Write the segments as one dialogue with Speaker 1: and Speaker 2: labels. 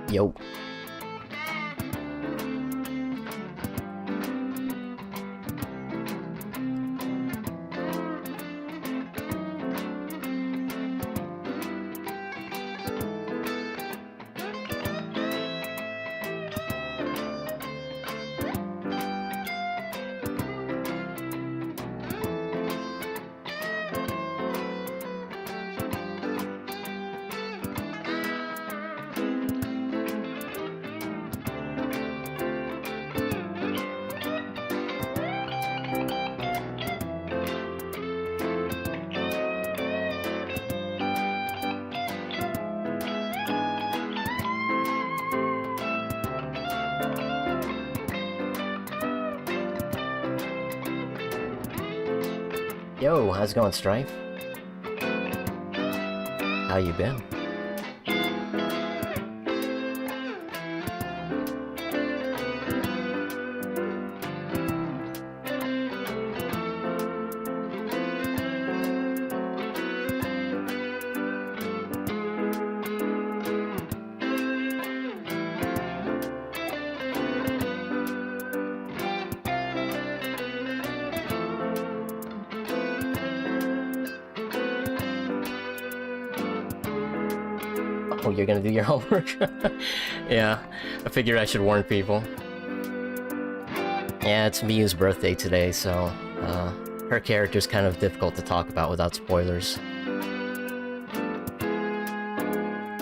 Speaker 1: Yo. Yo, how's it going, Strife? How you been? Oh, you're gonna do your homework? Yeah, I figured I should warn people. Yeah, it's Miu's birthday today, so her character's kind of difficult to talk about without spoilers.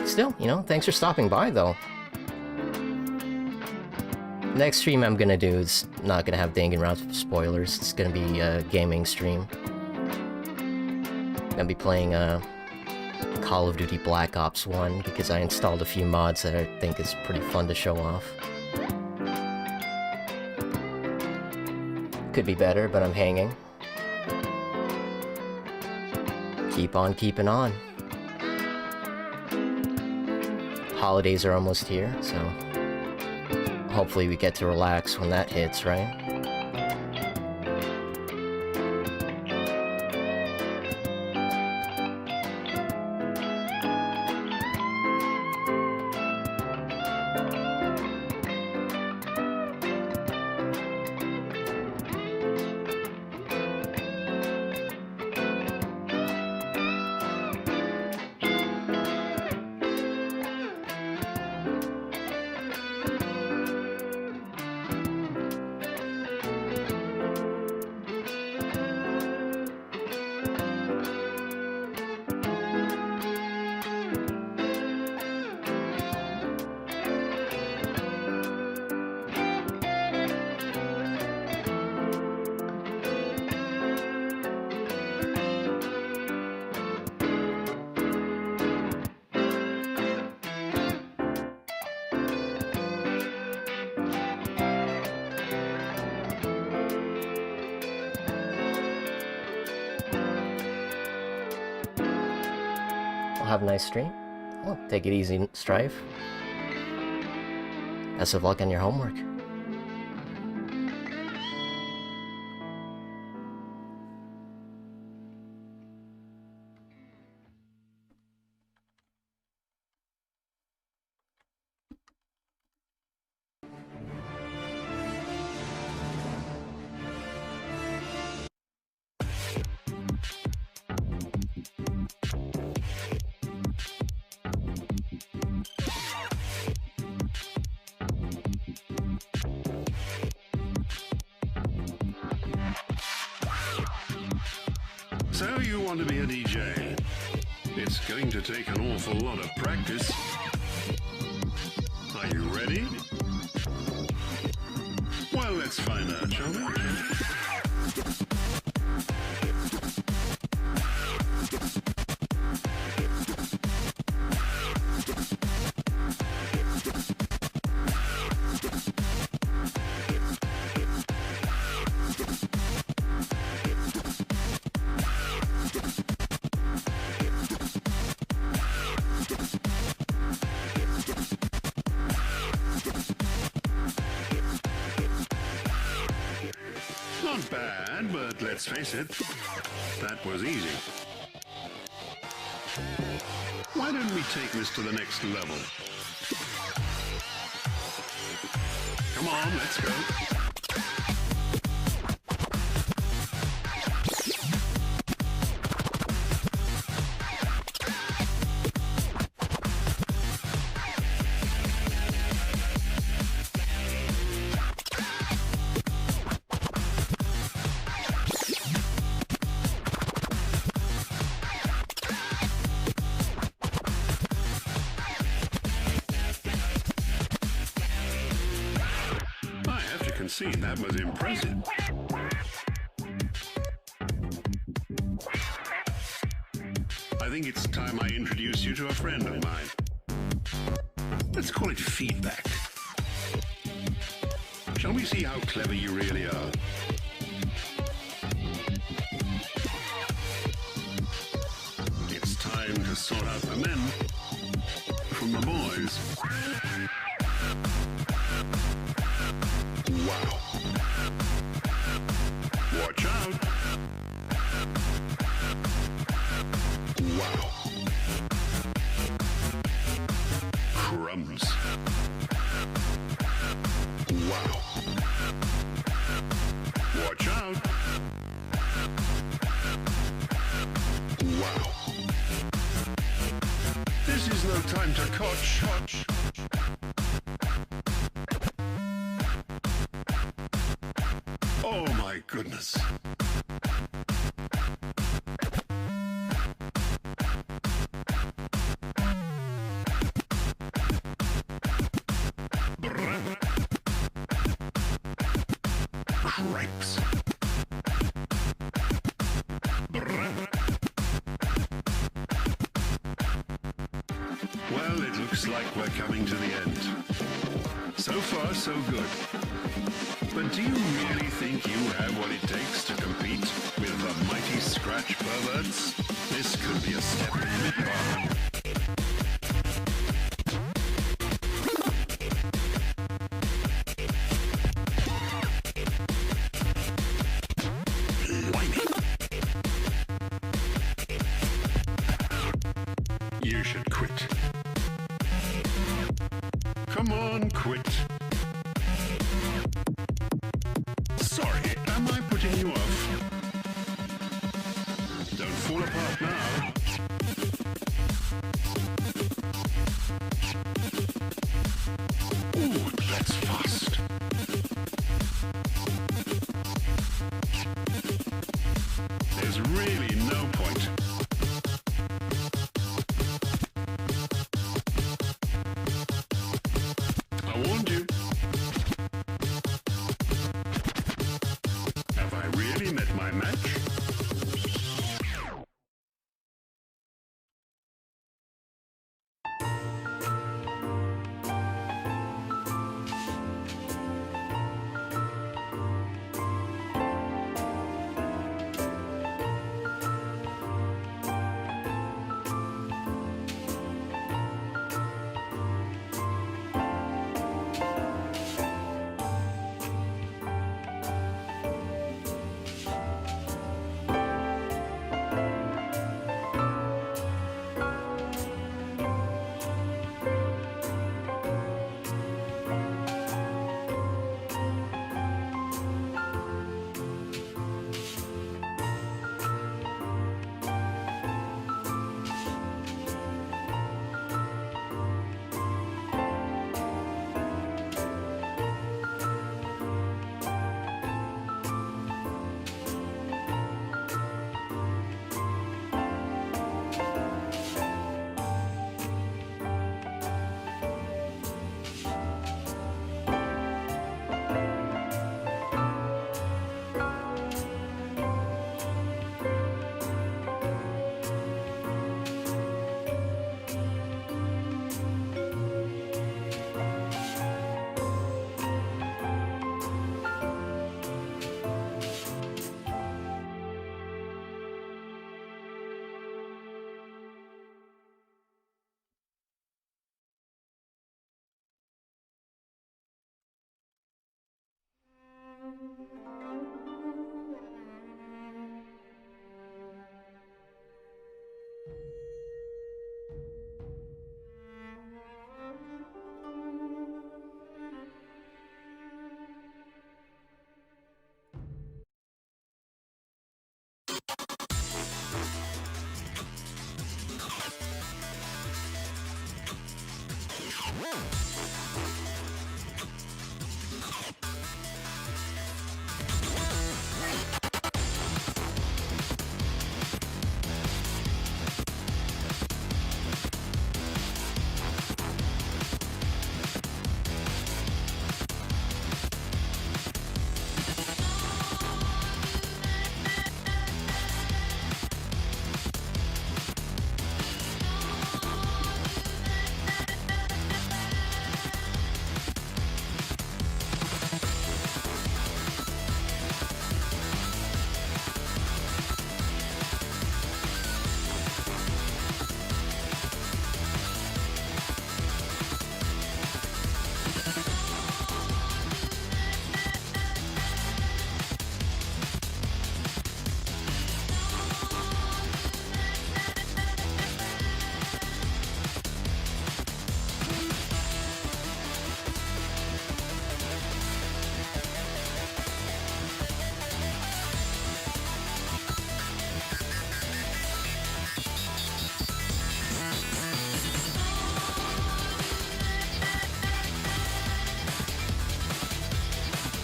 Speaker 1: Still, you know, thanks for stopping by, though. Next stream I'm gonna do is not gonna have Danganronpa spoilers. It's gonna be a gaming stream. Gonna be playing Call of Duty Black Ops 1 because I installed a few mods that I think is pretty fun to show off. Could be better, but I'm hanging. Keep on keeping on. Holidays are almost here, so hopefully we get to relax when that hits, right? Have a nice stream. Well, take it easy, Strife. Best of luck on your homework.
Speaker 2: So you want to be a DJ? It's going to take an awful lot of practice. Are you ready? Well, let's find out, shall we? Not bad, but let's face it, that was easy. Why don't we take this to the next level? on, let's go. Concede, that was impressive. I think it's time I introduce you to a friend of mine. Let's call it feedback. Shall we see how clever you really are? It's time to sort out the men from the boys. Wow. Watch out. Wow. Crumbs. Wow. Watch out. Wow. This is no time to coach. Oh my goodness. Cripes. Well, it looks like we're coming to the end. So far, so good. But do you really think you have what it takes to compete with the mighty scratch perverts? This could be a step in the bar. You should quit. Come on, quit. Sorry, am I putting you off? Don't fall apart now.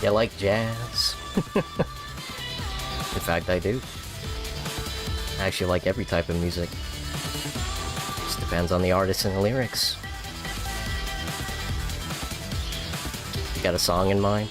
Speaker 1: You like jazz? In fact, I do. I actually like every type of music. Just depends on the artist and the lyrics. You got a song in mind?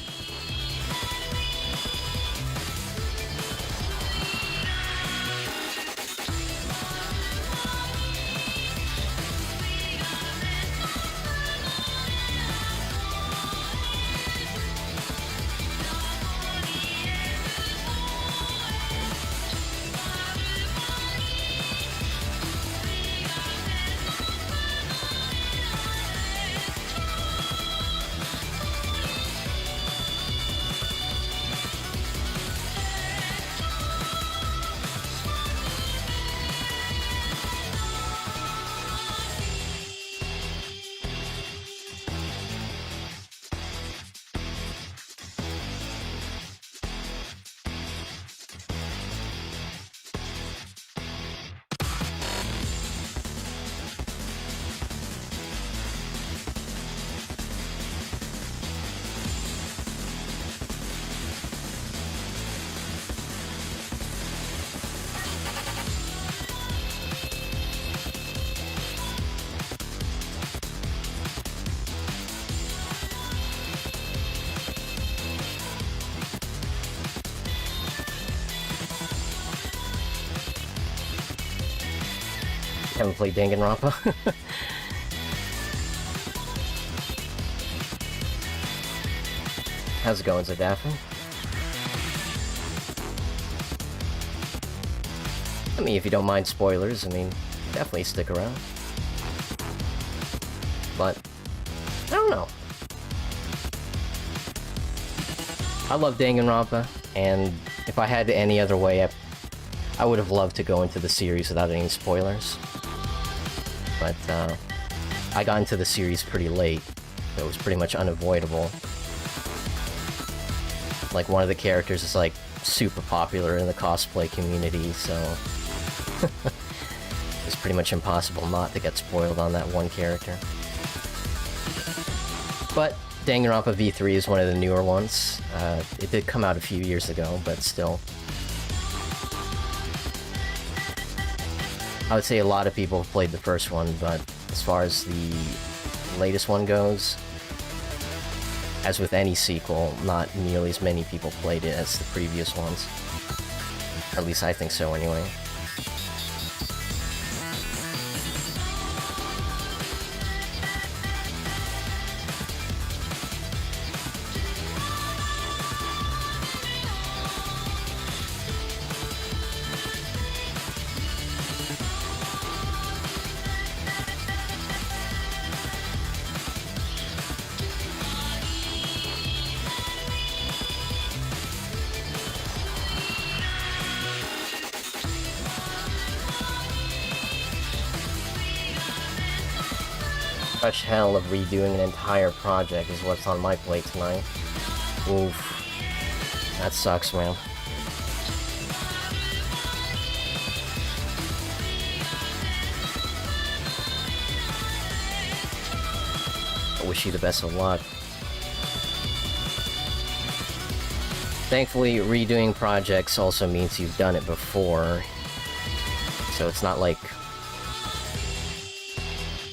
Speaker 1: Haven't played Danganronpa. How's it going, Zadaffin? I mean, if you don't mind spoilers, I mean, definitely stick around. But, I don't know. I love Danganronpa, and if I had it any other way, I would have loved to go into the series without any spoilers. But, I got into the series pretty late, so it was pretty much unavoidable. Like, one of the characters is, like, super popular in the cosplay community, so... it's pretty much impossible not to get spoiled on that one character. But, Danganronpa V3 is one of the newer ones. It did come out a few years ago, but still. I would say a lot of people have played the first one, but as far as the latest one goes, as with any sequel, not nearly as many people played it as the previous ones. At least I think so, anyway. Fresh hell of redoing an entire project is what's on my plate tonight. Oof. That sucks, man. I wish you the best of luck. Thankfully, redoing projects also means you've done it before, so it's not like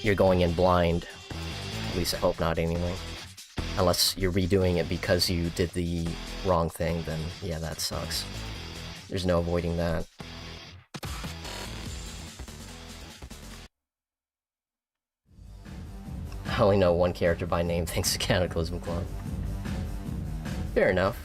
Speaker 1: you're going in blind. At least I hope not, anyway. Unless you're redoing it because you did the wrong thing, then yeah, that sucks. There's no avoiding that. I only know one character by name thanks to Cataclysm Club. Fair enough.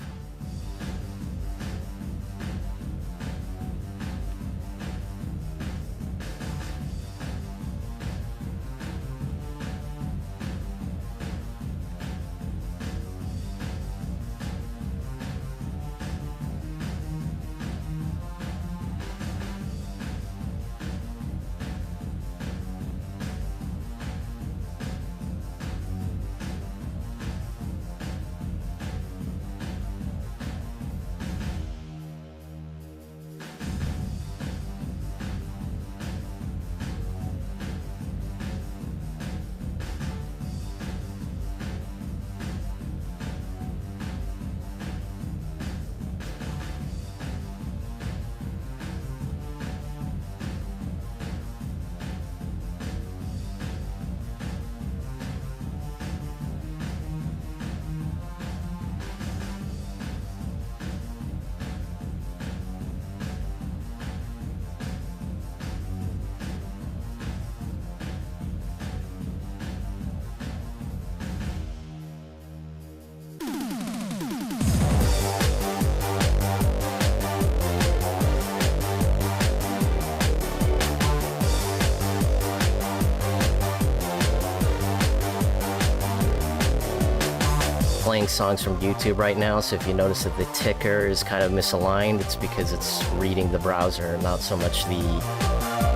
Speaker 1: playing songs from YouTube right now, so if you notice that the ticker is kind of misaligned, it's because it's reading the browser, not so much the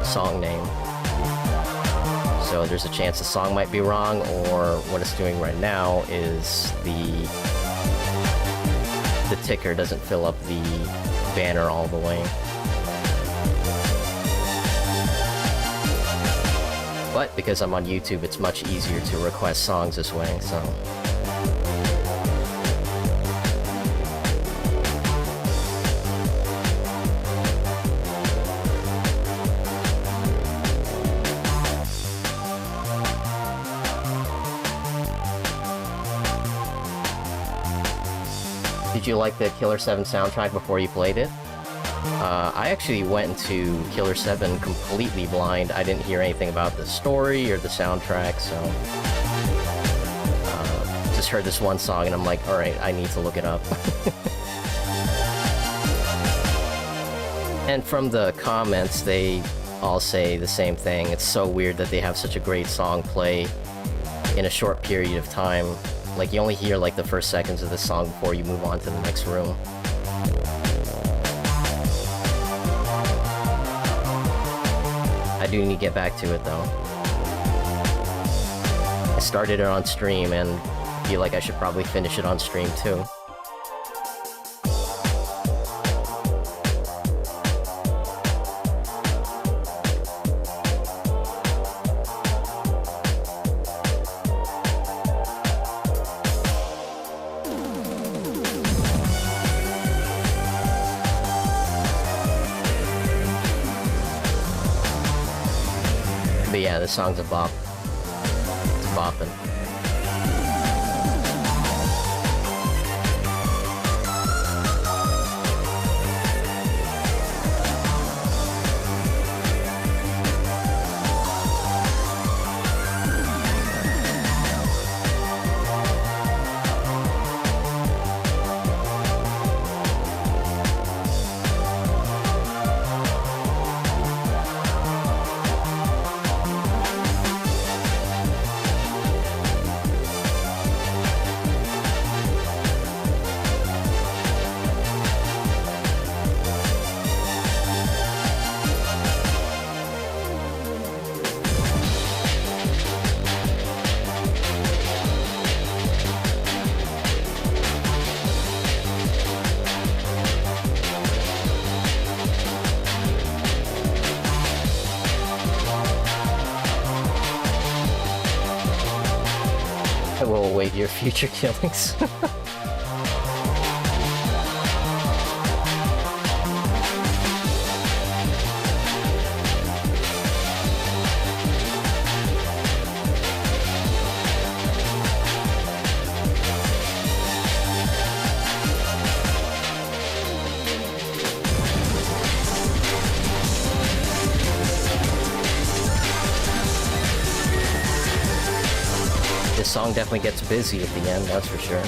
Speaker 1: song name. So there's a chance the song might be wrong, or what it's doing right now is the ticker doesn't fill up the banner all the way. But because I'm on YouTube, it's much easier to request songs this way, so... Did you like the Killer 7 soundtrack before you played it? I actually went into Killer 7 completely blind. I didn't hear anything about the story or the soundtrack, so... just heard this one song and I'm like, alright, I need to look it up. And from the comments, they all say the same thing. It's so weird that they have such a great song play in a short period of time. Like, you only hear like the first seconds of the song before you move on to the next room. I do need to get back to it though. I started it on stream and feel like I should probably finish it on stream too. But yeah, this song's a bop. It's bopping. I will await your future killings. This song definitely gets busy at the end, that's for sure.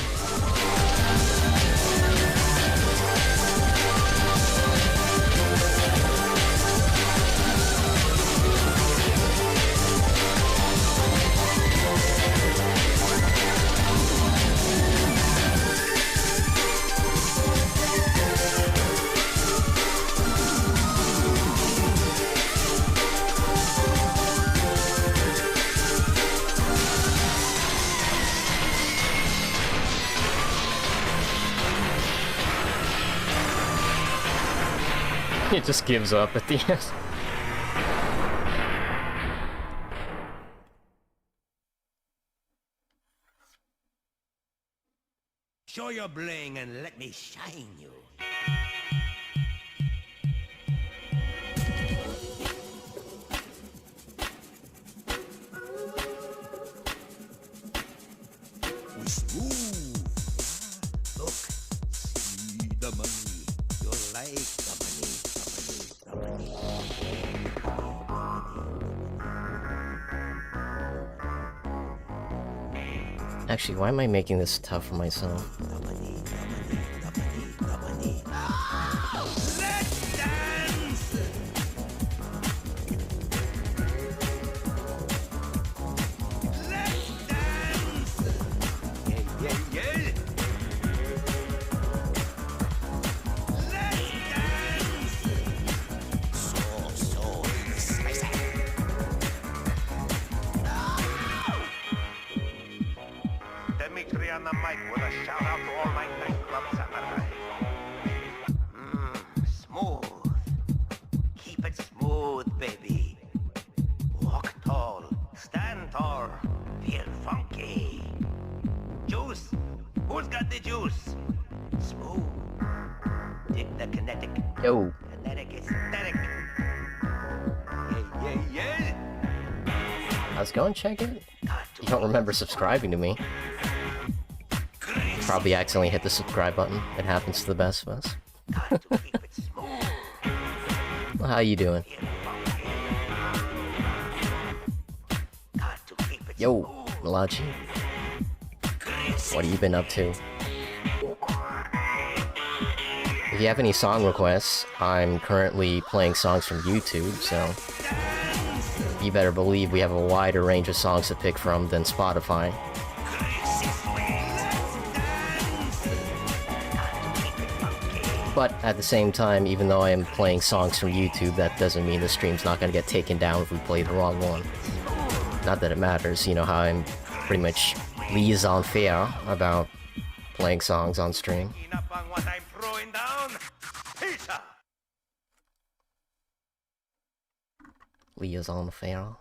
Speaker 1: It just gives up at the end.
Speaker 3: Show your bling and let me shine you. Smooth. Look, see the money. You'll like the money, the money, the money.
Speaker 1: Actually, why am I making this tough for myself?
Speaker 3: The money, the money, the money, the money. Let's dance! Let's dance! Yeah, yeah, yeah!
Speaker 1: Yo,
Speaker 3: Aesthetic, aesthetic. Yeah, yeah,
Speaker 1: how's it going? Check it. You don't remember subscribing to me. Probably accidentally hit the subscribe button. It happens to the best of us. Well, how you doing? Yo, Malachi. What have you been up to? If you have any song requests, I'm currently playing songs from YouTube, so you better believe we have a wider range of songs to pick from than Spotify. But at the same time, even though I am playing songs from YouTube, that doesn't mean the stream's not gonna get taken down if we play the wrong one. Not that it matters, you know how I'm pretty much laissez-faire about playing songs on stream.
Speaker 3: what I'm throwing down. Pizza.
Speaker 1: Laissez-faire.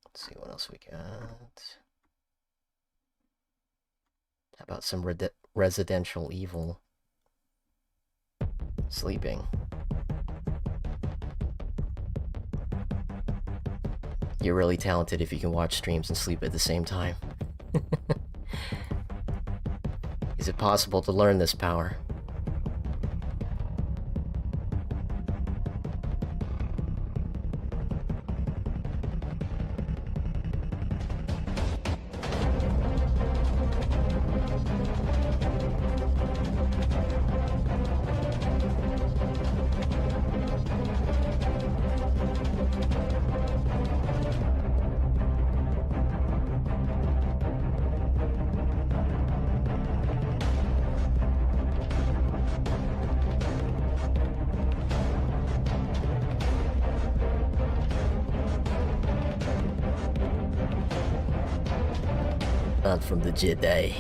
Speaker 1: Let's see what else we got. How about some Residential Evil? Sleeping. You're really talented if you can watch streams and sleep at the same time. Is it possible to learn this power? Not from the Jedi.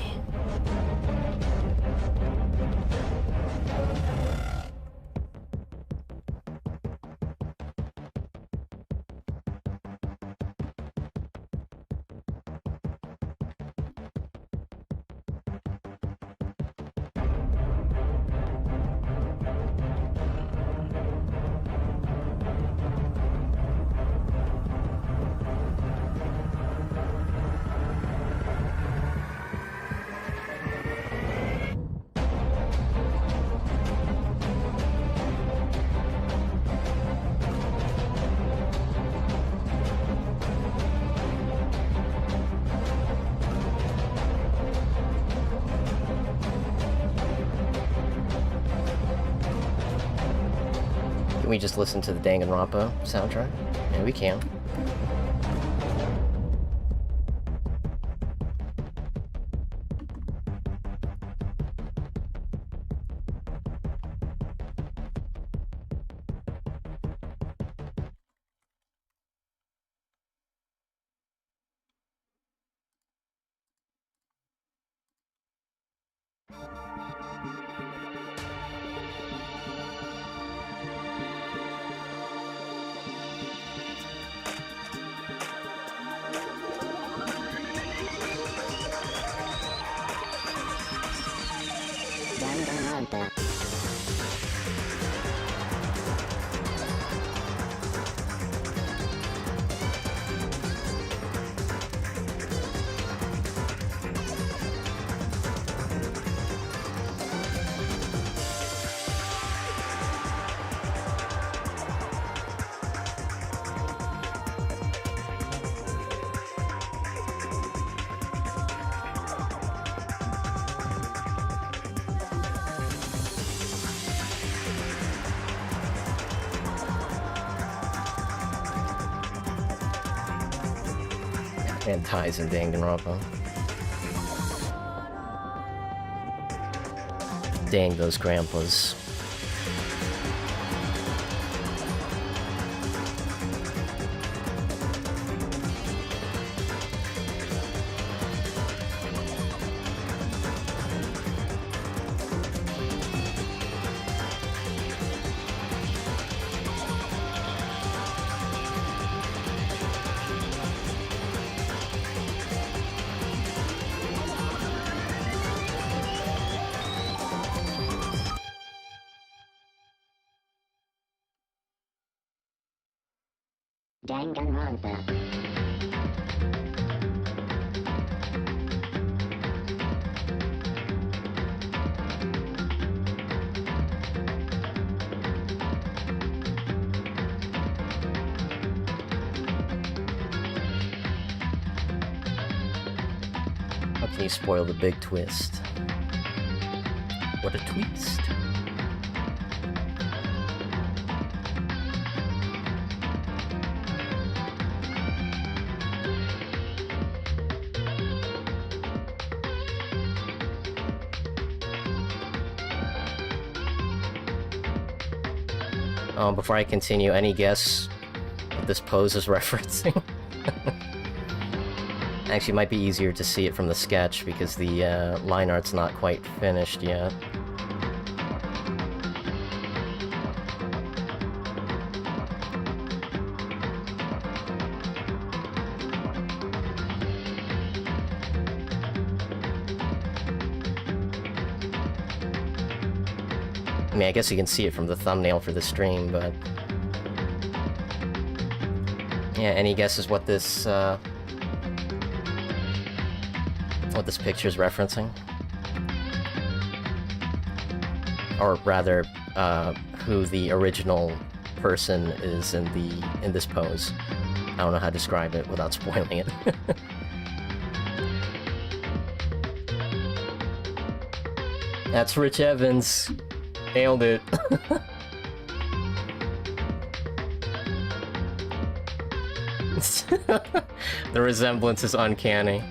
Speaker 1: Can we just listen to the Danganronpa soundtrack? Yeah, we can.
Speaker 4: Danganronpa.
Speaker 1: And ties in Danganronpa. Dang those grandpas.
Speaker 4: Danganronpa.
Speaker 1: How can you spoil the big twist? What a twist. Before I continue, any guess what this pose is referencing? Actually, it might be easier to see it from the sketch because the line art's not quite finished yet. I mean, I guess you can see it from the thumbnail for the stream, but... yeah, any guesses what this picture's referencing? Or rather, who the original person is in this pose. I don't know how to describe it without spoiling it. That's Rich Evans. Nailed it. The resemblance is uncanny.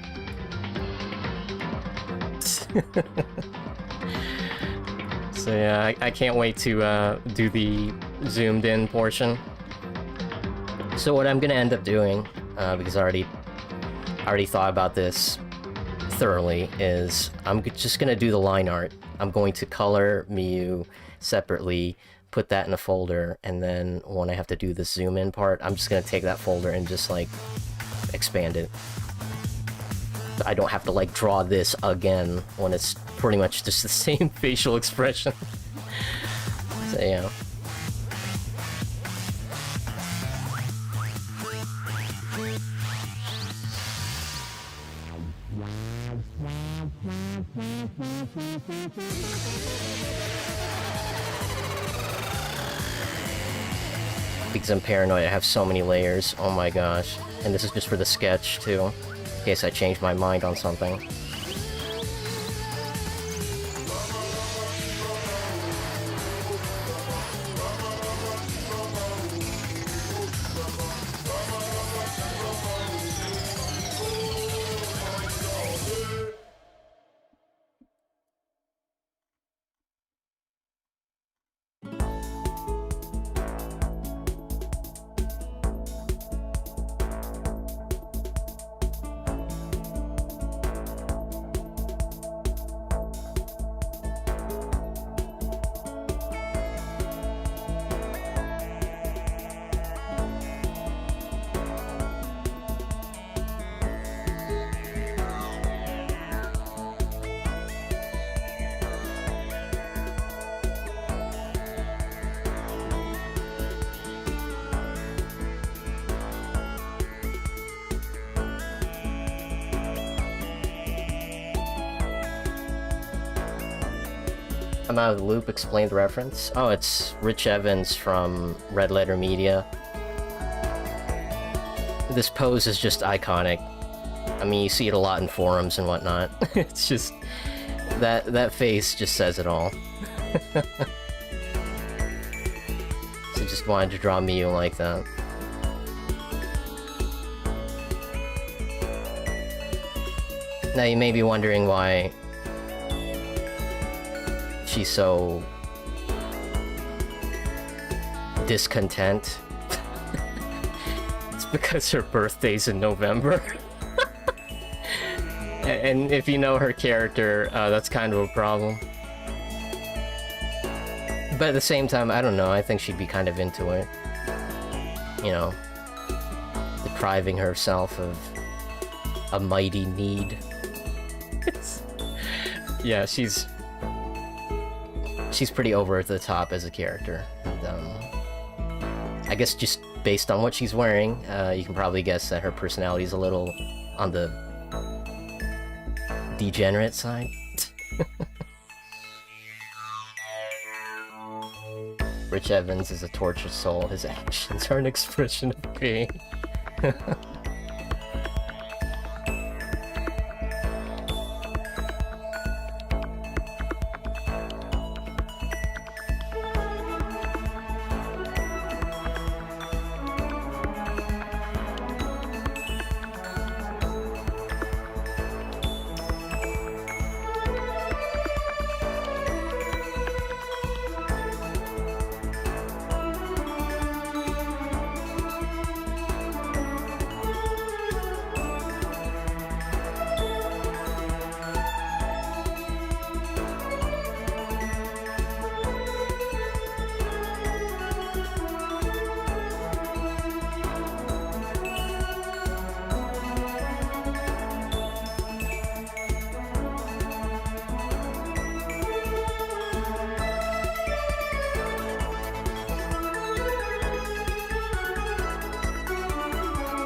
Speaker 1: So yeah, I can't wait to do the zoomed in portion. So what I'm gonna end up doing, because I already thought about this thoroughly, is I'm just gonna do the line art. I'm going to color Miu separately, put that in a folder, and then when I have to do the zoom in part, I'm just gonna take that folder and just like expand it. I don't have to like draw this again when it's pretty much just the same facial expression. So yeah. Because I'm paranoid, I have so many layers, oh my gosh. And this is just for the sketch, too, in case I change my mind on something. I'm out of the loop, explain the reference. Oh, it's Rich Evans from Red Letter Media. This pose is just iconic. I mean, you see it a lot in forums and whatnot. It's just... that face just says it all. So just wanted to draw Miu like that. Now you may be wondering why she's so discontent. It's because her birthday's in November. And if you know her character, that's kind of a problem. But at the same time, I don't know, I think she'd be kind of into it. You know, depriving herself of a mighty need. Yeah, she's pretty over the top as a character. And, I guess just based on what she's wearing, you can probably guess that her personality is a little on the degenerate side. Rich Evans is a tortured soul. His actions are an expression of pain.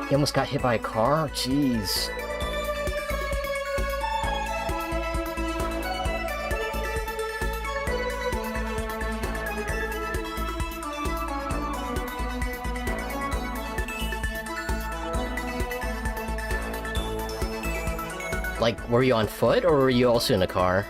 Speaker 1: He almost got hit by a car? Jeez. Like, were you on foot, or were you also in a car?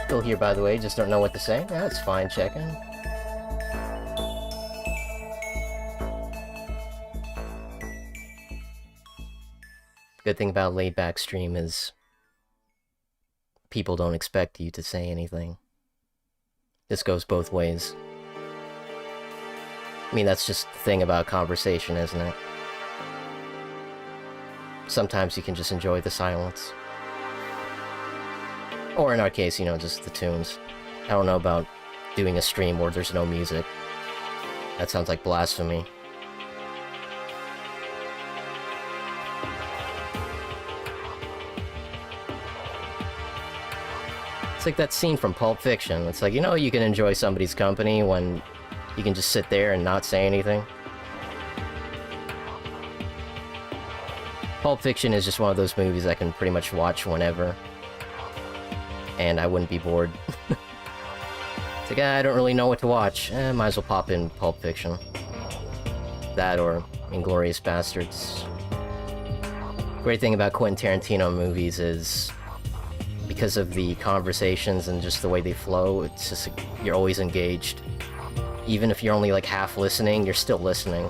Speaker 1: Still here, by the way, just don't know what to say. That's fine, checking. Good thing about laid back stream is people don't expect you to say anything. This goes both ways. I mean, that's just the thing about conversation, isn't it? Sometimes you can just enjoy the silence. Or in our case, you know, just the tunes. I don't know about doing a stream where there's no music. That sounds like blasphemy. It's like that scene from Pulp Fiction. It's like, you know, you can enjoy somebody's company when you can just sit there and not say anything. Pulp Fiction is just one of those movies I can pretty much watch whenever. And I wouldn't be bored. It's like, I don't really know what to watch. Might as well pop in Pulp Fiction. That or Inglourious Bastards. Great thing about Quentin Tarantino movies is because of the conversations and just the way they flow, it's just like, you're always engaged. Even if you're only like half listening, you're still listening.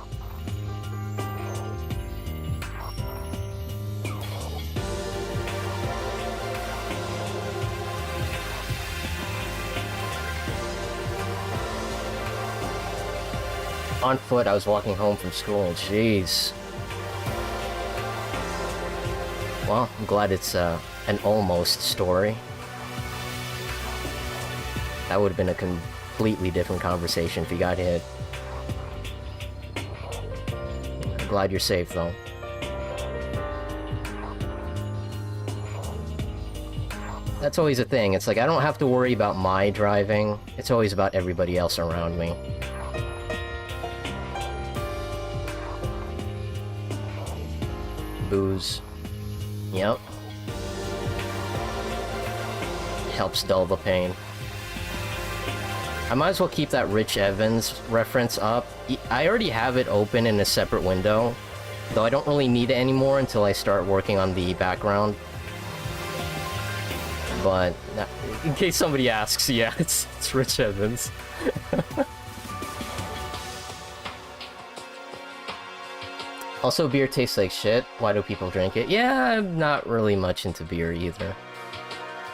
Speaker 1: On foot, I was walking home from school. Jeez. Well, I'm glad it's an almost story. That would have been a completely different conversation if you got hit. I'm glad you're safe, though. That's always a thing. It's like, I don't have to worry about my driving. It's always about everybody else around me. Booze. Yep. Helps dull the pain. I might as well keep that Rich Evans reference up. I already have it open in a separate window, though I don't really need it anymore until I start working on the background. But, in case somebody asks, yeah, it's Rich Evans. Also, beer tastes like shit. Why do people drink it? Yeah, I'm not really much into beer either.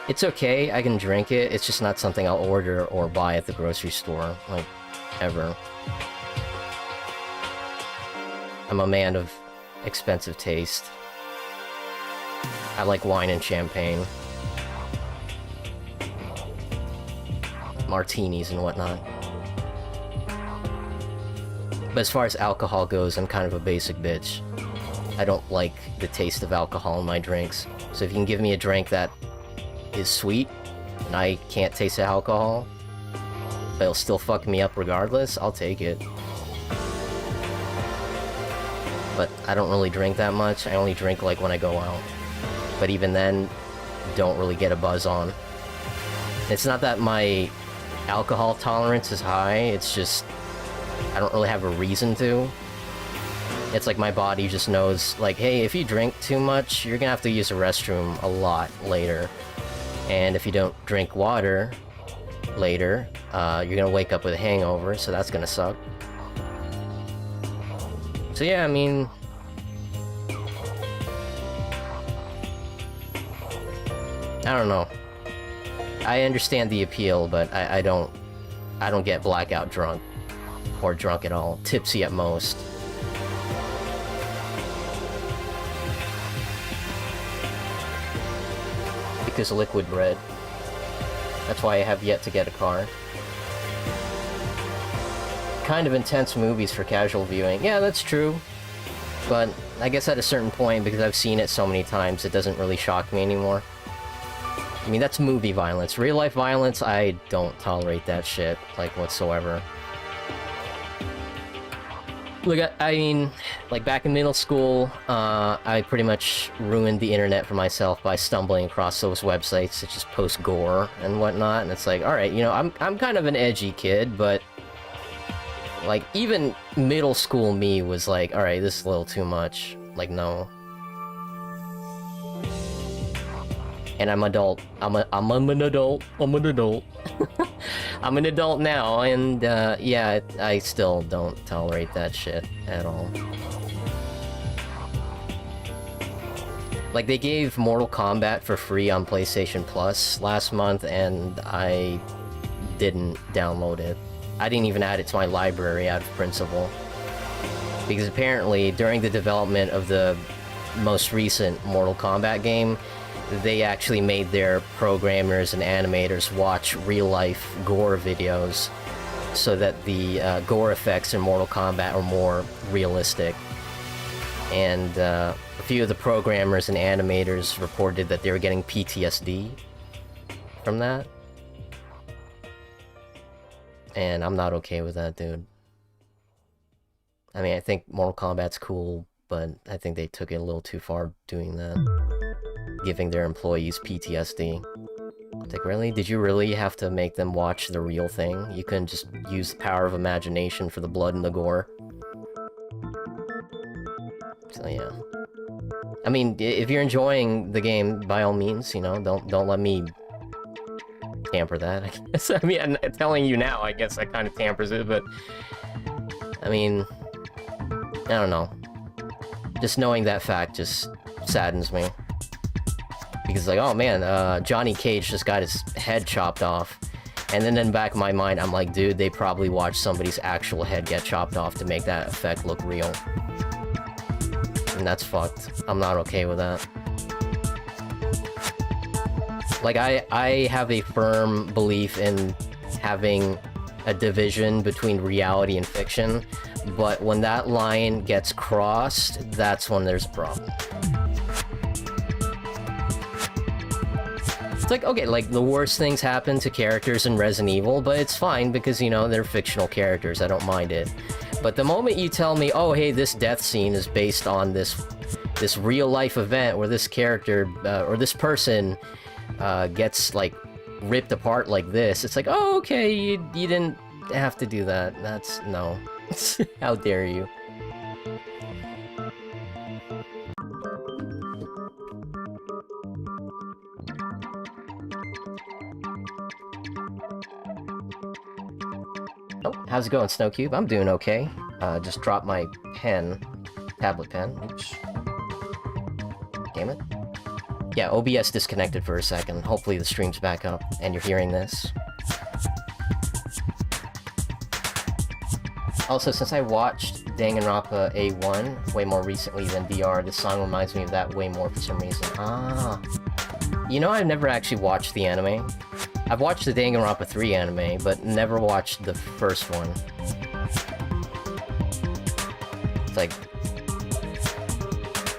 Speaker 1: It's okay, I can drink it, it's just not something I'll order or buy at the grocery store, like, ever. I'm a man of expensive taste. I like wine and champagne. martinis and whatnot. But as far as alcohol goes, I'm kind of a basic bitch. I don't like the taste of alcohol in my drinks. So if you can give me a drink that is sweet, and I can't taste the alcohol, but it'll still fuck me up regardless, I'll take it. But I don't really drink that much. I only drink like when I go out. But even then, don't really get a buzz on. It's not that my alcohol tolerance is high, it's just I don't really have a reason to. It's like my body just knows, like, hey, if you drink too much, you're gonna have to use the restroom a lot later. And if you don't drink water later, you're gonna wake up with a hangover, so that's gonna suck. So yeah, I mean... I don't know. I understand the appeal, but I don't get blackout drunk. Or drunk at all. Tipsy at most. Because liquid bread. That's why I have yet to get a car. Kind of intense movies for casual viewing. Yeah, that's true. But I guess at a certain point, because I've seen it so many times, it doesn't really shock me anymore. I mean, that's movie violence. Real life violence, I don't tolerate that shit, like, whatsoever. Look, I mean, like, back in middle school, I pretty much ruined the internet for myself by stumbling across those websites that just post gore and whatnot, and it's like, alright, you know, I'm kind of an edgy kid, but, like, even middle school me was like, alright, this is a little too much. Like, no. And I'm adult. I'm an adult. I'm an adult. I'm an adult now, and yeah, I still don't tolerate that shit at all. Like, they gave Mortal Kombat for free on PlayStation Plus last month, and I didn't download it. I didn't even add it to my library out of principle. Because apparently, during the development of the most recent Mortal Kombat game, they actually made their programmers and animators watch real-life gore videos so that the gore effects in Mortal Kombat are more realistic. And a few of the programmers and animators reported that they were getting PTSD from that. And I'm not okay with that, dude. I mean, I think Mortal Kombat's cool, but I think they took it a little too far doing that. Giving their employees PTSD. It's like, really? Did you really have to make them watch the real thing? You couldn't just use the power of imagination for the blood and the gore? So yeah. I mean, if you're enjoying the game, by all means, you know, don't let me tamper that, I guess. I mean, I'm telling you now, I guess that kind of tampers it, but... I mean... I don't know. Just knowing that fact just saddens me. Because, like, oh man, Johnny Cage just got his head chopped off. And then in the back of my mind, I'm like, dude, they probably watched somebody's actual head get chopped off to make that effect look real. And that's fucked. I'm not okay with that. Like, I have a firm belief in having a division between reality and fiction, but when that line gets crossed, that's when there's a problem. It's like, okay, like, the worst things happen to characters in Resident Evil, but it's fine because, you know, they're fictional characters, I don't mind it. But the moment you tell me, oh, hey, this death scene is based on this real-life event where this character, or this person, gets, like, ripped apart like this, it's like, oh, okay, you didn't have to do that. That's... no. How dare you. Oh, how's it going, Snowcube? I'm doing okay. Just dropped my pen. Tablet pen. Oops. Damn it. Yeah, OBS disconnected for a second. Hopefully the stream's back up, and you're hearing this. Also, since I watched Danganronpa A1 way more recently than VR, this song reminds me of that way more for some reason. Ah. You know, I've never actually watched the anime. I've watched the Danganronpa 3 anime, but never watched the first one. It's like,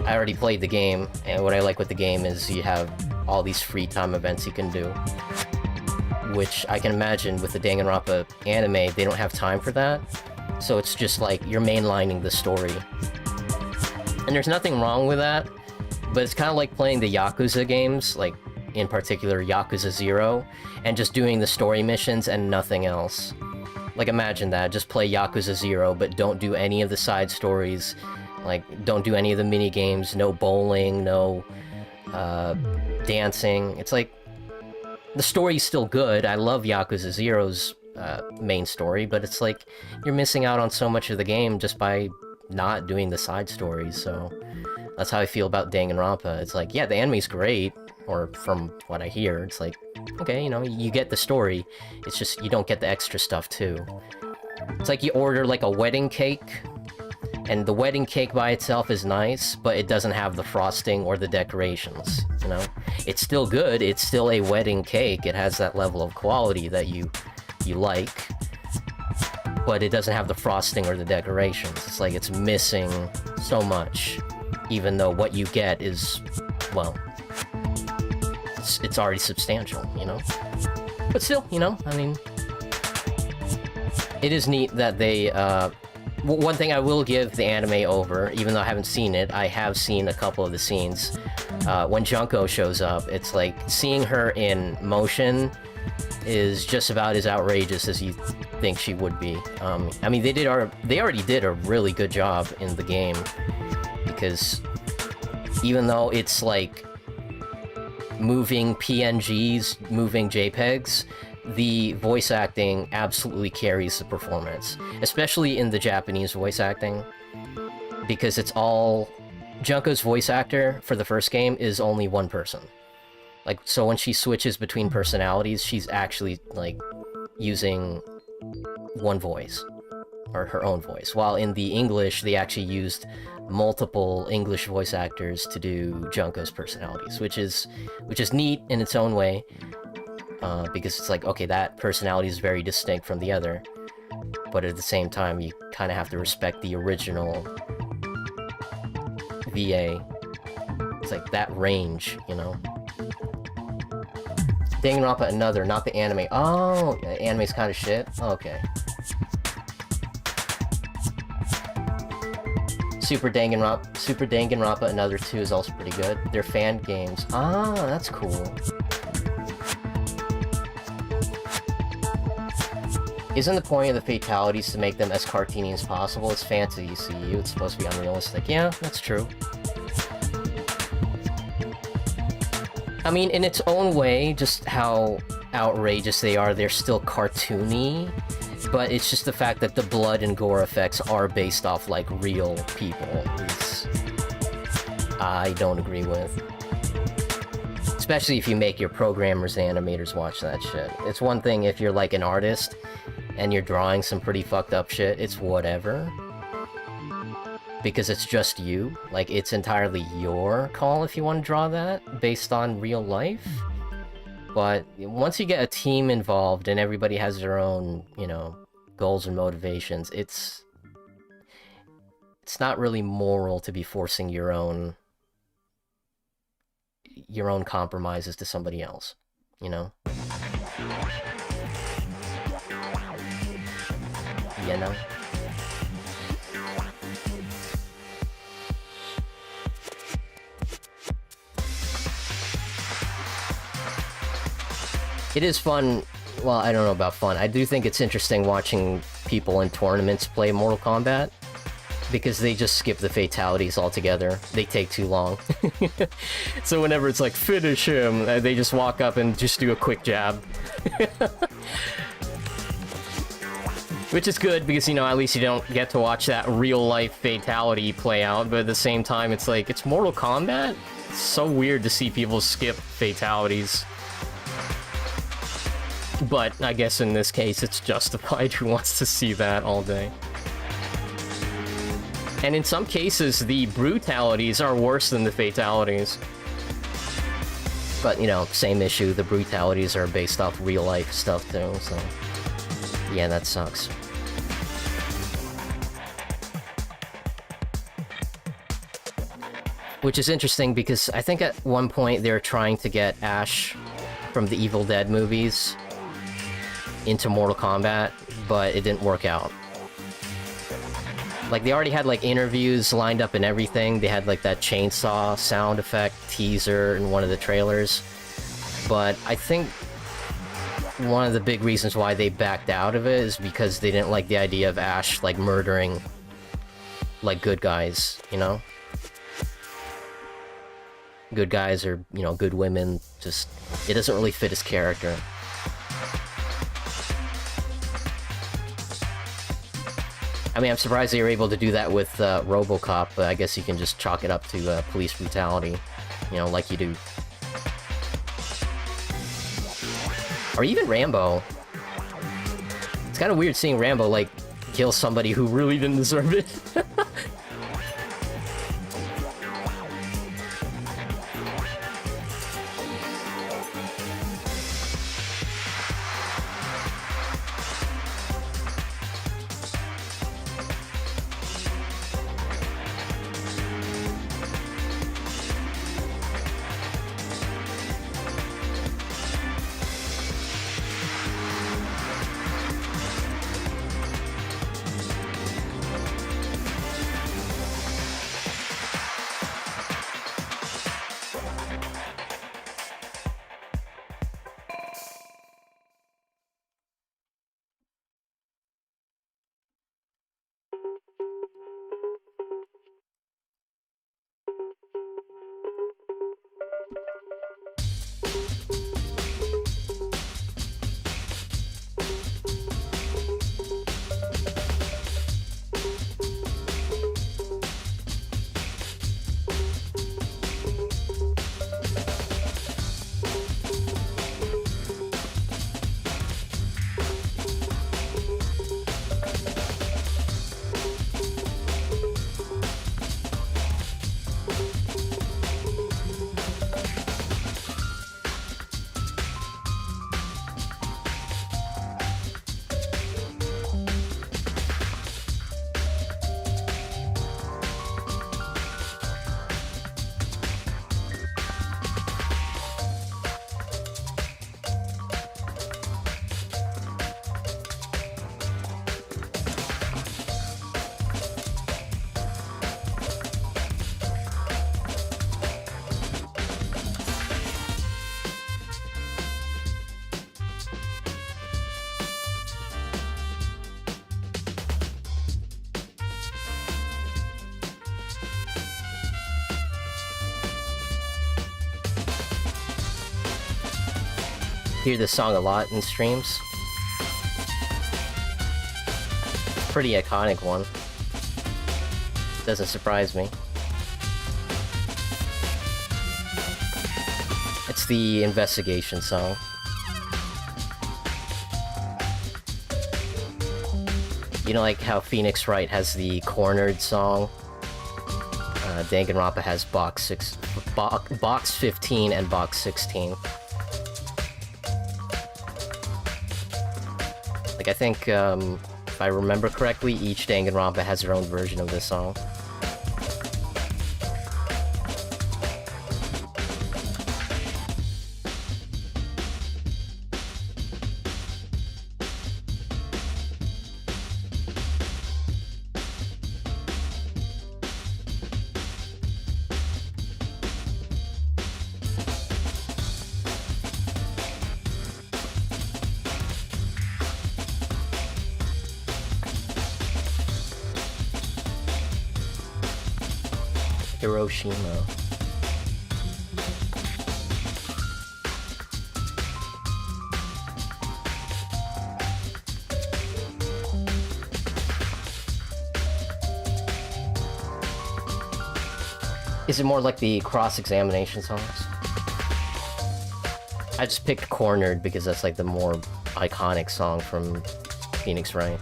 Speaker 1: I already played the game, and what I like with the game is you have all these free time events you can do. Which I can imagine with the Danganronpa anime, they don't have time for that. So it's just like, you're mainlining the story. And there's nothing wrong with that, but it's kind of like playing the Yakuza games, like, in particular Yakuza 0, and just doing the story missions and nothing else. Like, imagine that, just play Yakuza 0, but don't do any of the side stories, like, don't do any of the mini-games, no bowling, no, dancing. It's like, the story's still good, I love Yakuza 0's, main story, but it's like, you're missing out on so much of the game just by not doing the side stories, so... That's how I feel about Danganronpa. It's like, yeah, the anime's great, or from what I hear, it's like, okay, you know, you get the story, it's just, you don't get the extra stuff, too. It's like you order, like, a wedding cake, and the wedding cake by itself is nice, but it doesn't have the frosting or the decorations, you know? It's still good, it's still a wedding cake, it has that level of quality that you like, but it doesn't have the frosting or the decorations. It's like, it's missing so much. Even though what you get is, well, it's already substantial, you know? But still, you know, I mean... It is neat that they, one thing I will give the anime over, even though I haven't seen it, I have seen a couple of the scenes. When Junko shows up, it's like, seeing her in motion is just about as outrageous as you think she would be. I mean, they already did a really good job in the game. Because even though it's like moving PNGs, moving JPEGs, the voice acting absolutely carries the performance. Especially in the Japanese voice acting. Because it's all... Junko's voice actor for the first game is only one person. Like, so when she switches between personalities, she's actually, like, using one voice. Or her own voice. While in the English, they actually used multiple English voice actors to do Junko's personalities, which is neat in its own way, because it's like, okay, that personality is very distinct from the other, but at the same time, you kind of have to respect the original VA. It's like that range, you know? Danganronpa Another, not the anime. Oh, the anime's kind of shit? Okay. Super Danganronpa Another 2 is also pretty good. They're fan games. Ah, that's cool. Isn't the point of the fatalities to make them as cartoony as possible? It's fantasy, CU. It's supposed to be unrealistic. Yeah, that's true. I mean, in its own way, just how outrageous they are, they're still cartoony. But it's just the fact that the blood and gore effects are based off, like, real people. I don't agree with. Especially if you make your programmers and animators watch that shit. It's one thing if you're, like, an artist, and you're drawing some pretty fucked up shit, it's whatever. Because it's just you. Like, it's entirely your call if you want to draw that, based on real life. But once you get a team involved and everybody has their own, you know, goals and motivations, it's not really moral to be forcing your own compromises to somebody else, you know? You know? It is fun. Well, I don't know about fun. I do think it's interesting watching people in tournaments play Mortal Kombat, because they just skip the fatalities altogether. They take too long. So whenever it's like, finish him, they just walk up and just do a quick jab. Which is good, because, you know, at least you don't get to watch that real-life fatality play out, but at the same time, it's like, it's Mortal Kombat? It's so weird to see people skip fatalities. But I guess in this case, it's justified. Who wants to see that all day? And in some cases, the brutalities are worse than the fatalities. But, you know, same issue, the brutalities are based off real-life stuff, too, so... Yeah, that sucks. Which is interesting, because I think at one point they were trying to get Ash from the Evil Dead movies into Mortal Kombat, but it didn't work out. Like, they already had, like, interviews lined up and everything. They had, like, that chainsaw sound effect teaser in one of the trailers. But I think one of the big reasons why they backed out of it is because they didn't like the idea of Ash, like, murdering, like, good guys, you know? Good guys or, you know, good women. Just, it doesn't really fit his character. I mean, I'm surprised they were able to do that with RoboCop, but I guess you can just chalk it up to police brutality, you know, like you do. Or even Rambo. It's kind of weird seeing Rambo, like, kill somebody who really didn't deserve it. Hear this song a lot in streams. Pretty iconic one. Doesn't surprise me. It's the investigation song. You know, like how Phoenix Wright has the Cornered song? Danganronpa has box 15 and box 16. Like, I think, if I remember correctly, each Danganronpa has their own version of this song. Hiroshima. Is it more like the cross-examination songs? I just picked Cornered because that's like the more iconic song from Phoenix Wright.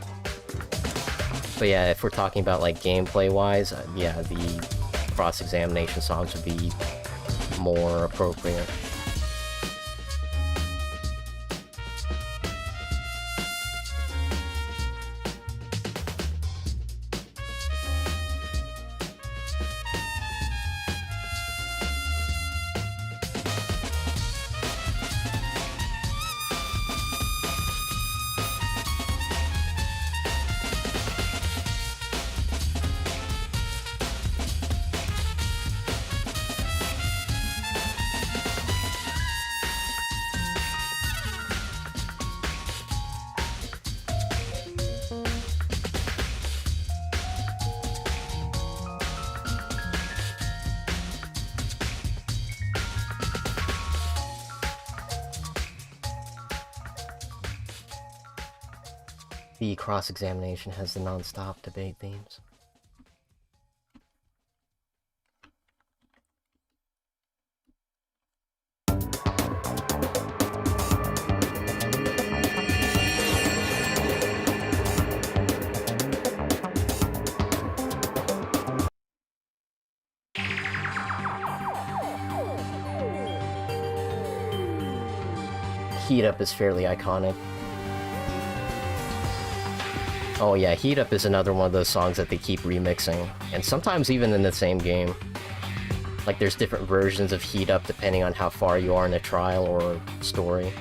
Speaker 1: But yeah, if we're talking about like gameplay-wise, yeah, the cross-examination songs would be more appropriate. The cross-examination has the non-stop debate themes. Heat Up is fairly iconic. Oh yeah, Heat Up is another one of those songs that they keep remixing, and sometimes even in the same game. Like there's different versions of Heat Up depending on how far you are in a trial or story.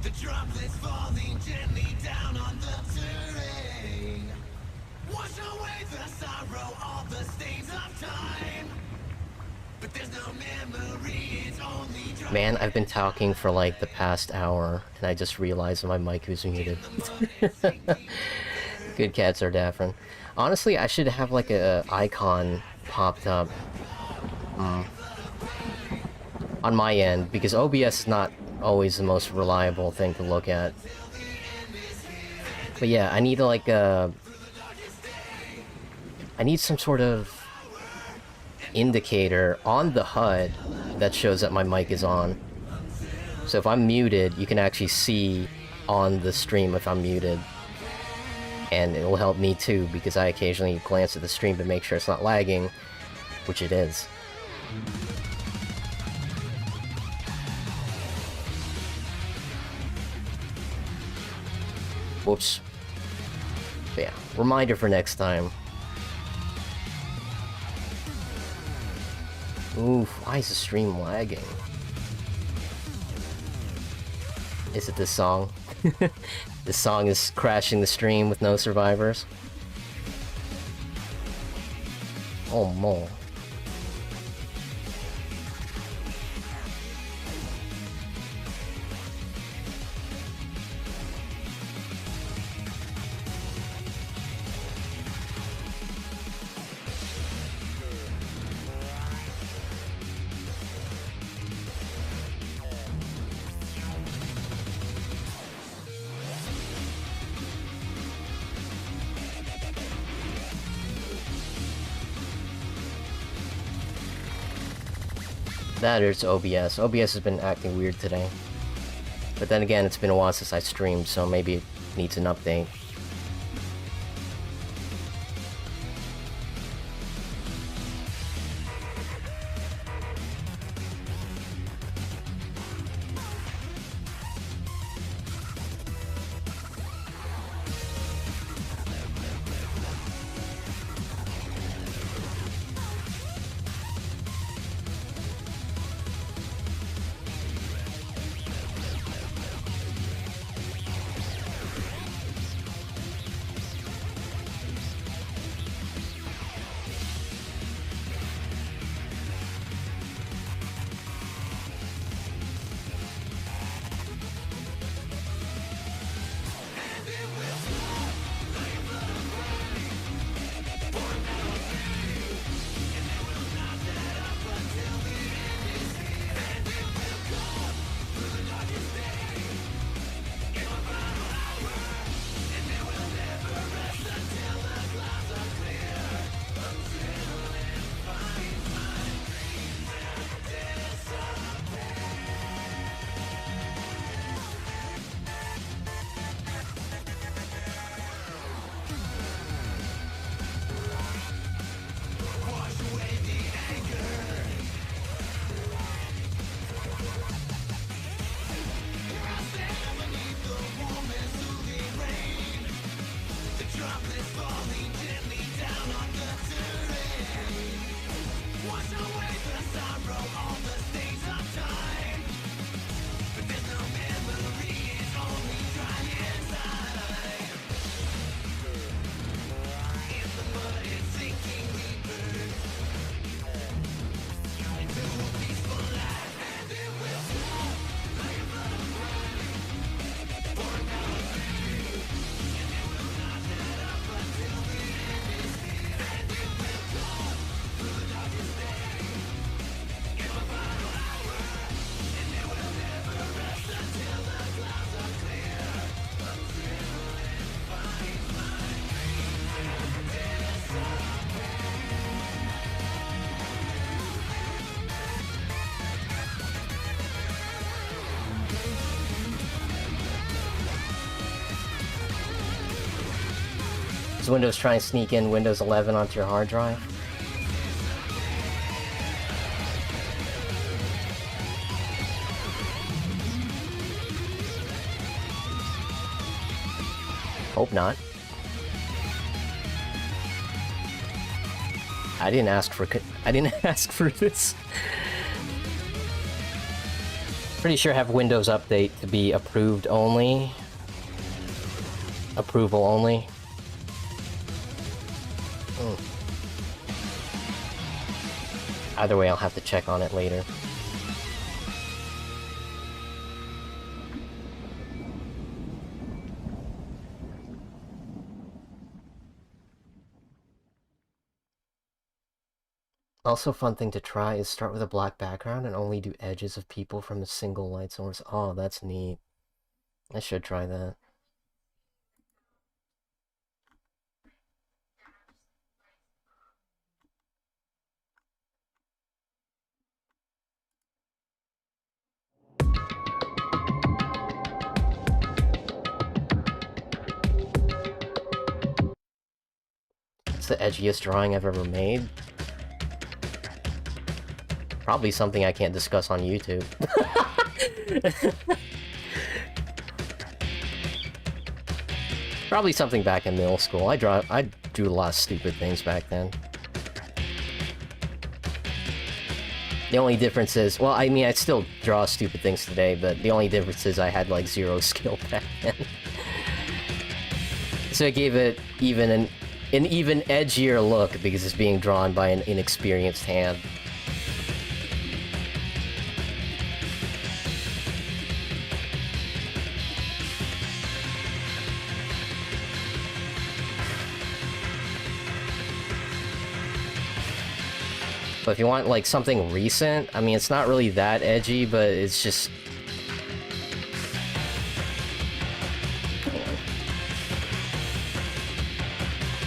Speaker 3: The droplets falling gently down on the terrain. Wash away the sorrow, all the stains of time. But there's no memory, it's only dry.
Speaker 1: Man, I've been talking for like the past hour, and I just realized my mic was muted. Good cats are different. Honestly, I should have like a icon popped up on my end, because OBS is not always the most reliable thing to look at. But yeah, I need like I need some sort of indicator on the HUD that shows that my mic is on. So if I'm muted, you can actually see on the stream if I'm muted. And it will help me too, because I occasionally glance at the stream to make sure it's not lagging, which it is. Whoops. But yeah, reminder for next time. Oof, why is the stream lagging? Is it this song? This song is crashing the stream with no survivors. Oh, mo. That or it's OBS. OBS has been acting weird today. But then again, it's been a while since I streamed, so maybe it needs an update. Is Windows trying to sneak in Windows 11 onto your hard drive? Hope not. I didn't ask for this. Pretty sure I have Windows Update to be approved only. Approval only. Either way, I'll have to check on it later. Also, fun thing to try is start with a black background and only do edges of people from a single light source. Oh, that's neat. I should try that. It's the edgiest drawing I've ever made. Probably something I can't discuss on YouTube. Probably something back in middle school. I drew a lot of stupid things back then. The only difference is, well, I mean, I still draw stupid things today, but the only difference is I had like 0 skill back then. So it gave it even an even edgier look because it's being drawn by an inexperienced hand. But if you want, like, something recent, I mean, it's not really that edgy, but it's just...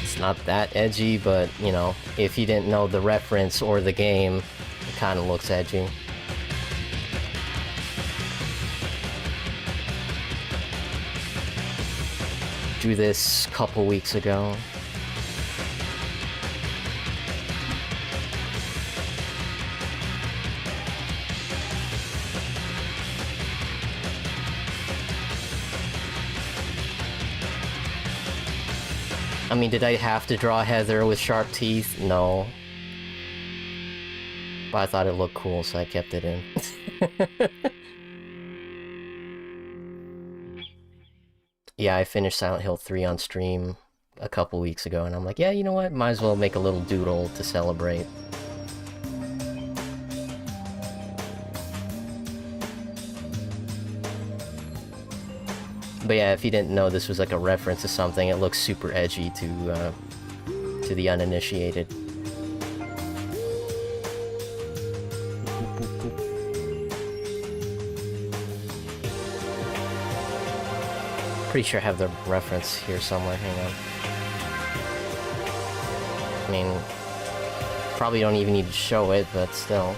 Speaker 1: It's not that edgy, but, you know, if you didn't know the reference or the game, it kind of looks edgy. Drew this a couple weeks ago. I mean, did I have to draw Heather with sharp teeth? No. But I thought it looked cool, so I kept it in. Yeah, I finished Silent Hill 3 on stream a couple weeks ago, and I'm like, yeah, you know what? Might as well make a little doodle to celebrate. But yeah, if you didn't know this was like a reference to something, it looks super edgy to the uninitiated. Pretty sure I have the reference here somewhere, hang on. I mean, probably don't even need to show it, but still.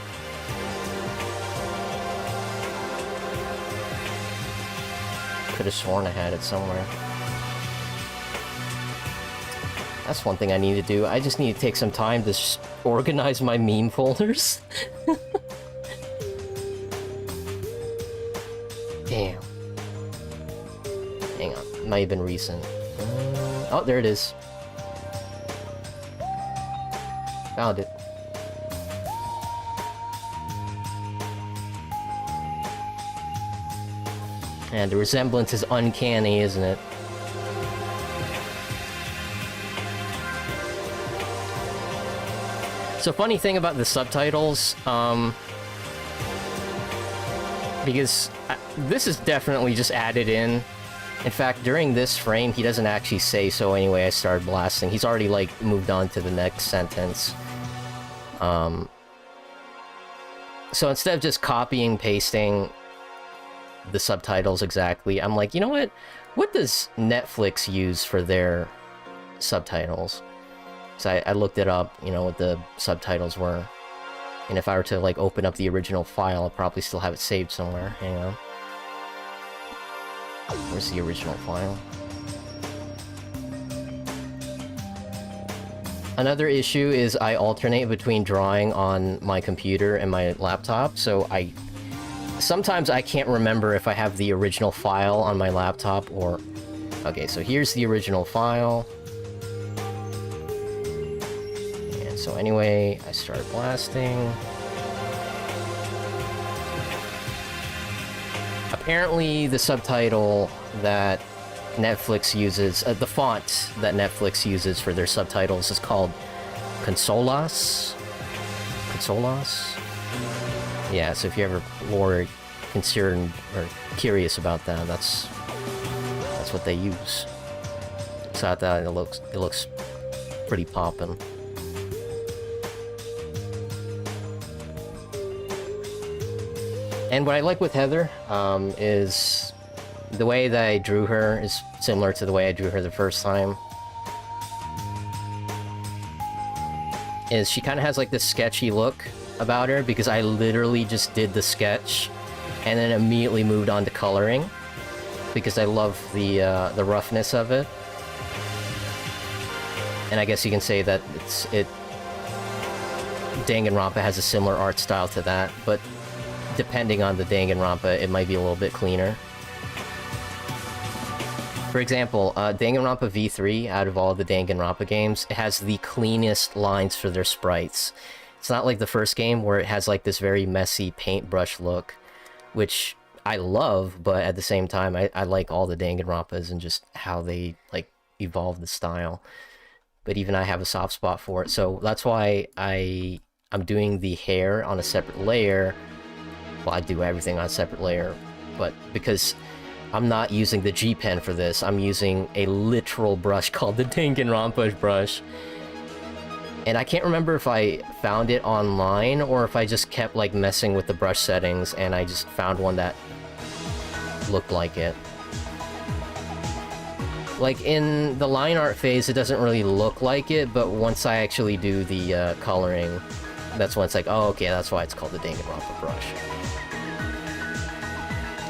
Speaker 1: Could have sworn I had it somewhere. That's one thing I need to do. I just need to take some time to organize my meme folders. Damn. Hang on. It might have been recent. Oh, there it is. Found it. And the resemblance is uncanny, isn't it? So funny thing about the subtitles, because this is definitely just added in. In fact, during this frame, he doesn't actually say so anyway. I started blasting. He's already, like, moved on to the next sentence. So instead of just copying, pasting the subtitles exactly, I'm like, you know what? What does Netflix use for their subtitles? So I looked it up, you know, what the subtitles were. And if I were to, like, open up the original file, I'll probably still have it saved somewhere. Hang on. Where's the original file? Another issue is I alternate between drawing on my computer and my laptop, so sometimes I can't remember if I have the original file on my laptop or... Okay, so here's the original file. And so anyway, I start blasting. apparently the subtitle that Netflix uses, the font that Netflix uses for their subtitles is called Consolas. Consolas? Yeah, so if you ever were concerned or curious about that, that's what they use. So I thought it looks pretty poppin'. And what I like with Heather is the way that I drew her is similar to the way I drew her the first time. Is she kind of has like this sketchy look about her because I literally just did the sketch and then immediately moved on to coloring because I love the roughness of it. And I guess you can say that Danganronpa has a similar art style to that, but depending on the Danganronpa, it might be a little bit cleaner. For example, Danganronpa V3, out of all the Danganronpa games, it has the cleanest lines for their sprites. It's not like the first game where it has like this very messy paintbrush look, which I love, but at the same time, I like all the Danganronpas and just how they like evolve the style. But even I have a soft spot for it, so that's why I'm doing the hair on a separate layer. Well, I do everything on a separate layer, but because I'm not using the G pen for this, I'm using a literal brush called the Danganronpa brush. And I can't remember if I found it online or if I just kept like messing with the brush settings and I just found one that looked like it. Like in the line art phase, it doesn't really look like it, but once I actually do the coloring, that's when it's like, oh, okay, that's why it's called the Danganronpa brush.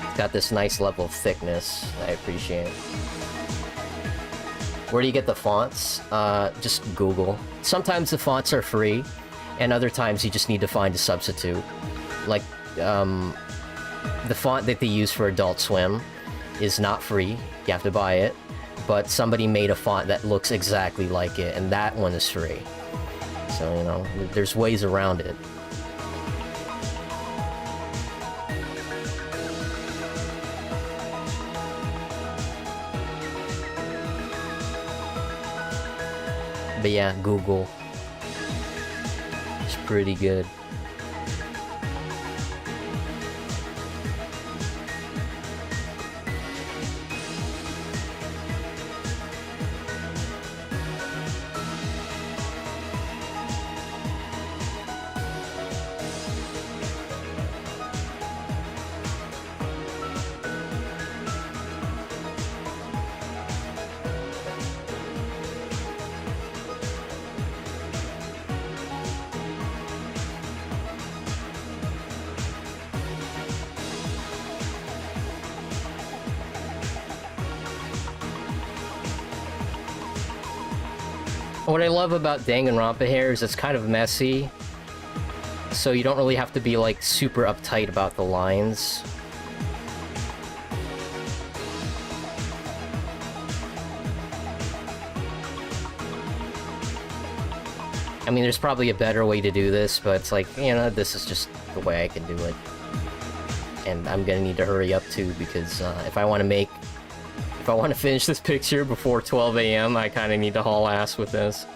Speaker 1: It's got this nice level of thickness I appreciate. Where do you get the fonts? Just Google. Sometimes the fonts are free, and other times you just need to find a substitute. Like, the font that they use for Adult Swim is not free, you have to buy it, but somebody made a font that looks exactly like it, and that one is free. So, you know, there's ways around it. But yeah, Google. It's pretty good. What I love about Danganronpa here is it's kind of messy, so you don't really have to be like super uptight about the lines. I mean, there's probably a better way to do this, but it's like, you know, this is just the way I can do it. And I'm gonna need to hurry up too, because if I want to finish this picture before 12 AM, I kind of need to haul ass with this.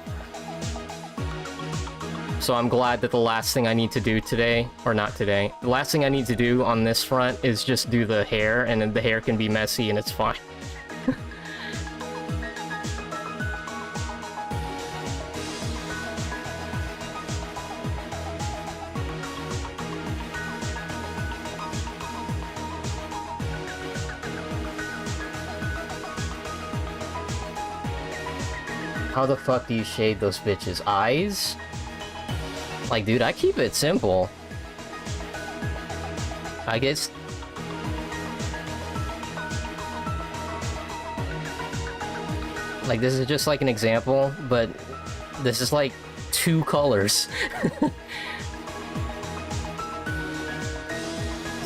Speaker 1: So I'm glad that the last thing I need to do today, or not today, the last thing I need to do on this front is just do the hair, and then the hair can be messy and it's fine. How the fuck do you shade those bitches' eyes? Like, dude, I keep it simple. I guess... Like, this is just like an example, but this is like 2 colors. So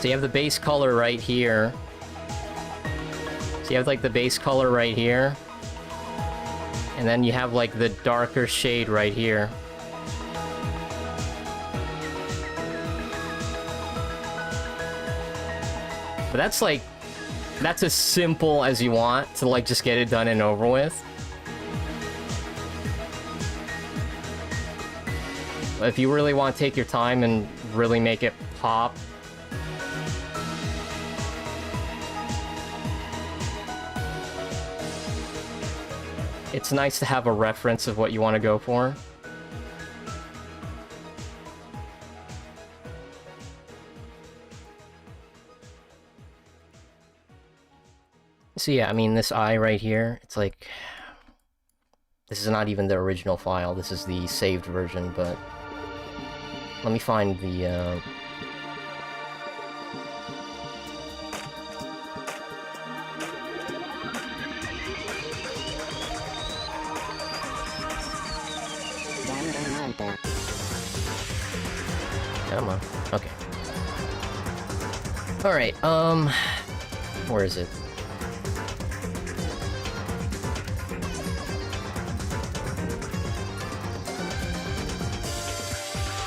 Speaker 1: you have the base color right here. So you have like the base color right here. And then you have like the darker shade right here. But that's like, that's as simple as you want to like just get it done and over with. But if you really want to take your time and really make it pop, it's nice to have a reference of what you want to go for. So yeah, I mean, this eye right here, it's like... This is not even the original file, this is the saved version, but... Let me find the, Come on. Okay. Alright, where is it?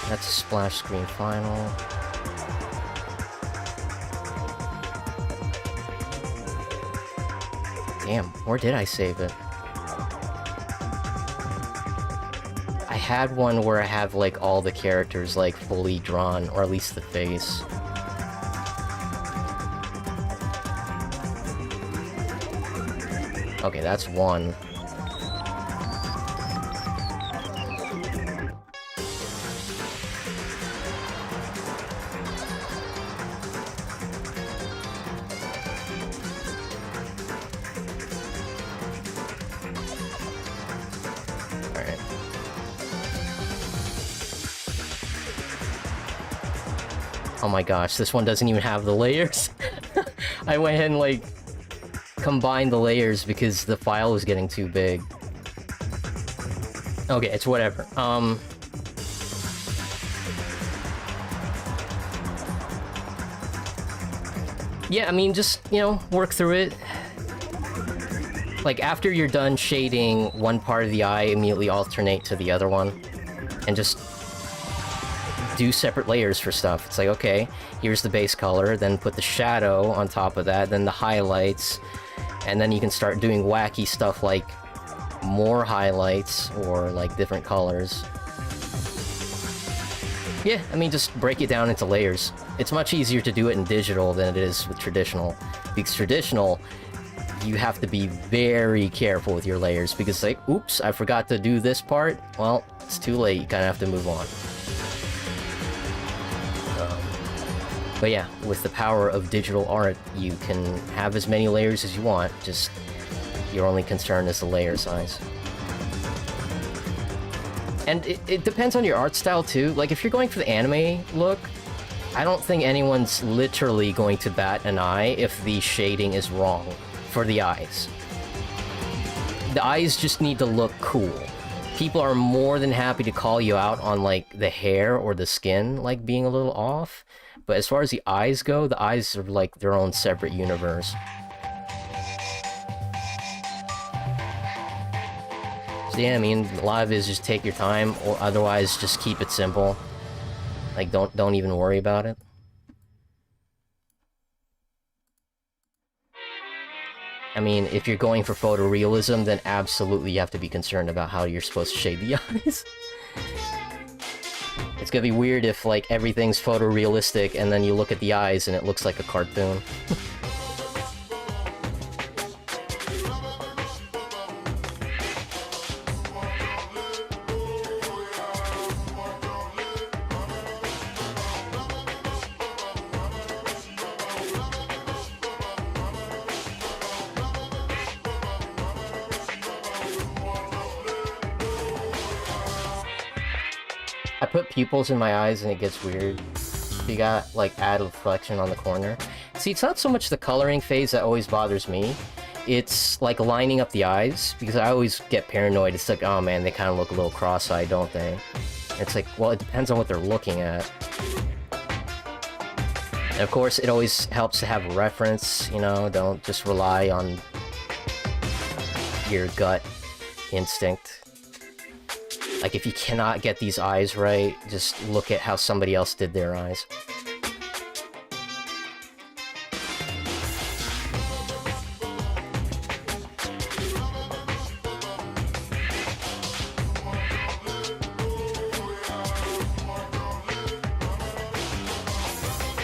Speaker 1: That's a splash screen final. Damn, where did I save it? I had one where I have like all the characters like fully drawn, or at least the face. Okay, that's one. Oh my gosh, this one doesn't even have the layers. I went ahead and like combined the layers because the file was getting too big. Okay, it's whatever. Yeah, I mean, just, you know, work through it. Like, after you're done shading one part of the eye, immediately alternate to the other one. And just do separate layers for stuff. It's like, okay, here's the base color, then put the shadow on top of that, then the highlights, and then you can start doing wacky stuff like more highlights or like different colors. Yeah, I mean, just break it down into layers. It's much easier to do it in digital than it is with traditional. Because traditional, you have to be very careful with your layers, because like, oops, I forgot to do this part. Well, it's too late, you kind of have to move on. But yeah, with the power of digital art, you can have as many layers as you want, just your only concern is the layer size. And it depends on your art style too. Like, if you're going for the anime look, I don't think anyone's literally going to bat an eye if the shading is wrong for the eyes. The eyes just need to look cool. People are more than happy to call you out on like the hair or the skin like being a little off. But as far as the eyes go, the eyes are like their own separate universe. So yeah, I mean, a lot of it is just take your time, or otherwise just keep it simple. Like, don't even worry about it. I mean, if you're going for photorealism, then absolutely you have to be concerned about how you're supposed to shade the eyes. It's gonna be weird if, like, everything's photorealistic and then you look at the eyes and it looks like a cartoon. I put pupils in my eyes and it gets weird. You got, like, add reflection on the corner. See, it's not so much the coloring phase that always bothers me. It's, like, lining up the eyes, because I always get paranoid. It's like, oh man, they kind of look a little cross-eyed, don't they? It's like, well, it depends on what they're looking at. And of course, it always helps to have a reference, you know? Don't just rely on your gut instinct. Like, if you cannot get these eyes right, just look at how somebody else did their eyes.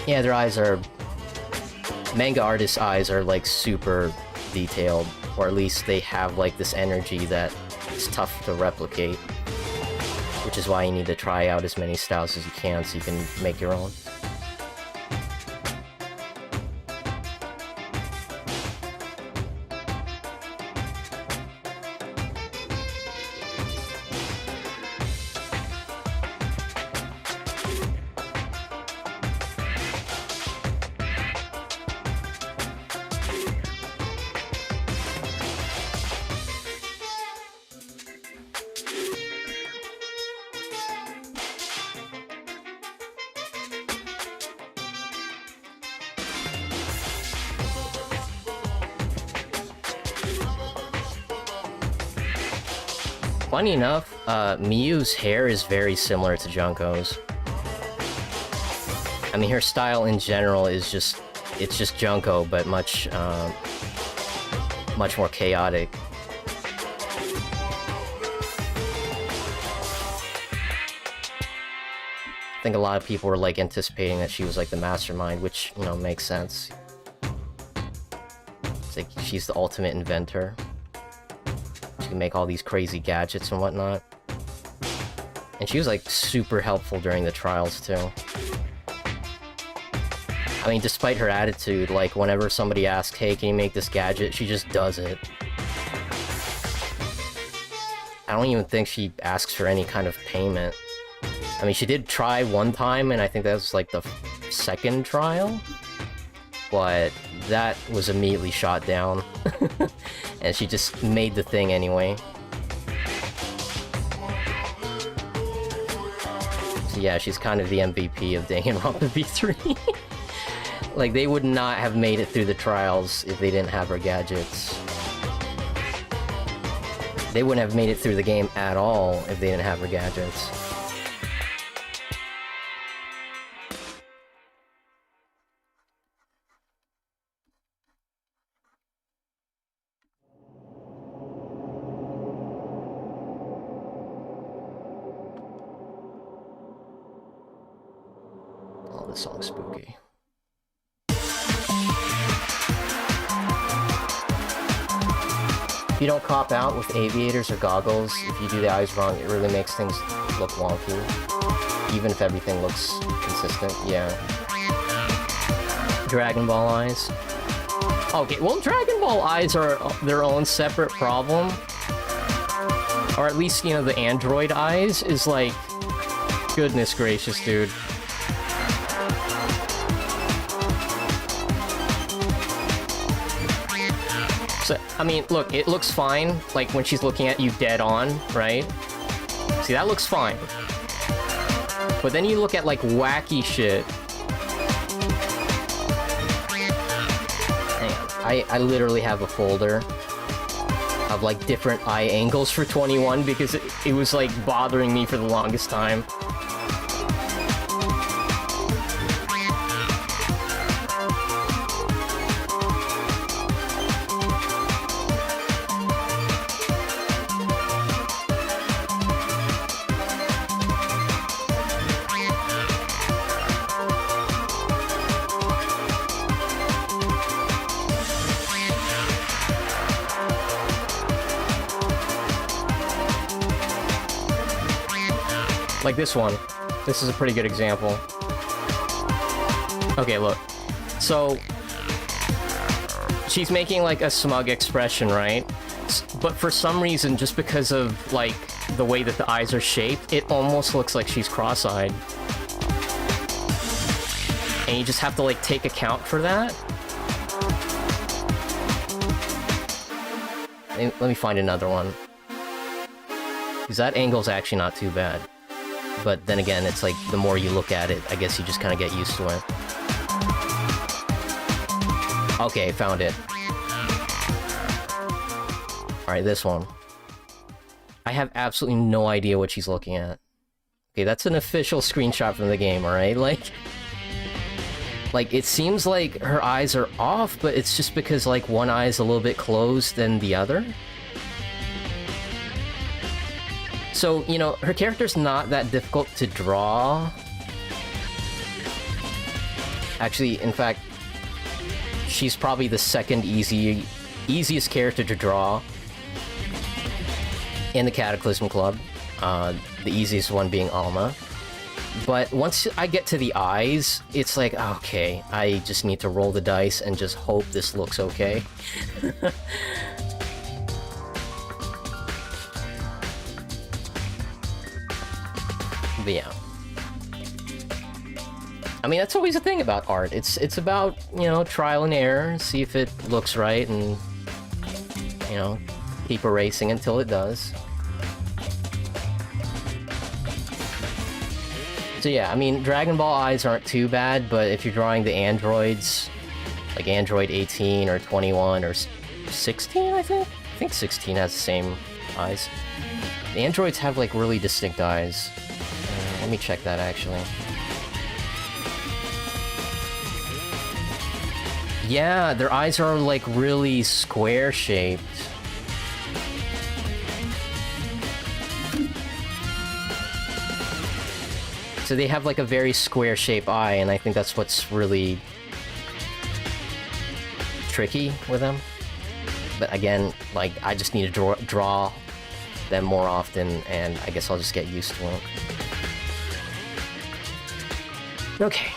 Speaker 1: Yeah, their eyes are... Manga artists' eyes are, like, super detailed. Or at least they have, like, this energy that is tough to replicate. Which is why you need to try out as many styles as you can so you can make your own. Funny enough, Miu's hair is very similar to Junko's. I mean, her style in general is just... It's just Junko, but much more chaotic. I think a lot of people were, like, anticipating that she was, like, the mastermind, which, you know, makes sense. It's like, she's the ultimate inventor. She can make all these crazy gadgets and whatnot. And she was, like, super helpful during the trials, too. I mean, despite her attitude, like, whenever somebody asks, hey, can you make this gadget, she just does it. I don't even think she asks for any kind of payment. I mean, she did try one time, and I think that was, like, the second trial? But that was immediately shot down. And she just made the thing anyway. So yeah, she's kind of the MVP of Danganronpa V3. Like, they would not have made it through the trials if they didn't have her gadgets. They wouldn't have made it through the game at all if they didn't have her gadgets. Oh, this song's spooky. If you don't cop out with aviators or goggles, if you do the eyes wrong, it really makes things look wonky. Even if everything looks consistent, yeah. Dragon Ball eyes. Okay, well, Dragon Ball eyes are their own separate problem. Or at least, you know, the android eyes is like... Goodness gracious, dude. So, I mean, look, it looks fine, like, when she's looking at you dead on, right? See, that looks fine. But then you look at, like, wacky shit. Hang on. I literally have a folder of, like, different eye angles for 21 because it was, like, bothering me for the longest time. Like this one. This is a pretty good example. Okay, look. So, she's making like a smug expression, right? But for some reason, just because of like the way that the eyes are shaped, it almost looks like she's cross-eyed. And you just have to like take account for that. Let me find another one. Because that angle's actually not too bad. But then again, it's like, the more you look at it, I guess you just kind of get used to it. Okay, found it. Alright, this one. I have absolutely no idea what she's looking at. Okay, that's an official screenshot from the game, alright? Like, it seems like her eyes are off, but it's just because, like, one eye is a little bit closed than the other. So, you know, her character's not that difficult to draw. Actually, in fact, she's probably the second easiest character to draw in the Cataclysm Club. The easiest one being Alma. But once I get to the eyes, it's like, okay, I just need to roll the dice and just hope this looks okay. But yeah. I mean, that's always the thing about art. It's about, you know, trial and error, see if it looks right, and, you know, keep erasing until it does. So yeah, I mean, Dragon Ball eyes aren't too bad, but if you're drawing the androids, like Android 18 or 21 or 16, I think 16 has the same eyes. The androids have, like, really distinct eyes. Let me check that, actually. Yeah, their eyes are, like, really square-shaped. So they have, like, a very square-shaped eye, and I think that's what's really tricky with them. But again, like, I just need to draw them more often, and I guess I'll just get used to it. Okay.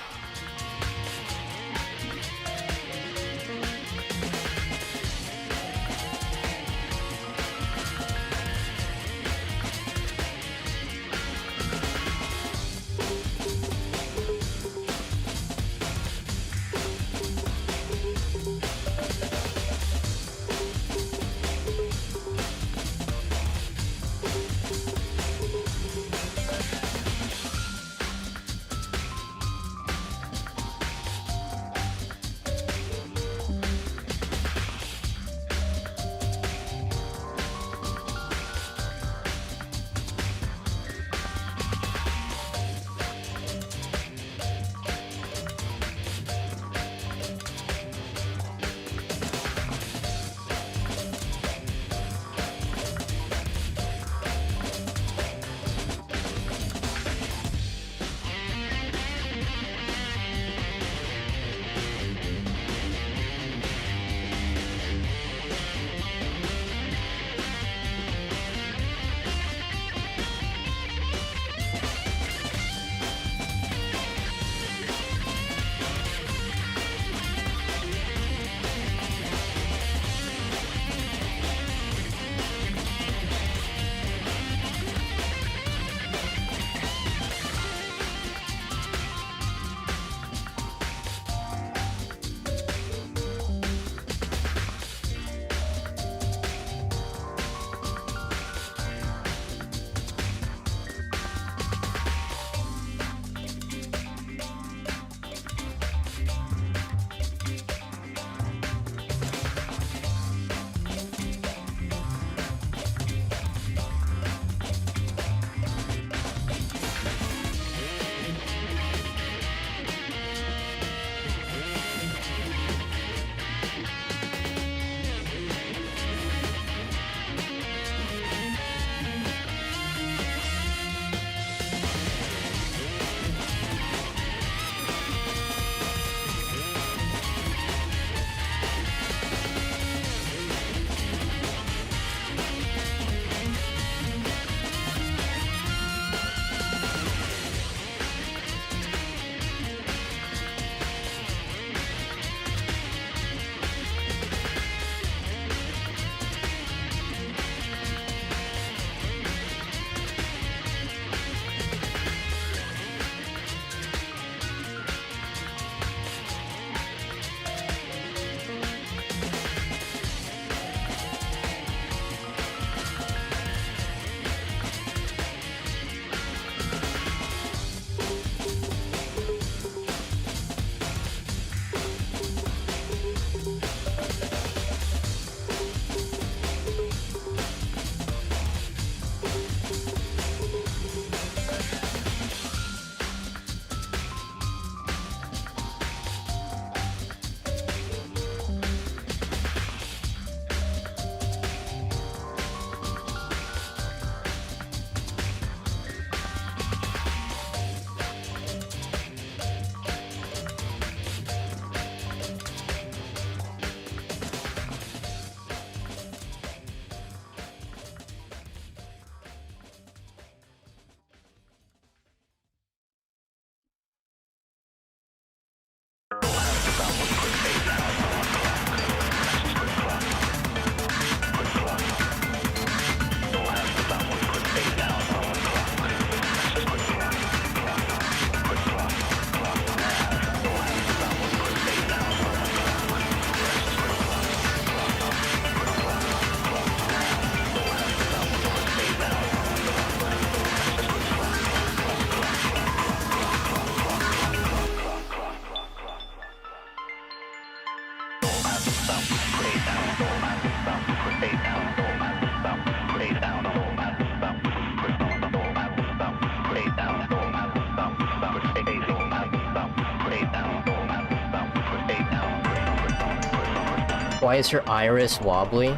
Speaker 1: Why is her iris wobbly?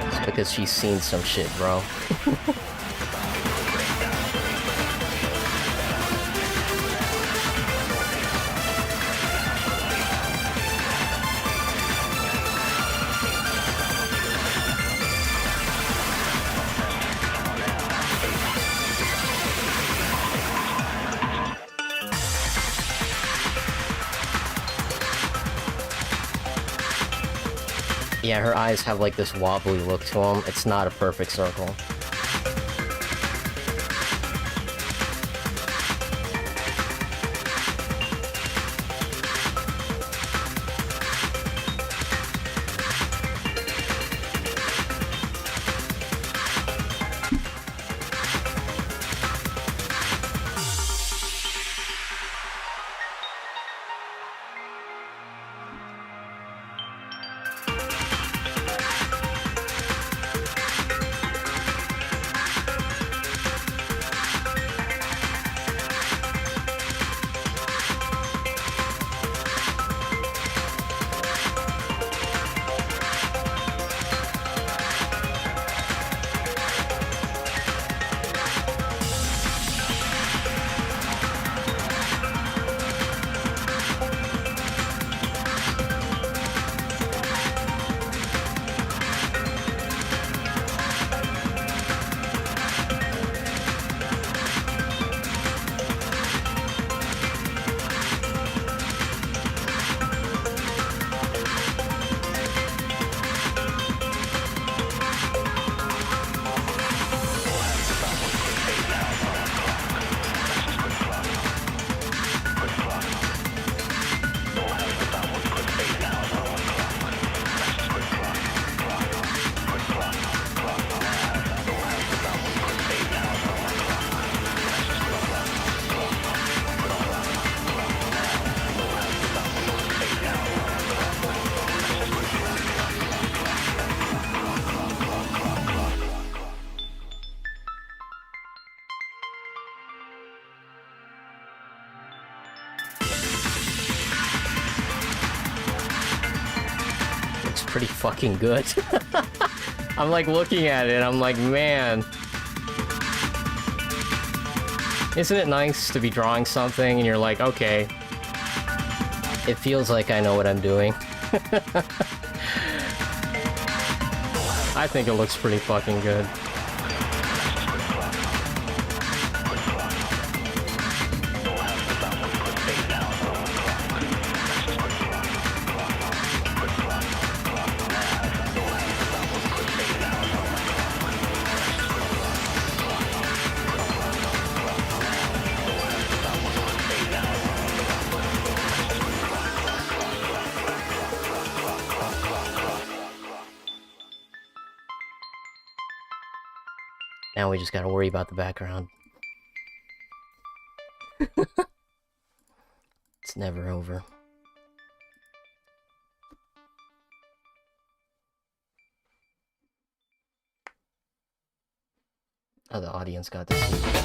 Speaker 1: It's because she's seen some shit, bro. Yeah, her eyes have like this wobbly look to them. It's not a perfect circle. Pretty fucking good. I'm like looking at it, I'm like, man. Isn't it nice to be drawing something and you're like, okay, it feels like I know what I'm doing. I think it looks pretty fucking good. Now we just gotta worry about the background. It's never over. Oh, the audience got to see.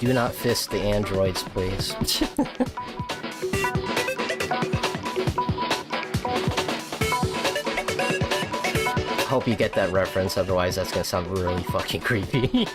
Speaker 1: Do not fist the androids, please. Hope you get that reference, otherwise that's gonna sound really fucking creepy.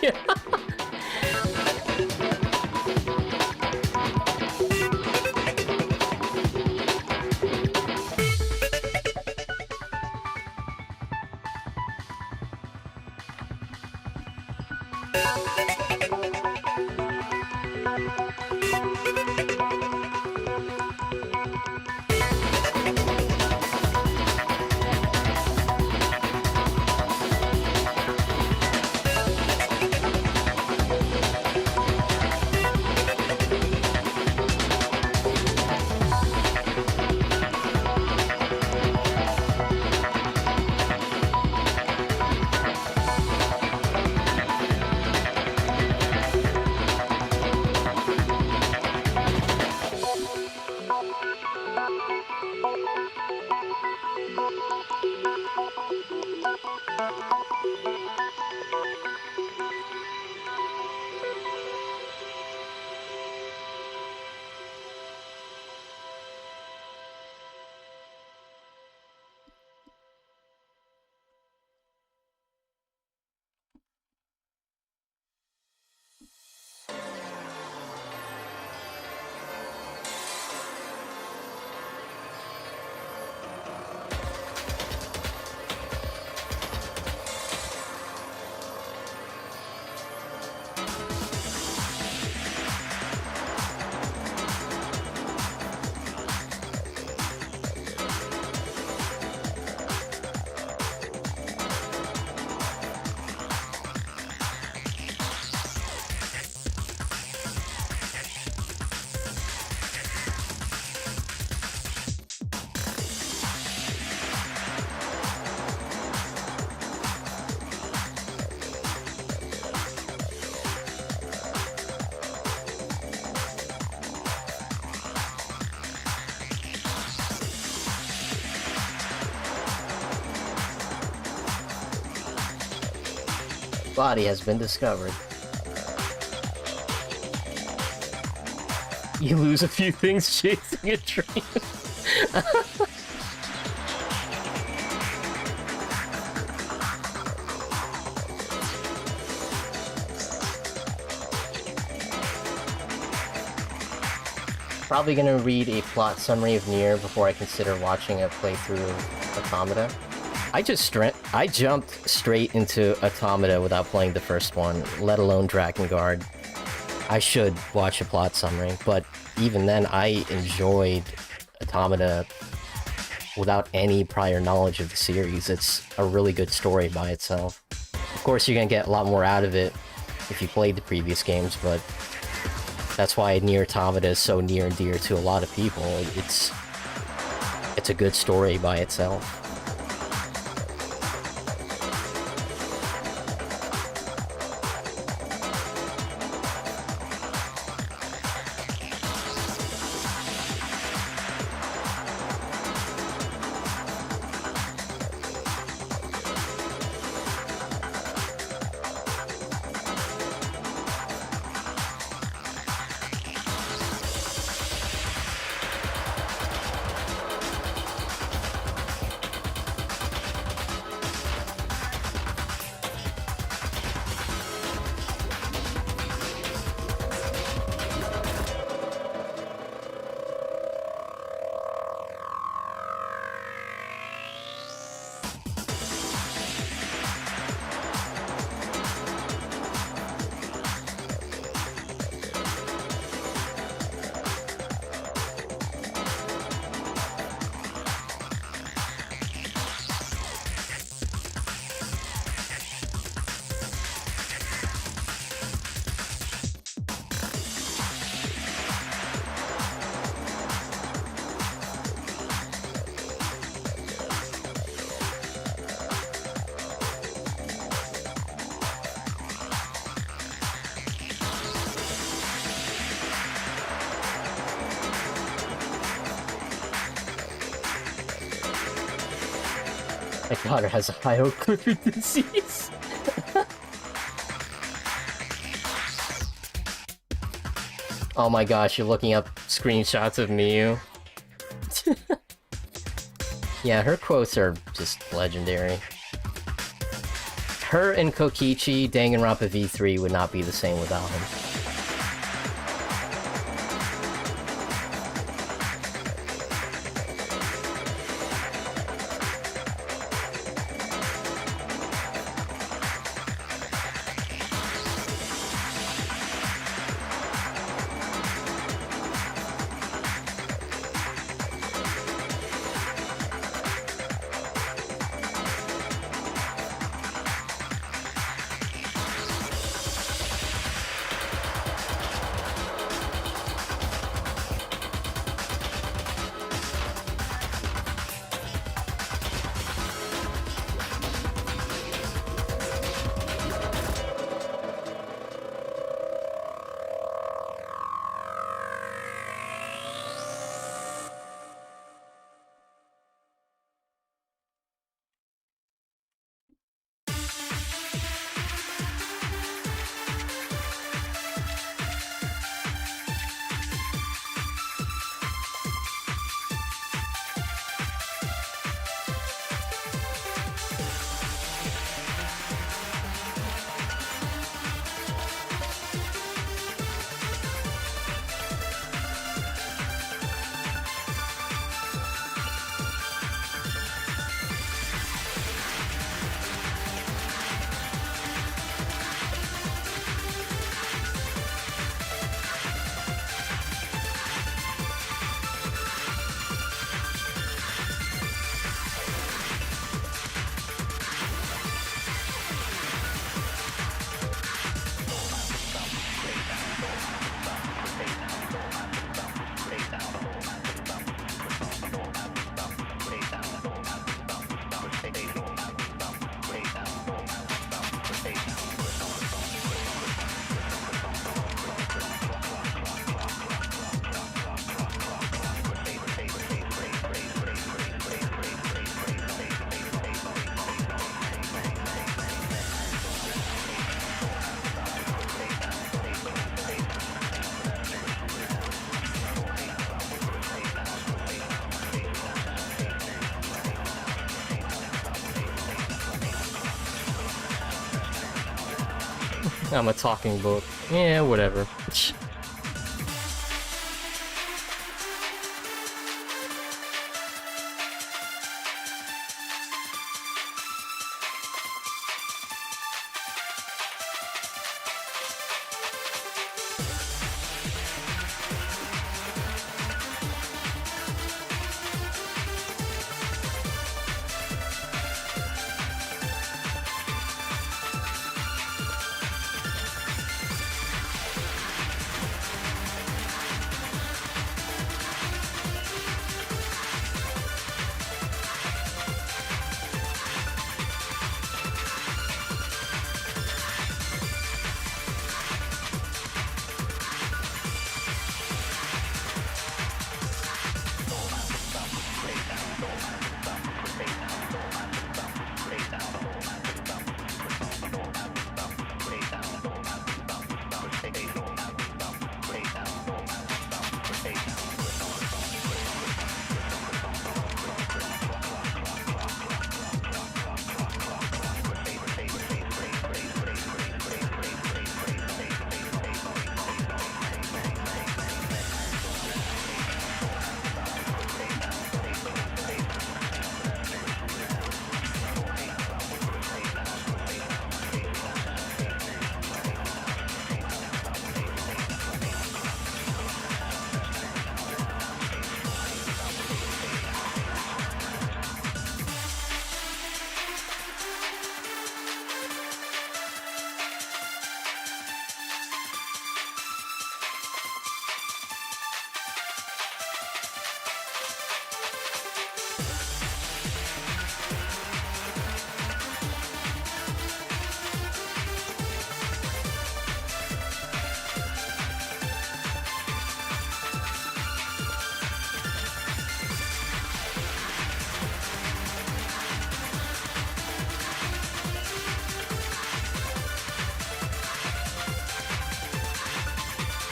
Speaker 1: Body has been discovered. You lose a few things chasing a dream. Probably gonna read a plot summary of Nier before I consider watching a playthrough of Automata. I jumped straight into Automata without playing the first one, let alone Drakengard. I should watch a plot summary, but even then I enjoyed Automata without any prior knowledge of the series. It's a really good story by itself. Of course, you're gonna get a lot more out of it if you played the previous games, but that's why Nier Automata is so near and dear to a lot of people. It's a good story by itself. My daughter has a hyoclipper disease. Oh my gosh, you're looking up screenshots of Miu. Yeah, her quotes are just legendary. Her and Kokichi, Danganronpa V3 would not be the same without him. I'm a talking book. Yeah, whatever.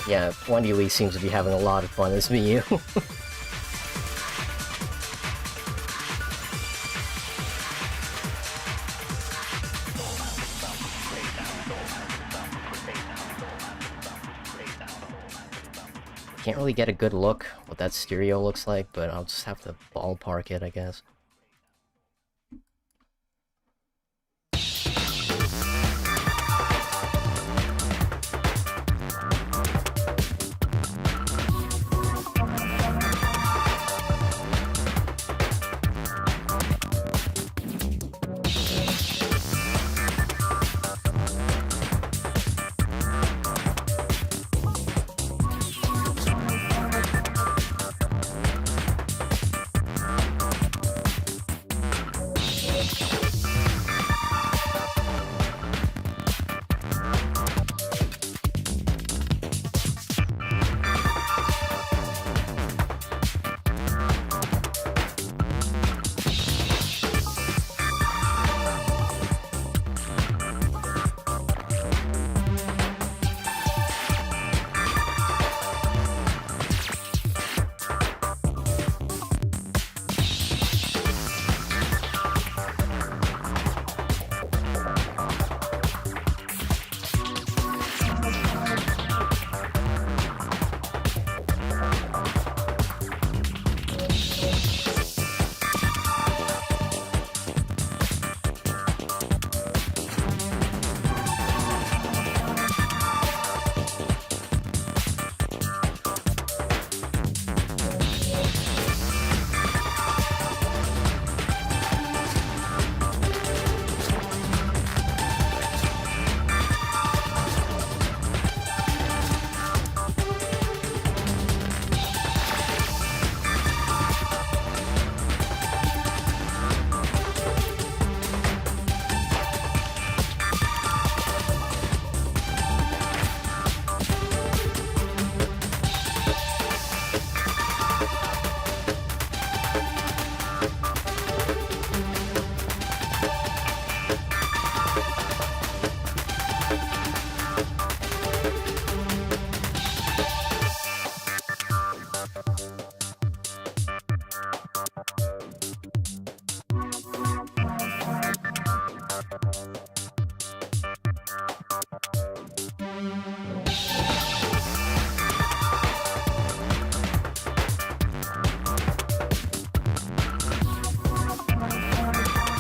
Speaker 1: Yeah, Wendy Lee seems to be having a lot of fun as Miu. Can't really get a good look what that stereo looks like, but I'll just have to ballpark it, I guess.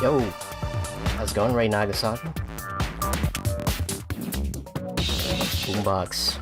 Speaker 1: Yo, how's it going, Ray Nagasaki? Boombox.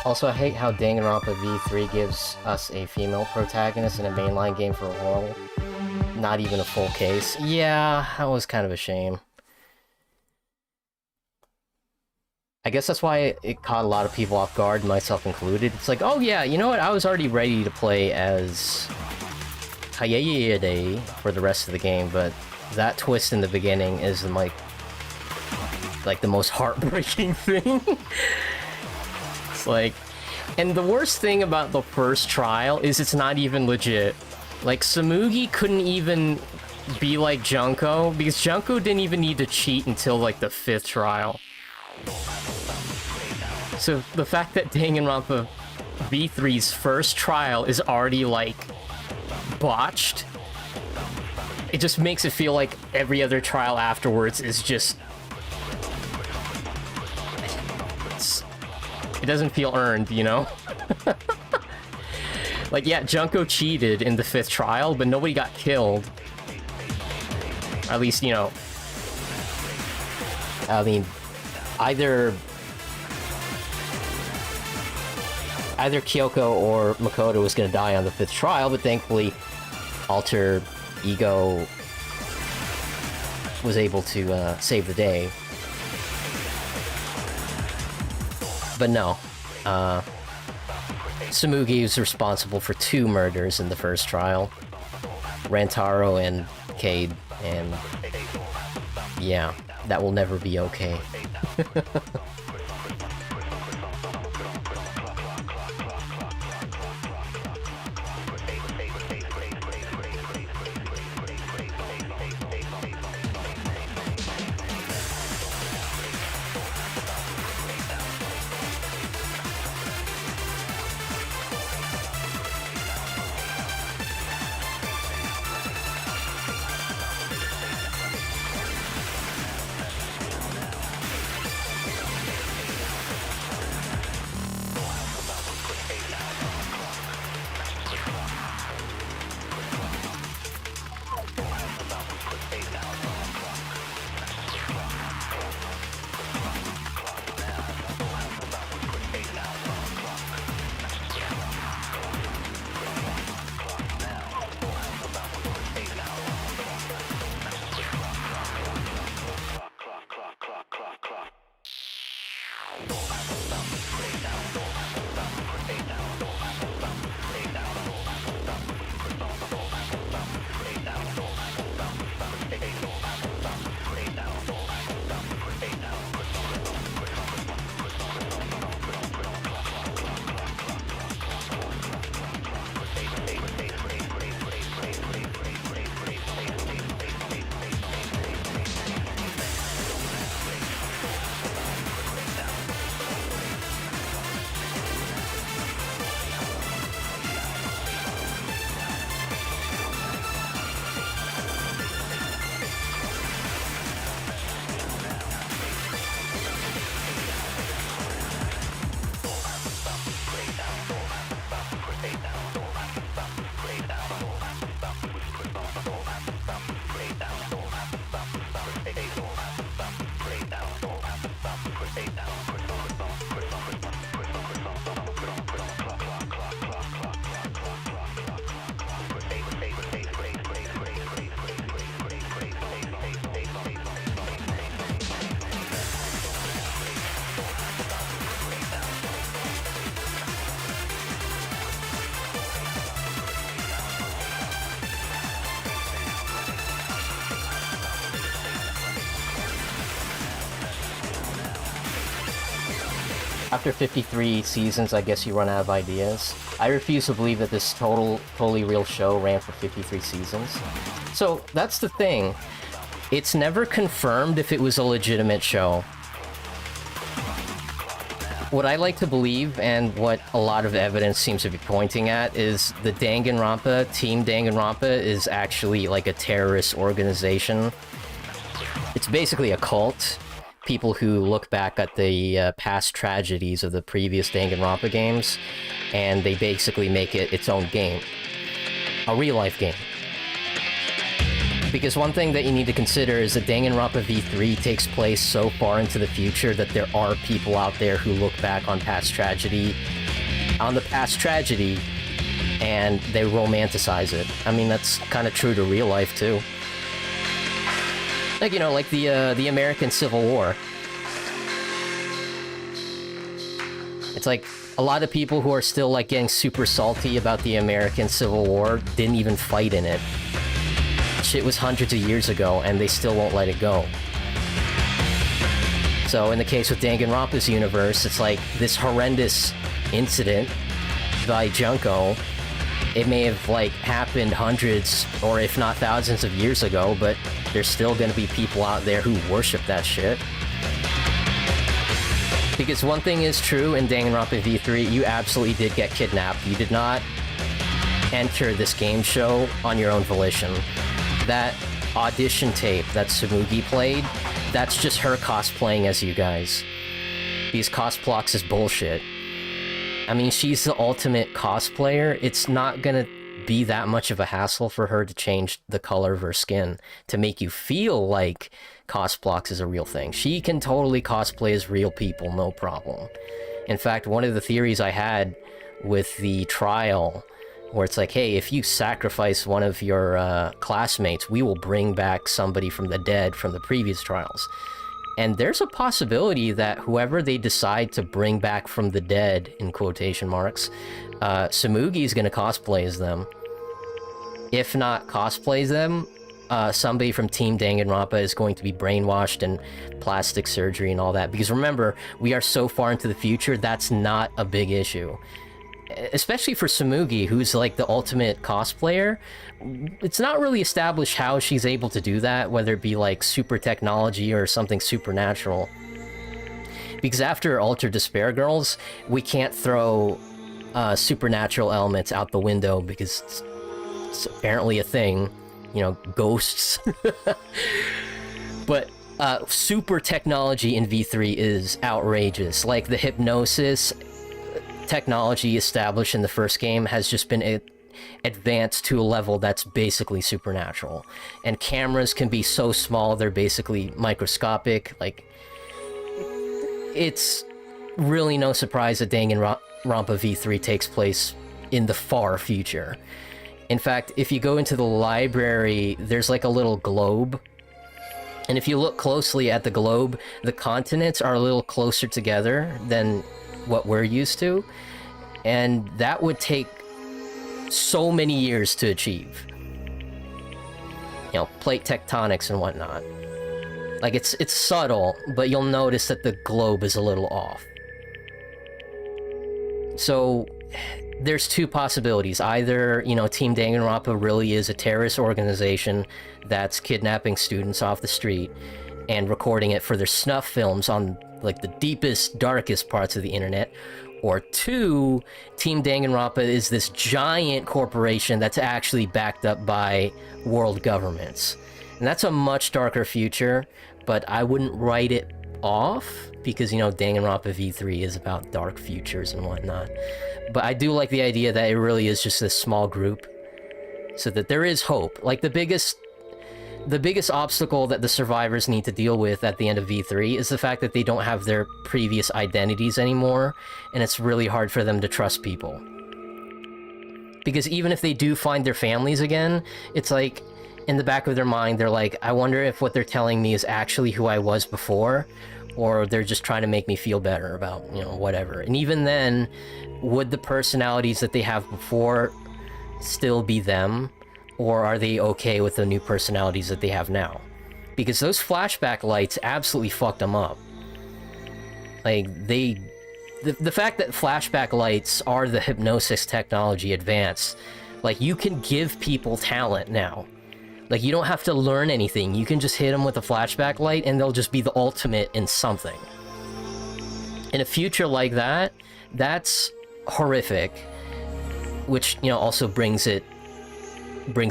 Speaker 1: Also, I hate how Danganronpa V3 gives us a female protagonist in a mainline game for a while. Not even a full case. Yeah, that was kind of a shame. I guess that's why it caught a lot of people off guard, myself included. It's like, oh yeah, you know what? I was already ready to play as Hayayade for the rest of the game, but that twist in the beginning is like the most heartbreaking thing. It's like, and the worst thing about the first trial is it's not even legit. Like, Samugi couldn't even be like Junko, because Junko didn't even need to cheat until like the 5th trial. So the fact that Danganronpa V3's first trial is already like botched, it just makes it feel like every other trial afterwards is just... It doesn't feel earned, you know? Like, yeah, Junko cheated in the 5th trial, but nobody got killed. At least, you know... I mean, either either Kyoko or Makoto was gonna die on the 5th trial, but thankfully, Alter Ego was able to save the day. But no, Tsumugi was responsible for 2 murders in the 1st trial. Rantaro and Cade, and yeah, that will never be okay. After 53 seasons, I guess you run out of ideas. I refuse to believe that this totally real show ran for 53 seasons. So, that's the thing. It's never confirmed if it was a legitimate show. What I like to believe, and what a lot of evidence seems to be pointing at, is the Danganronpa, Team Danganronpa, is actually like a terrorist organization. It's basically a cult. People who look back at the past tragedies of the previous Danganronpa games, and they basically make it its own game. A real-life game. Because one thing that you need to consider is that Danganronpa V3 takes place so far into the future that there are people out there who look back on the past tragedy, and they romanticize it. I mean, that's kind of true to real life, too. Like, you know, like the American Civil War. It's like, a lot of people who are still, like, getting super salty about the American Civil War didn't even fight in it. Shit was hundreds of years ago, and they still won't let it go. So, in the case with Danganronpa's universe, it's like, this horrendous incident by Junko, it may have, like, happened hundreds, or if not thousands of years ago, but there's still gonna be people out there who worship that shit. Because one thing is true in Danganronpa V3, you absolutely did get kidnapped. You did not enter this game show on your own volition. That audition tape that Tsumugi played, that's just her cosplaying as you guys. These Cosplox is bullshit. I mean, she's the ultimate cosplayer. It's not gonna be that much of a hassle for her to change the color of her skin to make you feel like Cosplox is a real thing. She can totally cosplay as real people, no problem. In fact, one of the theories I had with the trial, where it's like, hey, if you sacrifice one of your classmates, we will bring back somebody from the dead from the previous trials. And there's a possibility that whoever they decide to bring back from the dead, in quotation marks, Tsumugi is going to cosplay as them. If not cosplays them, somebody from Team Danganronpa is going to be brainwashed and plastic surgery and all that. Because remember, we are so far into the future, that's not a big issue. Especially for Tsumugi, who's like the ultimate cosplayer. It's not really established how she's able to do that, whether it be like super technology or something supernatural. Because after Ultra Despair Girls, we can't throw supernatural elements out the window because it's apparently a thing. You know, ghosts. But super technology in V3 is outrageous. Like the hypnosis technology established in the first game has just been advanced to a level that's basically supernatural. And cameras can be so small, they're basically microscopic. Like, it's really no surprise that Danganronpa V3 takes place in the far future. In fact, if you go into the library, there's like a little globe. And if you look closely at the globe, the continents are a little closer together than what we're used to. And that would take so many years to achieve. You know, plate tectonics and whatnot. Like, it's subtle, but you'll notice that the globe is a little off. So there's two possibilities. Either, you know, Team Danganronpa really is a terrorist organization that's kidnapping students off the street and recording it for their snuff films on, like, the deepest, darkest parts of the internet. Or two, Team Danganronpa is this giant corporation that's actually backed up by world governments. And that's a much darker future, but I wouldn't write it off because, you know, Danganronpa V3 is about dark futures and whatnot. But I do like the idea that it really is just this small group, so that there is hope. Like, the biggest obstacle that the survivors need to deal with at the end of V3 is the fact that they don't have their previous identities anymore, and it's really hard for them to trust people. Because even if they do find their families again, it's like, in the back of their mind, they're like, I wonder if what they're telling me is actually who I was before, or they're just trying to make me feel better about, you know, whatever. And even then, would the personalities that they have before still be them? Or are they okay with the new personalities that they have now? Because those flashback lights absolutely fucked them up. Like, the fact that flashback lights are the hypnosis technology advanced, like, you can give people talent now. Like, you don't have to learn anything. You can just hit them with a flashback light and they'll just be the ultimate in something. In a future like that, that's horrific. Which, you know, also brings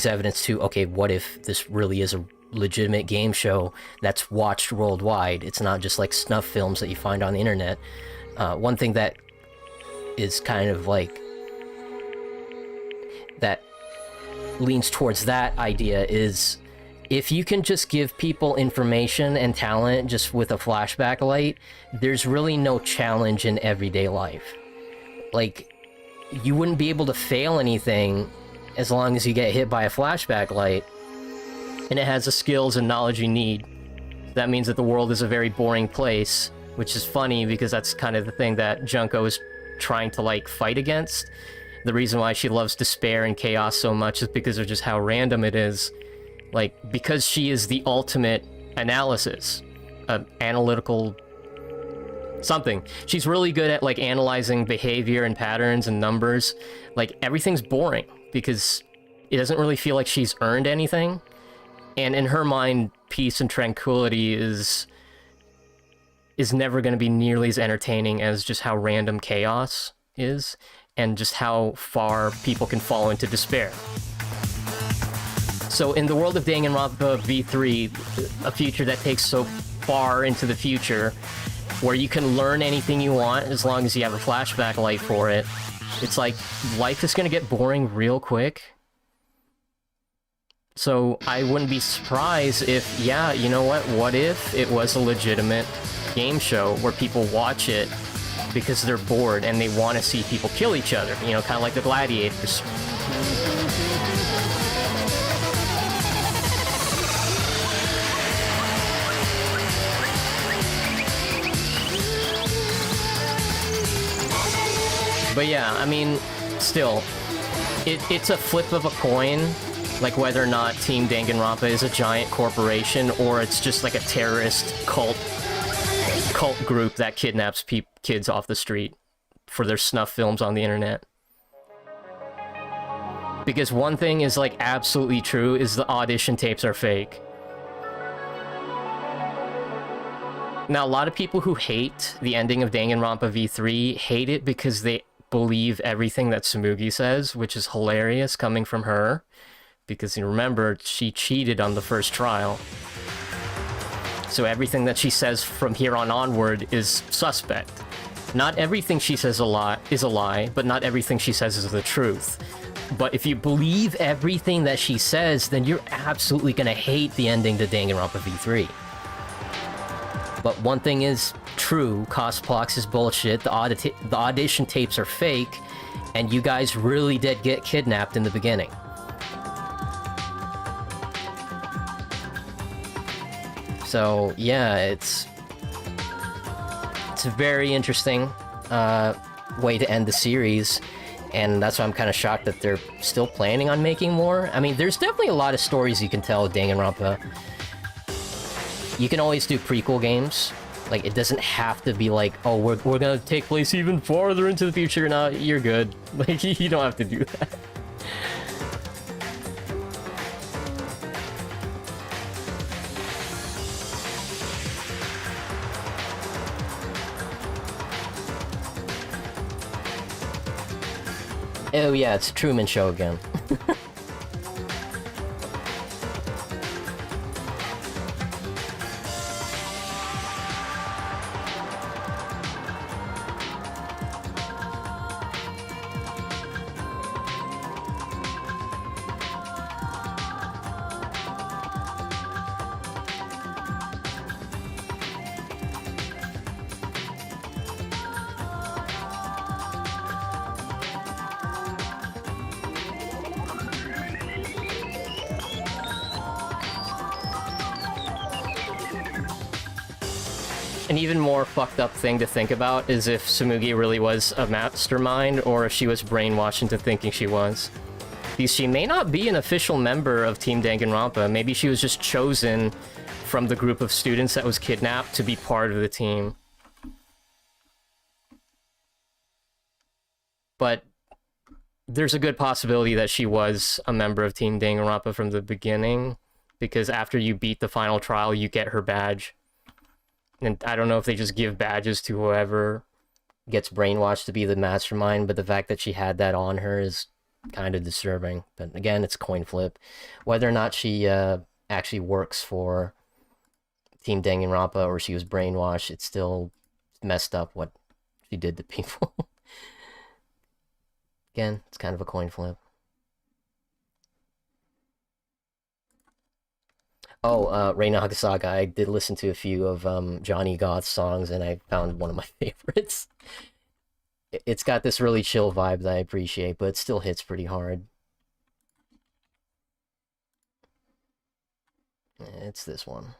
Speaker 1: evidence to, okay, what if this really is a legitimate game show that's watched worldwide? It's not just like snuff films that you find on the internet. One thing that is kind of like, that leans towards that idea is, if you can just give people information and talent just with a flashback light, there's really no challenge in everyday life. Like, you wouldn't be able to fail anything as long as you get hit by a flashback light and it has the skills and knowledge you need. That means that the world is a very boring place, which is funny because that's kind of the thing that Junko is trying to, like, fight against. The reason why she loves despair and chaos so much is because of just how random it is. Like, because she is the ultimate analysis, analytical something. She's really good at, like, analyzing behavior and patterns and numbers. Like, everything's boring because it doesn't really feel like she's earned anything. And in her mind, peace and tranquility is never going to be nearly as entertaining as just how random chaos is, and just how far people can fall into despair. So in the world of Danganronpa V3, a future that takes so far into the future, where you can learn anything you want as long as you have a flashback light for it, it's like, life is going to get boring real quick. So I wouldn't be surprised if, yeah, you know what if it was a legitimate game show where people watch it because they're bored and they want to see people kill each other, you know, kind of like the gladiators. But yeah, I mean, still, it's a flip of a coin, like whether or not Team Danganronpa is a giant corporation or it's just like a terrorist cult group that kidnaps kids off the street for their snuff films on the internet. Because one thing is like absolutely true is the audition tapes are fake. Now, a lot of people who hate the ending of Danganronpa V3 hate it because they believe everything that Tsumugi says, which is hilarious coming from her. Because you remember, she cheated on the first trial. So everything that she says from here on onward is suspect. Not everything she says is a lie, but not everything she says is the truth. But if you believe everything that she says, then you're absolutely gonna hate the ending to Danganronpa V3. But one thing is true, Cosplax is bullshit, the audition tapes are fake, and you guys really did get kidnapped in the beginning. So, yeah, it's a very interesting way to end the series, and that's why I'm kind of shocked that they're still planning on making more. I mean, there's definitely a lot of stories you can tell with Danganronpa. You can always do prequel games. Like, it doesn't have to be like, oh, we're gonna take place even farther into the future. No, you're good. Like, you don't have to do that. Oh yeah, it's a Truman Show again. An even more fucked up thing to think about is if Tsumugi really was a mastermind, or if she was brainwashed into thinking she was. Because she may not be an official member of Team Danganronpa, maybe she was just chosen from the group of students that was kidnapped to be part of the team. But there's a good possibility that she was a member of Team Danganronpa from the beginning, because after you beat the final trial, you get her badge. And I don't know if they just give badges to whoever gets brainwashed to be the mastermind, but the fact that she had that on her is kind of disturbing. But again, it's coin flip. Whether or not she actually works for Team Danganronpa or she was brainwashed, it's still messed up what she did to people. Again, it's kind of a coin flip. Oh, Reina Hagasaga, I did listen to a few of Johnny Goth's songs, and I found one of my favorites. It's got this really chill vibe that I appreciate, but it still hits pretty hard. It's this one.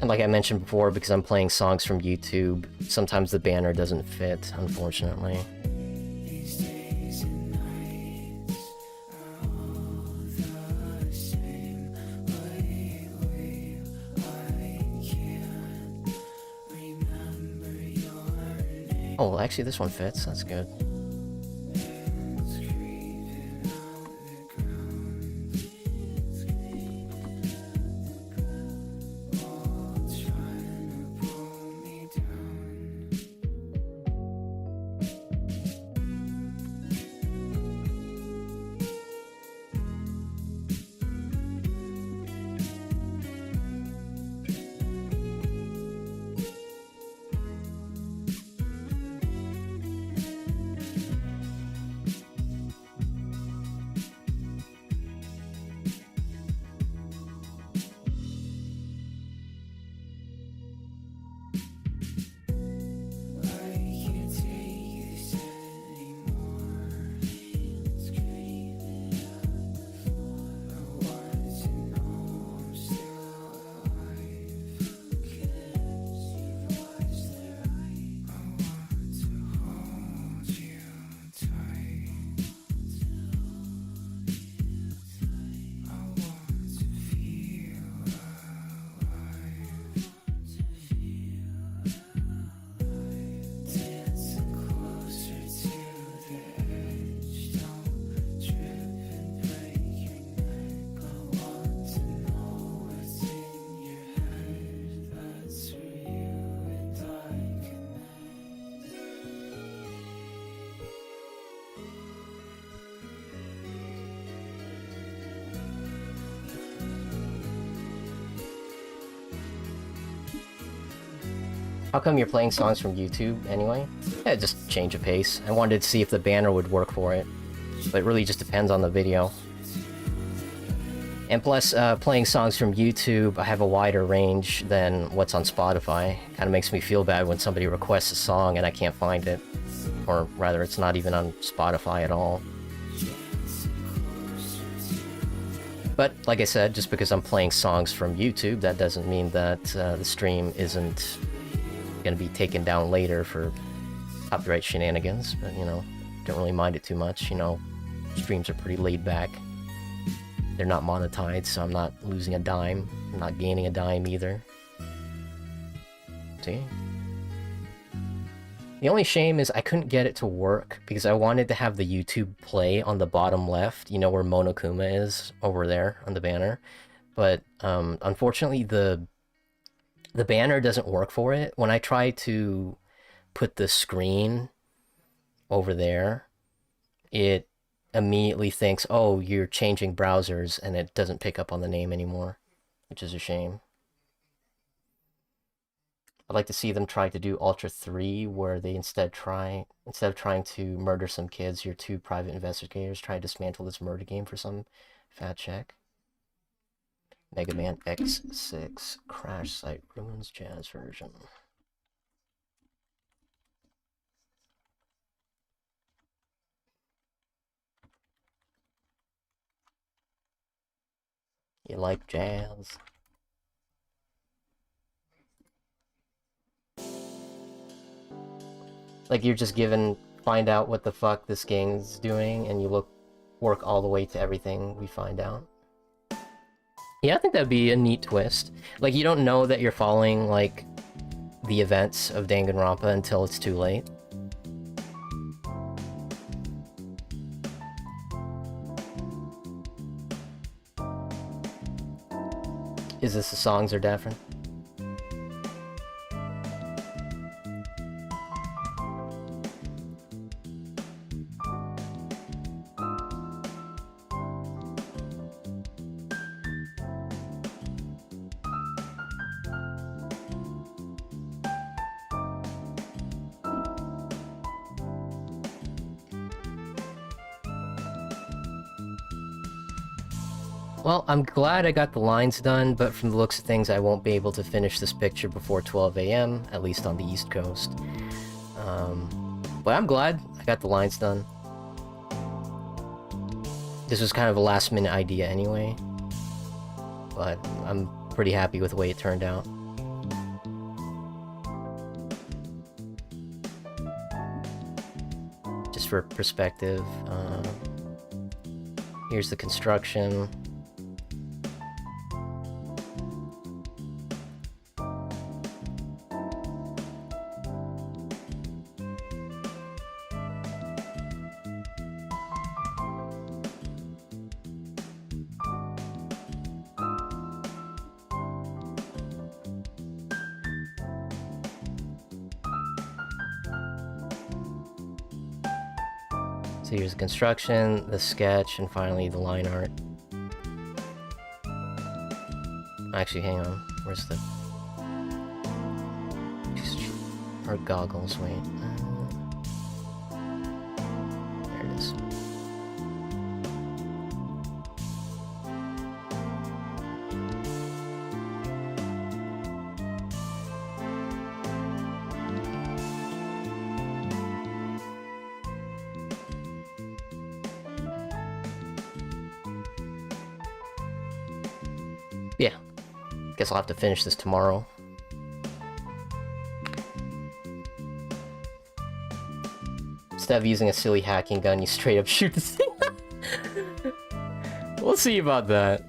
Speaker 1: And like I mentioned before, because I'm playing songs from YouTube, sometimes the banner doesn't fit, unfortunately.
Speaker 3: These days and nights are all the same. Lately, I can't remember your name.
Speaker 1: Oh, well, actually, this one fits. That's good.
Speaker 3: It's creeping out the ground. All trying to pull me down.
Speaker 1: How come you're playing songs from YouTube anyway? Yeah, just change of pace. I wanted to see if the banner would work for it, but it really just depends on the video. And plus, playing songs from YouTube, I have a wider range than what's on Spotify. Kind of makes me feel bad when somebody requests a song and I can't find it. Or rather, it's not even on Spotify at all. But, like I said, just because I'm playing songs from YouTube, that doesn't mean that the stream isn't gonna be taken down later for copyright shenanigans. But, you know, don't really mind it too much. You know, streams are pretty laid back. They're not monetized, so I'm not losing a dime. I'm not gaining a dime either. See? The only shame is I couldn't get it to work because I wanted to have the YouTube play on the bottom left, you know where Monokuma is, over there on the banner. But unfortunately the banner doesn't work for it. When I try to put the screen over there, it immediately thinks, oh, you're changing browsers, and it doesn't pick up on the name anymore, which is a shame. I'd like to see them try to do Ultra 3, where they instead of trying to murder some kids, your two private investigators try to dismantle this murder game for some fat check. Mega Man X6 Crash Site Ruins Jazz version. You like jazz? Like you're just given, find out what the fuck this game's doing, and you work all the way to everything we find out. Yeah, I think that'd be a neat twist. Like, you don't know that you're following, like, the events of Danganronpa until it's too late. Is this the songs are different? Well, I'm glad I got the lines done, but from the looks of things, I won't be able to finish this picture before 12 AM, at least on the East Coast. But I'm glad I got the lines done. This was kind of a last-minute idea anyway, but I'm pretty happy with the way it turned out. Just for perspective, here's the construction. So here's the construction, the sketch, and finally the line art. Actually, hang on. Where's the... Her goggles, wait. There it is. Yeah, guess I'll have to finish this tomorrow. Instead of using a silly hacking gun, you straight up shoot the thing. We'll see about that.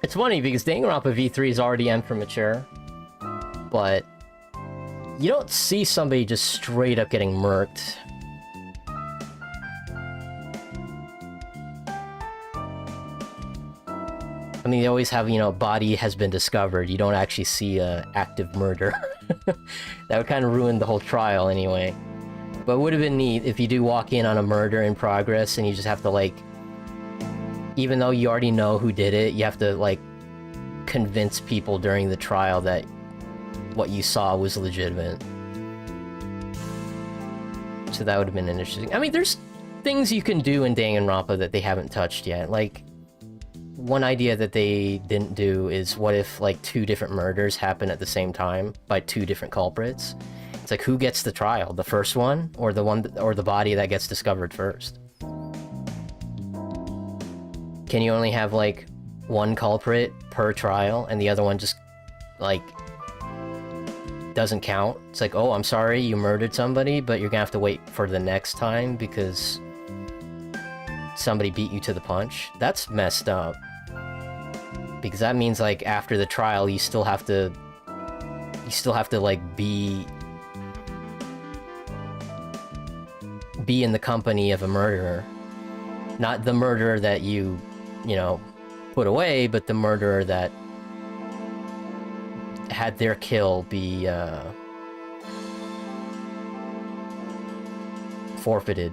Speaker 1: It's funny because Danganronpa V3 is already M for mature, but you don't see somebody just straight up getting murked. I mean, they always have, you know, body has been discovered. You don't actually see a active murder. That would kind of ruin the whole trial anyway. But it would have been neat if you do walk in on a murder in progress and you just have to, like... Even though you already know who did it, you have to, like, convince people during the trial that what you saw was legitimate. So that would have been interesting. I mean, there's things you can do in Danganronpa that they haven't touched yet. Like, one idea that they didn't do is what if, like, 2 different murders happen at the same time by 2 different culprits? It's like, who gets the trial? The first one, or the body that gets discovered first? Can you only have, like, 1 culprit per trial, and the other one just, like, doesn't count? It's like, oh, I'm sorry, you murdered somebody, but you're gonna have to wait for the next time because somebody beat you to the punch. That's messed up. Because that means, like, after the trial, you still have to, like, be in the company of a murderer. Not the murderer that you know, put away, but the murderer that had their kill be, forfeited.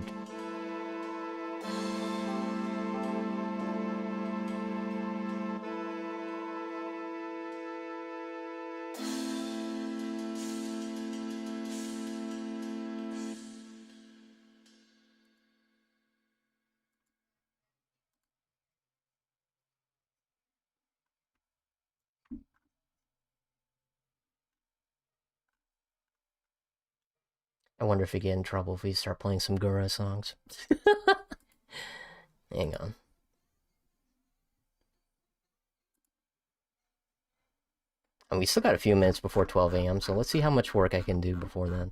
Speaker 1: I wonder if we get in trouble if we start playing some Gura songs. Hang on. And we still got a few minutes before 12 a.m., so let's see how much work I can do before then.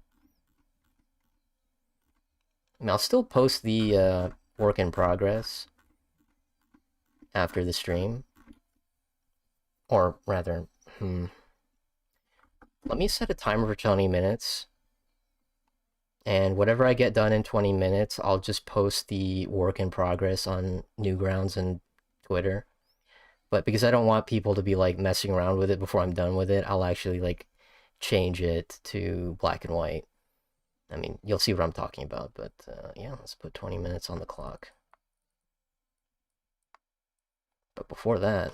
Speaker 1: I mean, I'll still post the work in progress after the stream. Or rather, let me set a timer for 20 minutes. And whatever I get done in 20 minutes, I'll just post the work in progress on Newgrounds and Twitter. But because I don't want people to be, like, messing around with it before I'm done with it, I'll actually, like, change it to black and white. I mean, you'll see what I'm talking about, but yeah, let's put 20 minutes on the clock. But before that...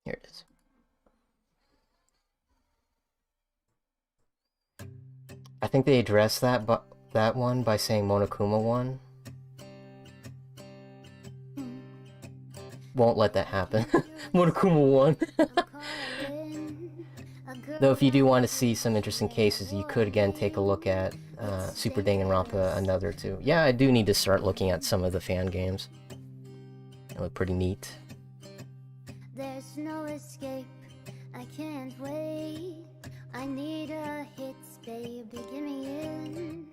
Speaker 1: Here it is. I think they addressed that one by saying Monokuma 1. Won't let that happen. Monokuma 1. Though if you do want to see some interesting cases, you could again take a look at Super Danganronpa Another 2. Yeah, I do need to start looking at some of the fan games. They look pretty neat.
Speaker 4: There's no escape, I can't wait. I need a hit, baby, give me in.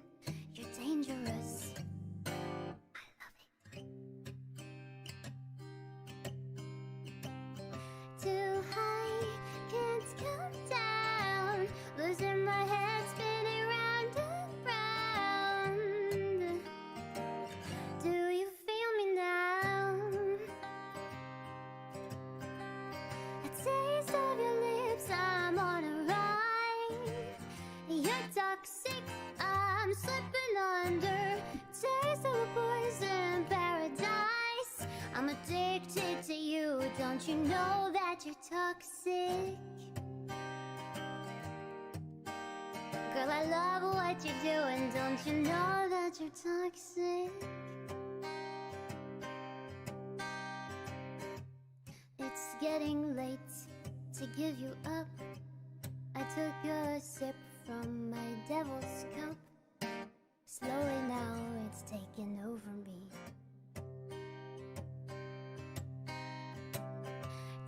Speaker 4: You're dangerous, I love it. Too high, can't come down. Losing my head, spinning round and round. Do you feel me now? A taste of your lips, I'm on a ride. You're toxic, I'm slipping under. Taste of a poison paradise. I'm addicted to you, don't you know that you're toxic? Girl, I love what you're doing, don't you know that you're toxic? It's getting late to give you up. I took a sip from my devil's cup. Slowly now it's taking over me.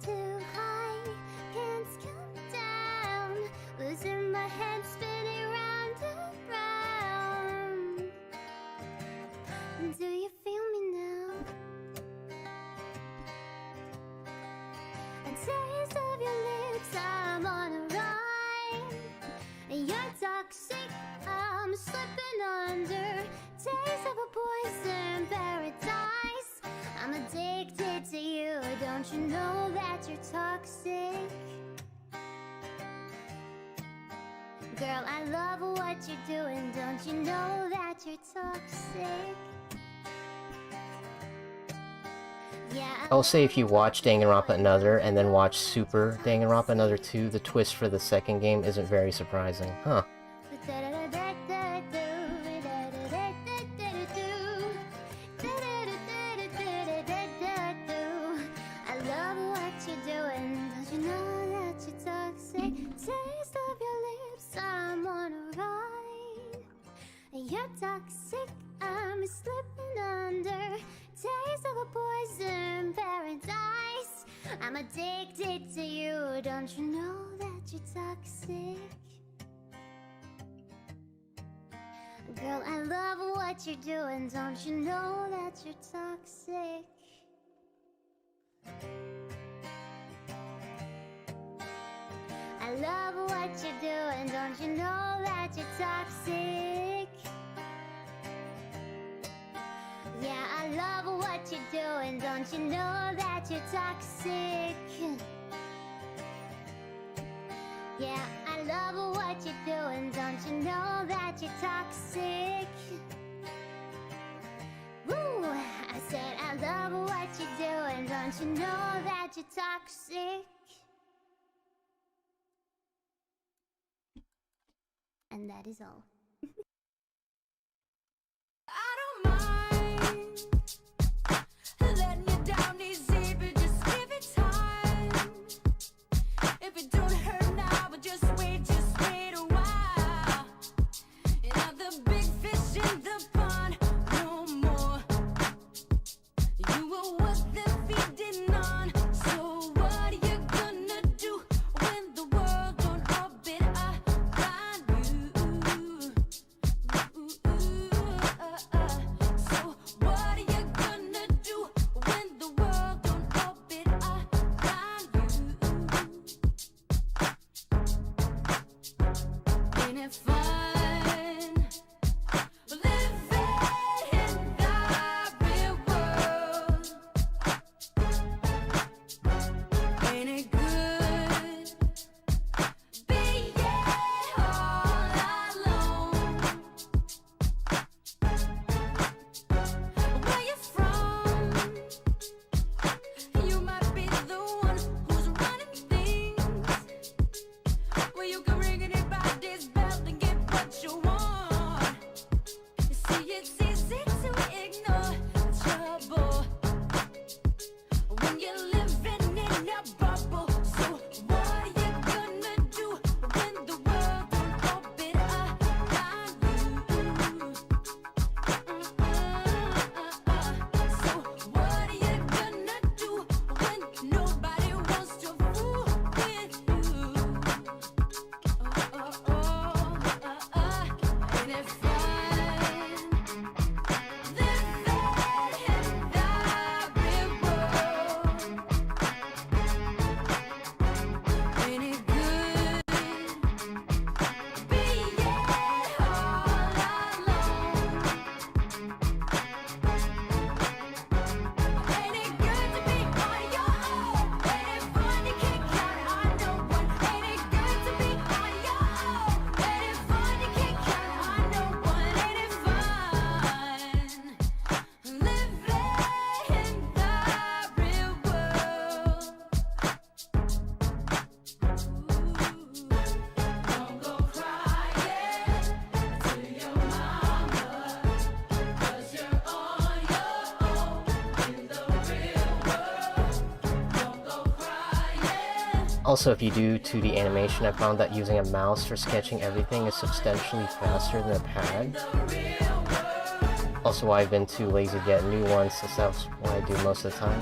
Speaker 4: Too high, can't come down. Losing my head, spinning round and round. Do you feel me now? A taste of your lips, I'm on a ride. You're toxic, I'm slipping under. Taste of a poison paradise. I'm addicted to you, don't you know that you're toxic? Girl, I love what you're doing. Don't you know that you're toxic? Yeah,
Speaker 1: I'll say if you watch Danganronpa Another and then watch Super Danganronpa Another 2, the twist for the second game isn't very surprising. Huh.
Speaker 4: I love what you're doing. Don't you know that you're toxic? Taste of your lips, I'm on a ride. You're toxic, I'm slipping under. Taste of a poison paradise. I'm addicted to you. Don't you know that you're toxic? Girl, I love what you're doing. Don't you know that you're toxic? I love what you're doing. Don't you know that you're toxic? Yeah, I love what you're doing. Don't you know that you're toxic? Yeah, I love what you're doing. Don't you know that you're toxic? Woo! I said I love what you're doing. Don't you know that you're toxic? And that is all.
Speaker 5: I don't mind letting you down easy, but just give it time. If it don't hurt now, but just wait a while. You're not the big fish in the pond no more. You were worth the feeding on. So what are you gonna do when the world don't orbit around you? So what are you gonna do when the world don't orbit around you? Ain't it fun living in the real world? Ain't it good being all alone? Where you from? You might be the one who's running things. Where you can ring it by this bell and get what you want. You see, it's easy to ignore trouble when you're living in a bubble. So what are you gonna do when the world don't orbit around you? So what are you gonna do when nobody wants to fool with you? Ain't it fun living in the real world? Ain't it good being all alone? Ain't it good to be on your own? Ain't it fun to kick out on no one? Ain't it good to be on your own? Ain't it fun to kick out on no one? Ain't it fun living in the real world? Don't go crying to your mama, 'cause you're on your own in the real world. Don't go crying.
Speaker 1: Also, if you do 2D animation, I found that using a mouse for sketching everything is substantially faster than a pad. Also, why I've been too lazy to get a new one, since that's what I do most of the time.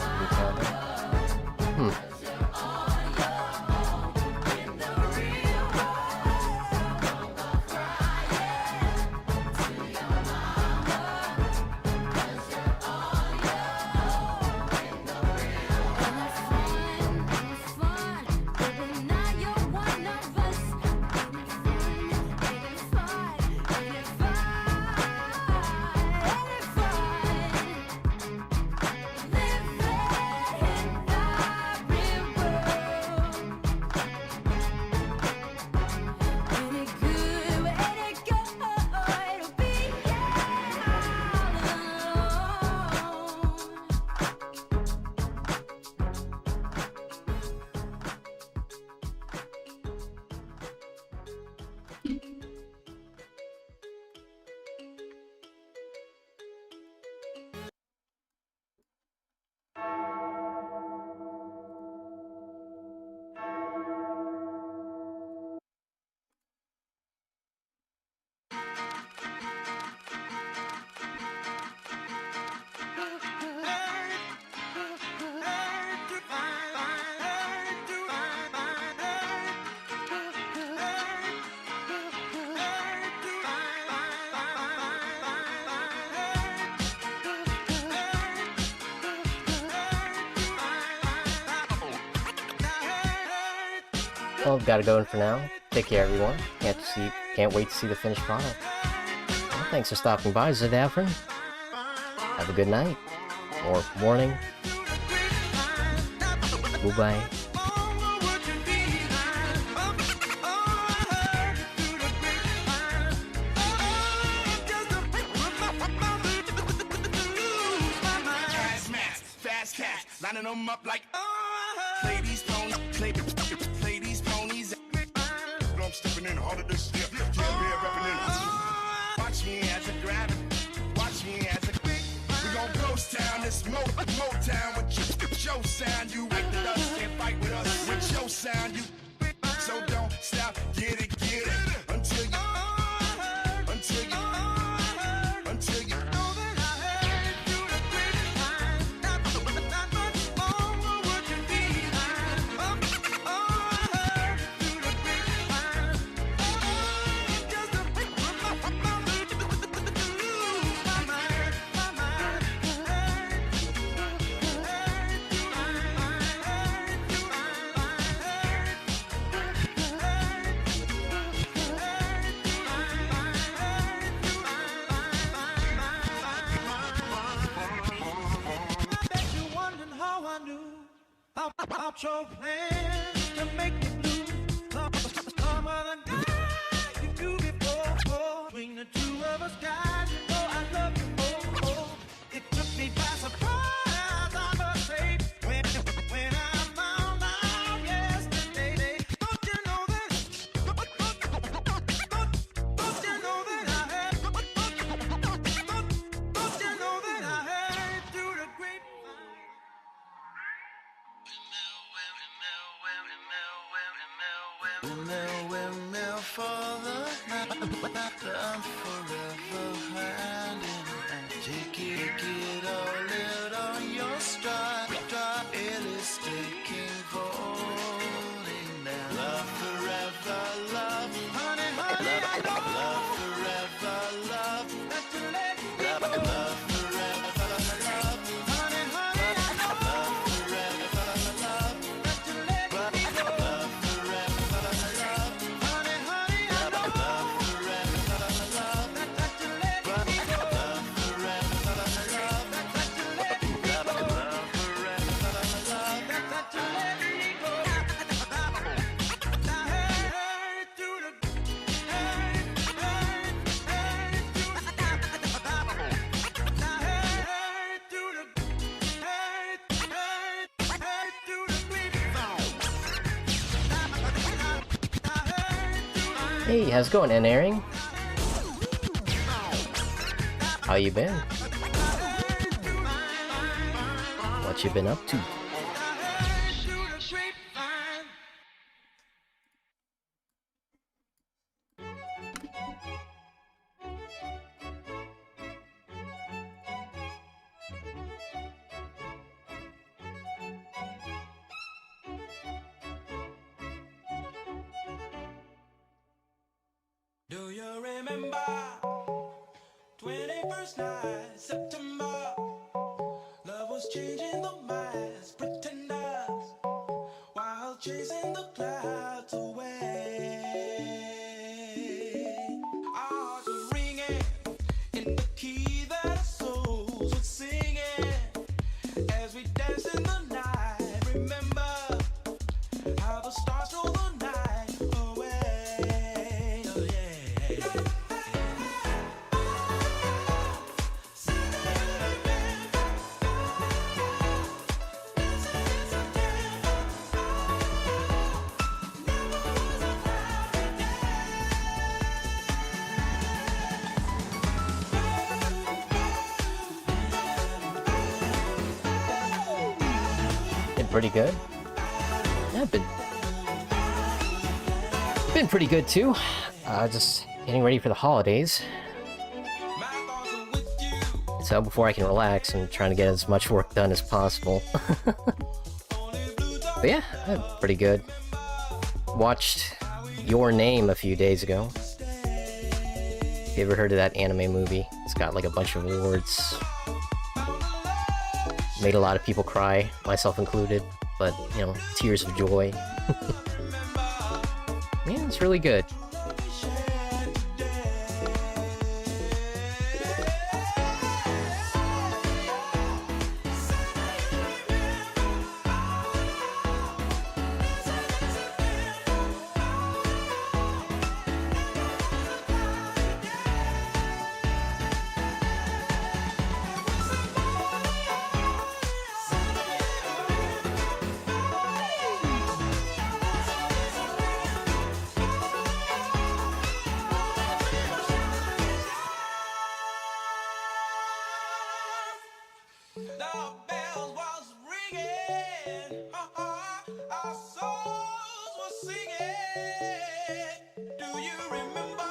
Speaker 5: Living in the
Speaker 1: Well, gotta go for now. Take care, everyone. Can't wait to see the finished product. Well, thanks for stopping by, Zadafran. Have a good night. Or morning. Bye-bye.
Speaker 3: Fast cats, lining them up like play these ponies, play these ponies. I'm stepping in harder this step. Yeah, repping in. Watch me as I grab it. Watch me as I we gon' ghost town this Motown with your sound. You like the dust, can't fight with us with your sound. You so don't stop, get it until you. About your plans to make me blue. Some other guy you do before. Between the two of us, guys, you know I love you more. It took me by surprise, I must say, when I found out yesterday. Don't you know that? Don't you know that I had? Don't you know that I had through the grapevine? Windmill for the night, I'm forever hand in hand. Take it all out on your stride. Alice taking voting now. Love forever, love, honey, I know. Love forever, love, not to let me go. Love forever, love, honey, I know. Love forever, love, not to let me go. Love forever, love, honey, I know. Love forever, love, not to let me go. Love forever, love, not to let me go. Love forever, love, not to let me go. I heard through the
Speaker 1: Hey, how's it going, N Airing? How you been? What you been up to?
Speaker 3: Do you remember 21st night, September? Love was changing the minds, pretenders, while chasing the clouds away. Our hearts were ringing in the key that our souls were singing as we danced in the night. Remember how the stars stole the night away. Oh yeah.
Speaker 1: Been pretty good. Yeah, been pretty good too. Just getting ready for the holidays. So before I can relax, I'm trying to get as much work done as possible. But yeah, pretty good. Watched Your Name a few days ago. You ever heard of that anime movie? It's got like a bunch of awards. Made a lot of people cry, myself included, but you know, tears of joy. It's really good.
Speaker 3: The bells was ringing, our souls were singing. Do you remember?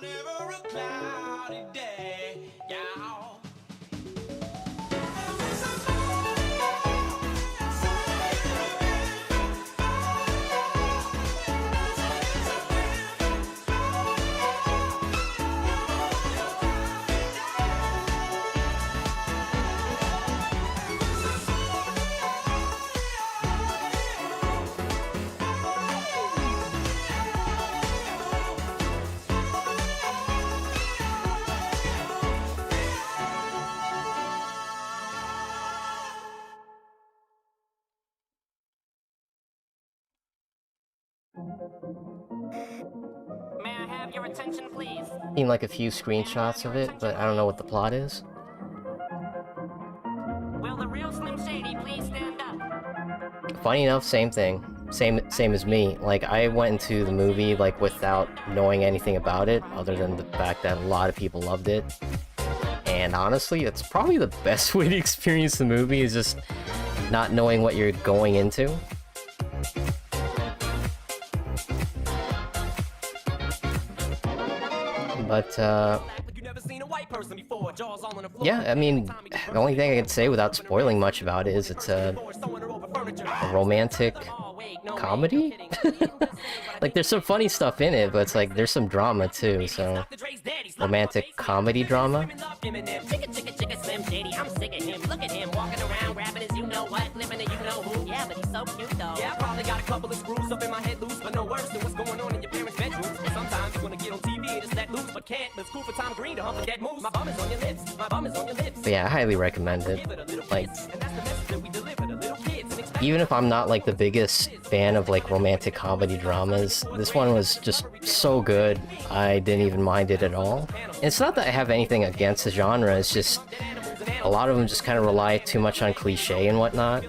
Speaker 3: Never a cloudy day, y'all.
Speaker 6: May I have your attention, please?
Speaker 1: Seen like a few screenshots of it, but I don't know what the plot is.
Speaker 6: Will the real Slim Shady please stand up?
Speaker 1: Funny enough, same thing. Same as me. Like, I went into the movie like without knowing anything about it, other than the fact that a lot of people loved it. And honestly, it's probably the best way to experience the movie, is just not knowing what you're going into. But, yeah, I mean, the only thing I can say without spoiling much about it is it's a romantic comedy? Like, there's some funny stuff in it, but it's like, there's some drama too, so... Romantic comedy drama?
Speaker 7: Yeah, I probably got a couple of screws up in my head loose, but no worse than what's going on in your parents' bedrooms. Sometimes you wanna get on TV and just let loose, but can't. But it's cool for Tom Green to hump a dead moose. My bum is on your lips, my bum is on your lips.
Speaker 1: But yeah, I highly recommend it. Like,
Speaker 7: And that's the message that we deliver to little kids. And expect
Speaker 1: even if I'm not like the biggest fan of like romantic comedy dramas, this one was just so good, I didn't even mind it at all. And it's not that I have anything against the genre, it's just a lot of them just kind of rely too much on cliche and whatnot.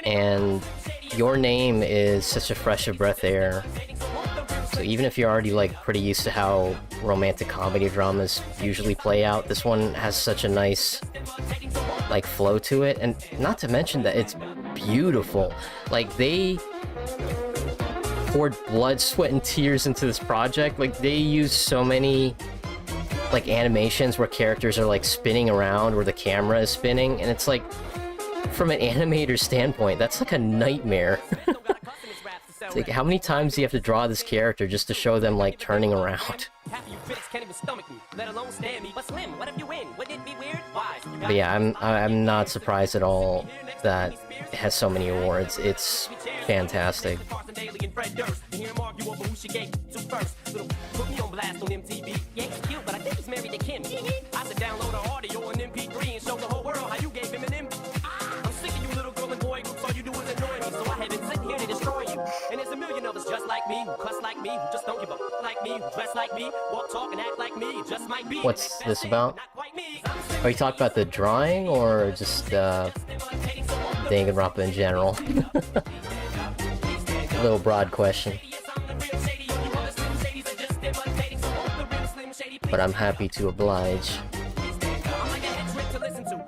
Speaker 1: And Your Name is such a fresh of breath air. So even if you're already like pretty used to how romantic comedy dramas usually play out, this one has such a nice like flow to it, and not to mention that it's beautiful. Like, they poured blood, sweat, and tears into this project. Like, they used so many like animations where characters are like spinning around, where the camera is spinning, and it's like, from an animator's standpoint, that's like a nightmare. It's like, how many times do you have to draw this character just to show them like turning around? But yeah, I'm not surprised at all that it has so many awards. It's fantastic.
Speaker 7: And there's a million of us just like me, who cuss like me, who just don't give a like me, who dress like me, walk, talk, and act like me, just might be.
Speaker 1: What's this about? Are you talking about the drawing, or just Danganronpa in general? A little broad question. But I'm happy to oblige.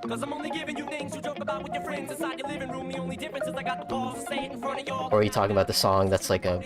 Speaker 7: Cause I'm only giving you things you joke about with your friends inside your living room. The only difference is I got the balls to say it in front of y'all.
Speaker 1: Or are you talking about the song that's like a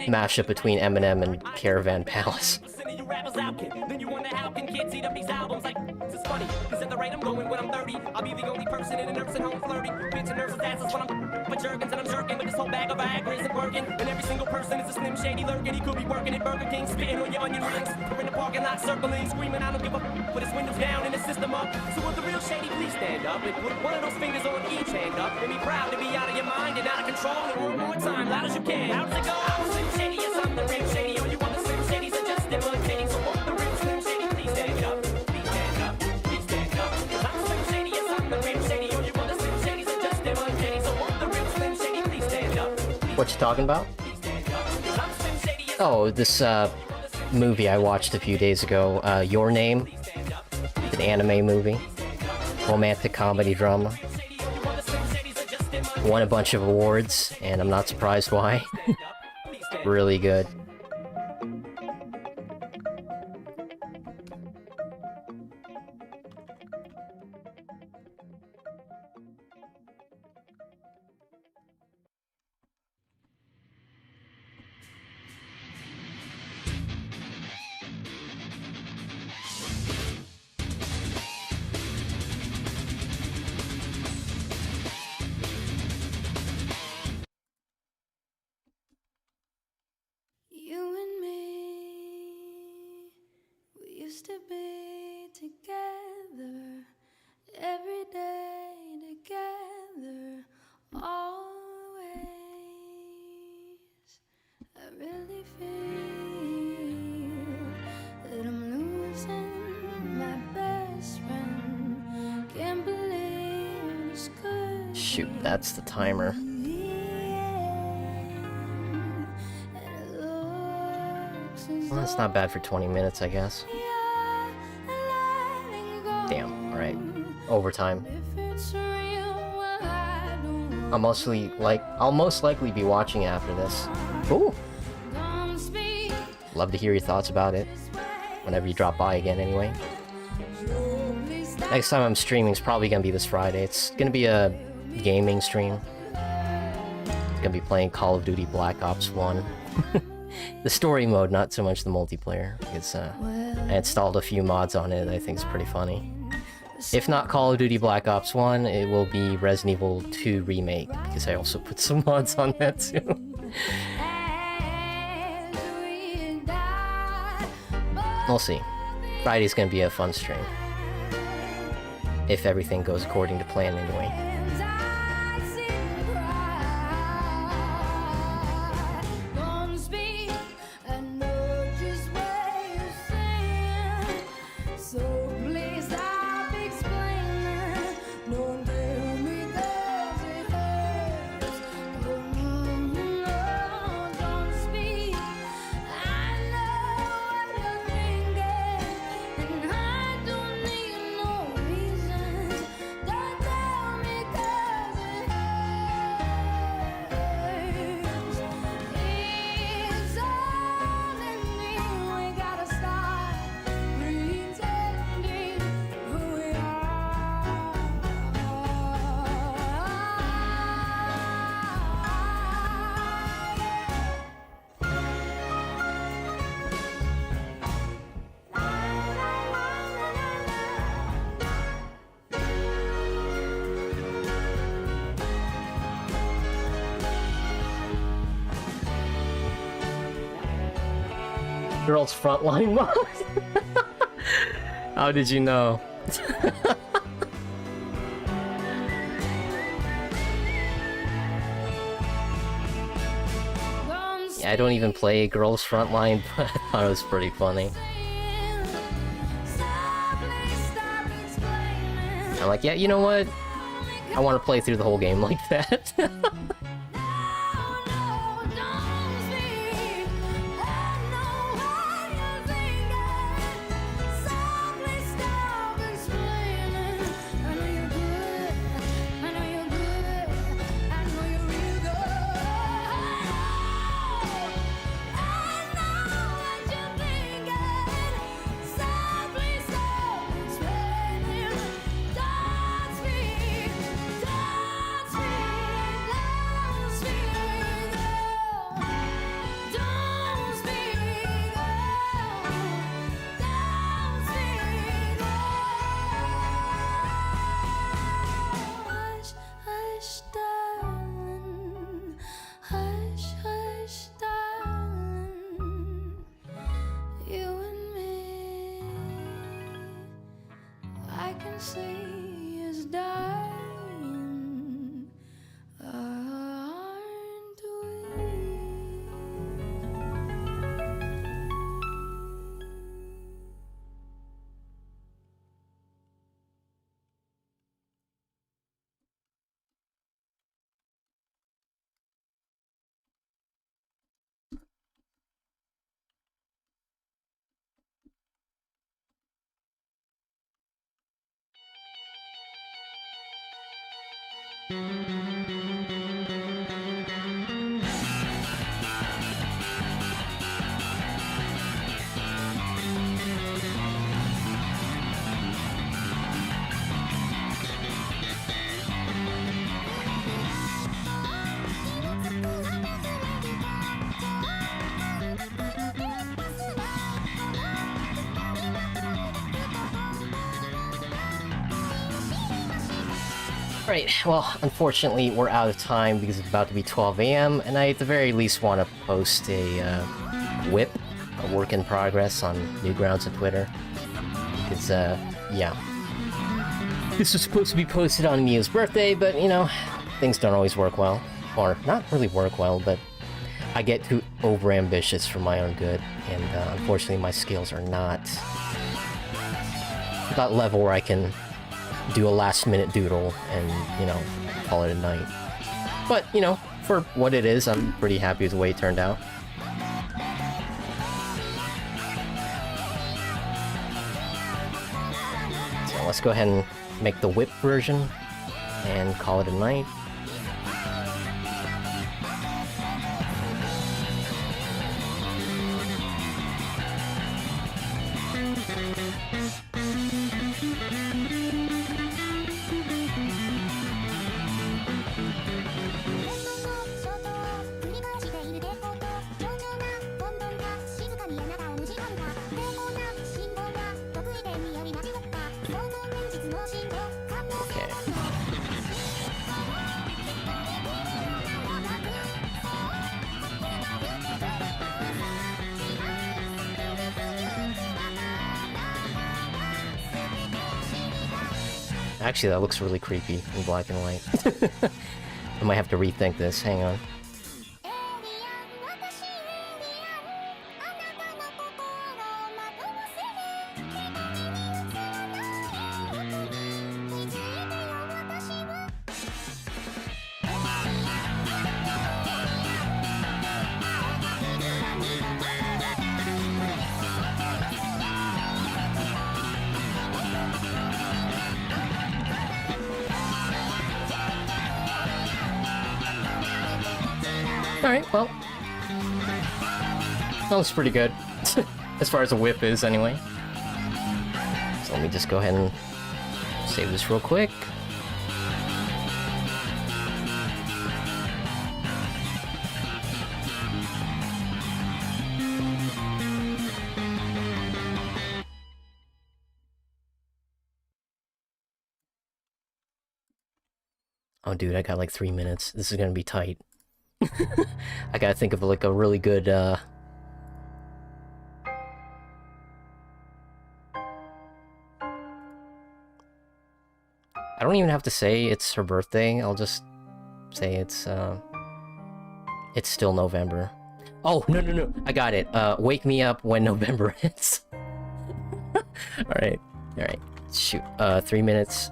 Speaker 1: mashup between Eminem and Caravan Palace?
Speaker 7: Then you wonder how can kids eat up these albums like this is funny. Cause at the rate I'm going when I'm 30, I'll be the only person in a nursing home flirty. Pinching nurses' asses when I'm for jerkins and I'm jerking, but this whole bag of Viagra isn't working. And every single person is a Slim Shady lurking. He could be working at Burger King, spitting on your onion rings. Or in the parking lot circling, screaming, I don't give a with his windows down and his system up. So will the real Shady please stand up and put one of those fingers on each hand up and be proud to be out of your mind and out of control. control and one more time, loud as you can. How does it go? I'm Slim Shady, yes, I'm the real Shady. All you other Slim Shadys are just imitating. So won't the real Slim Shady please stand up? Please stand up, please stand up. 'Cause I'm Slim Shady, yes, I'm the real Shady. All you other Slim Shadys are just imitating. So won't the real Slim Shady please stand up?
Speaker 1: What you talking about?
Speaker 7: Please stand up. 'Cause I'm Slim Shady, yes,
Speaker 1: Oh, this movie I watched a few days ago. Your Name, an anime movie, romantic comedy drama. Won a bunch of awards, and I'm not surprised why. Really good.
Speaker 5: You and me, we used to be together every day together, always. I really feel that I'm losing my best friend. Can't believe this could
Speaker 1: Shoot, that's the timer. Well, that's not bad for 20 minutes, I guess. Damn, alright. Overtime. I'll most likely be watching it after this. Ooh! Love to hear your thoughts about it. Whenever you drop by again, anyway. Next time I'm streaming is probably gonna be this Friday. It's gonna be a gaming stream. Gonna be playing Call of Duty Black Ops 1. The story mode, not so much the multiplayer. It's I installed a few mods on it. I think it's pretty funny. If not Call of Duty Black Ops 1, it will be Resident Evil 2 Remake, because I also put some mods on that too. We'll see. Friday's gonna be a fun stream. If everything goes according to plan anyway. Girls Frontline mod? How did you know? Yeah, I don't even play Girls Frontline, but I thought it was pretty funny. I'm like, yeah, you know what? I want to play through the whole game like that. See is dying. Our Right, well, unfortunately, we're out of time because it's about to be 12 a.m., and I at the very least want to post a whip, a work in progress, on Newgrounds and Twitter. Because, yeah. This was supposed to be posted on Miu's birthday, but, you know, things don't always work well. Or, not really work well, but I get too overambitious for my own good, and unfortunately my skills are not that level where I can do a last-minute doodle and, you know, call it a night. But, you know, for what it is, I'm pretty happy with the way it turned out. So let's go ahead and make the whip version and call it a night. Okay. Actually, that looks really creepy in black and white. I might have to rethink this. Hang on. Alright, well. That was pretty good. As far as a whip is, anyway. So let me just go ahead and save this real quick. Oh, dude, I got like 3 minutes. This is gonna be tight. I gotta think of like a really good, I don't even have to say it's her birthday. I'll just say it's still November. Oh, no. I got it. Wake me up when November hits. Alright. Shoot. 3 minutes.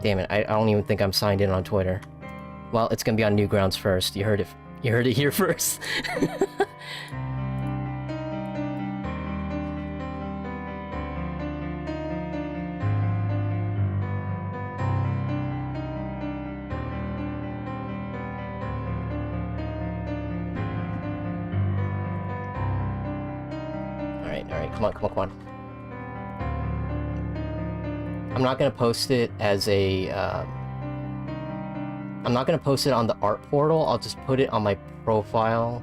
Speaker 1: Damn it, I don't even think I'm signed in on Twitter. Well, it's gonna be on Newgrounds first. You heard it here first. Alright, come on. I'm not gonna post it as a, I'm not gonna post it on the art portal, I'll just put it on my profile,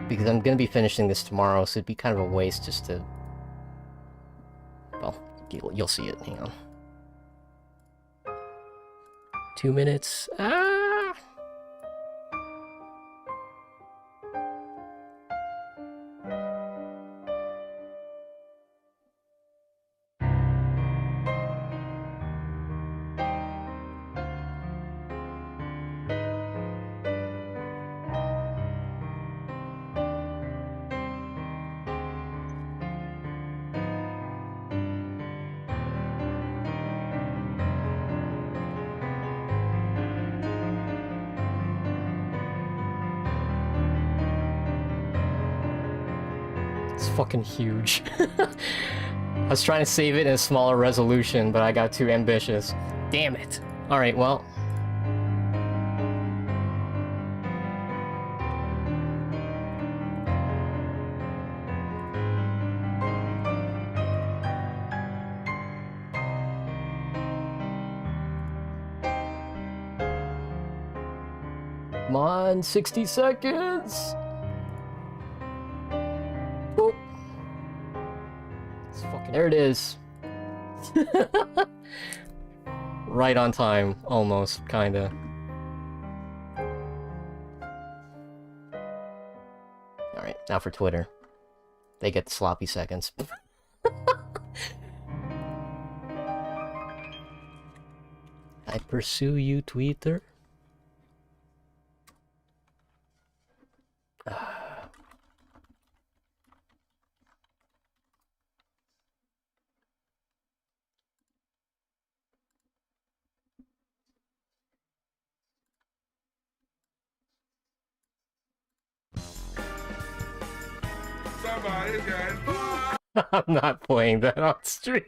Speaker 1: because I'm gonna be finishing this tomorrow, so it'd be kind of a waste just to, well, you'll see it, hang on. 2 minutes, It's fucking huge. I was trying to save it in a smaller resolution, but I got too ambitious. Damn it. Alright, well. Come on, 60 seconds! Boop. There it is. Right on time, almost, kinda. Alright, now for Twitter. They get the sloppy seconds. I pursue you, Twitter. I'm not playing that on stream.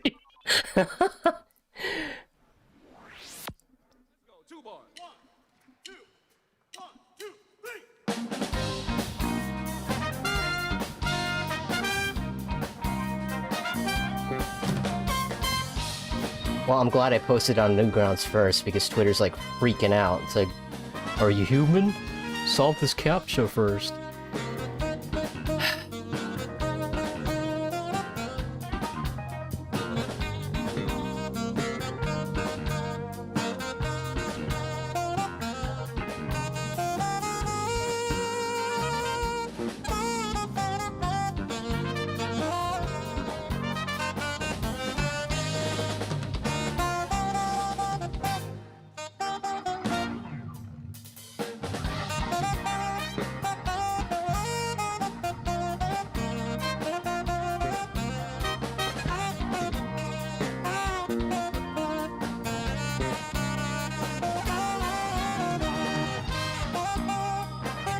Speaker 1: Well, I'm glad I posted on Newgrounds first, because Twitter's like freaking out. It's like, are you human? Solve this CAPTCHA first.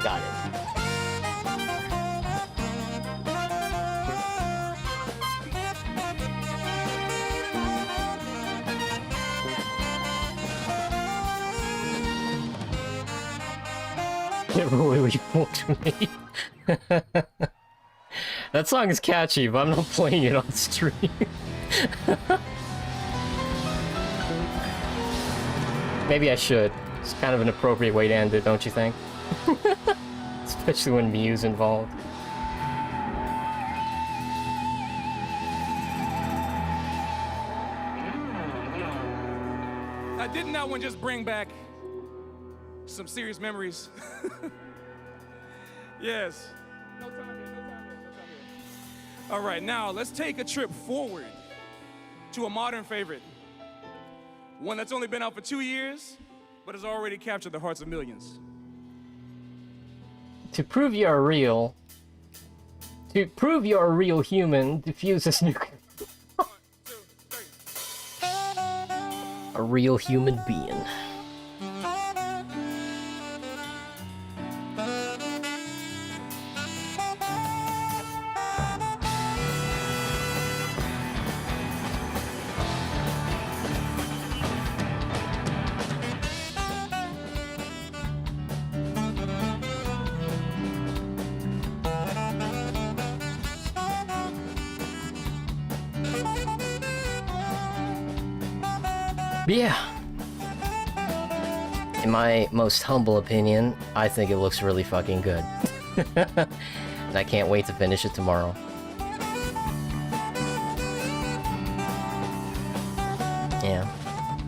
Speaker 1: Got it. Never really want me. That song is catchy, but I'm not playing it on stream. Maybe I should. It's kind of an appropriate way to end it, don't you think? Especially when Miu's involved.
Speaker 8: Didn't that one just bring back some serious memories? Yes. No time here, no time here, no time here. All right, now let's take a trip forward to a modern favorite. One that's only been out for 2 years, but has already captured the hearts of millions.
Speaker 1: To prove you're real, human, defuse this nuclear. A real human being. Yeah. In my most humble opinion, I think it looks really fucking good. And I can't wait to finish it tomorrow. Yeah.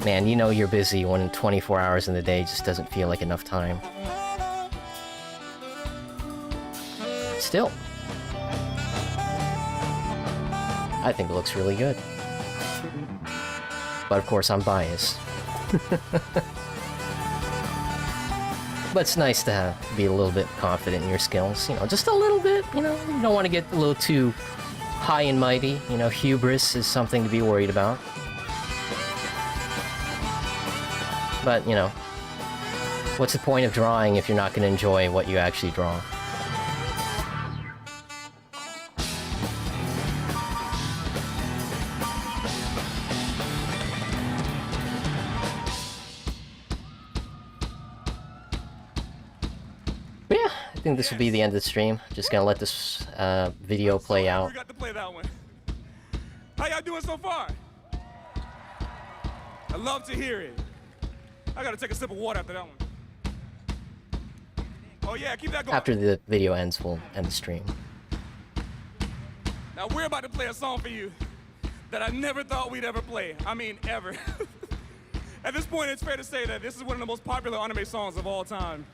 Speaker 1: Man, you know you're busy when 24 hours in the day just doesn't feel like enough time. Still. I think it looks really good. But of course, I'm biased. But it's nice to be a little bit confident in your skills, you know, just a little bit, you know, you don't want to get a little too high and mighty, you know, hubris is something to be worried about. But, you know, what's the point of drawing if you're not going to enjoy what you actually draw? think this will be the end of the stream. Just gonna let this video play out.
Speaker 8: We got to play that one. How y'all doing so far? I love to hear it. I gotta take a sip of water after that one. Oh yeah, keep that going.
Speaker 1: After the video ends, we'll end the stream.
Speaker 8: Now we're about to play a song for you that I never thought we'd ever play. I mean, ever. At this point, it's fair to say that this is one of the most popular anime songs of all time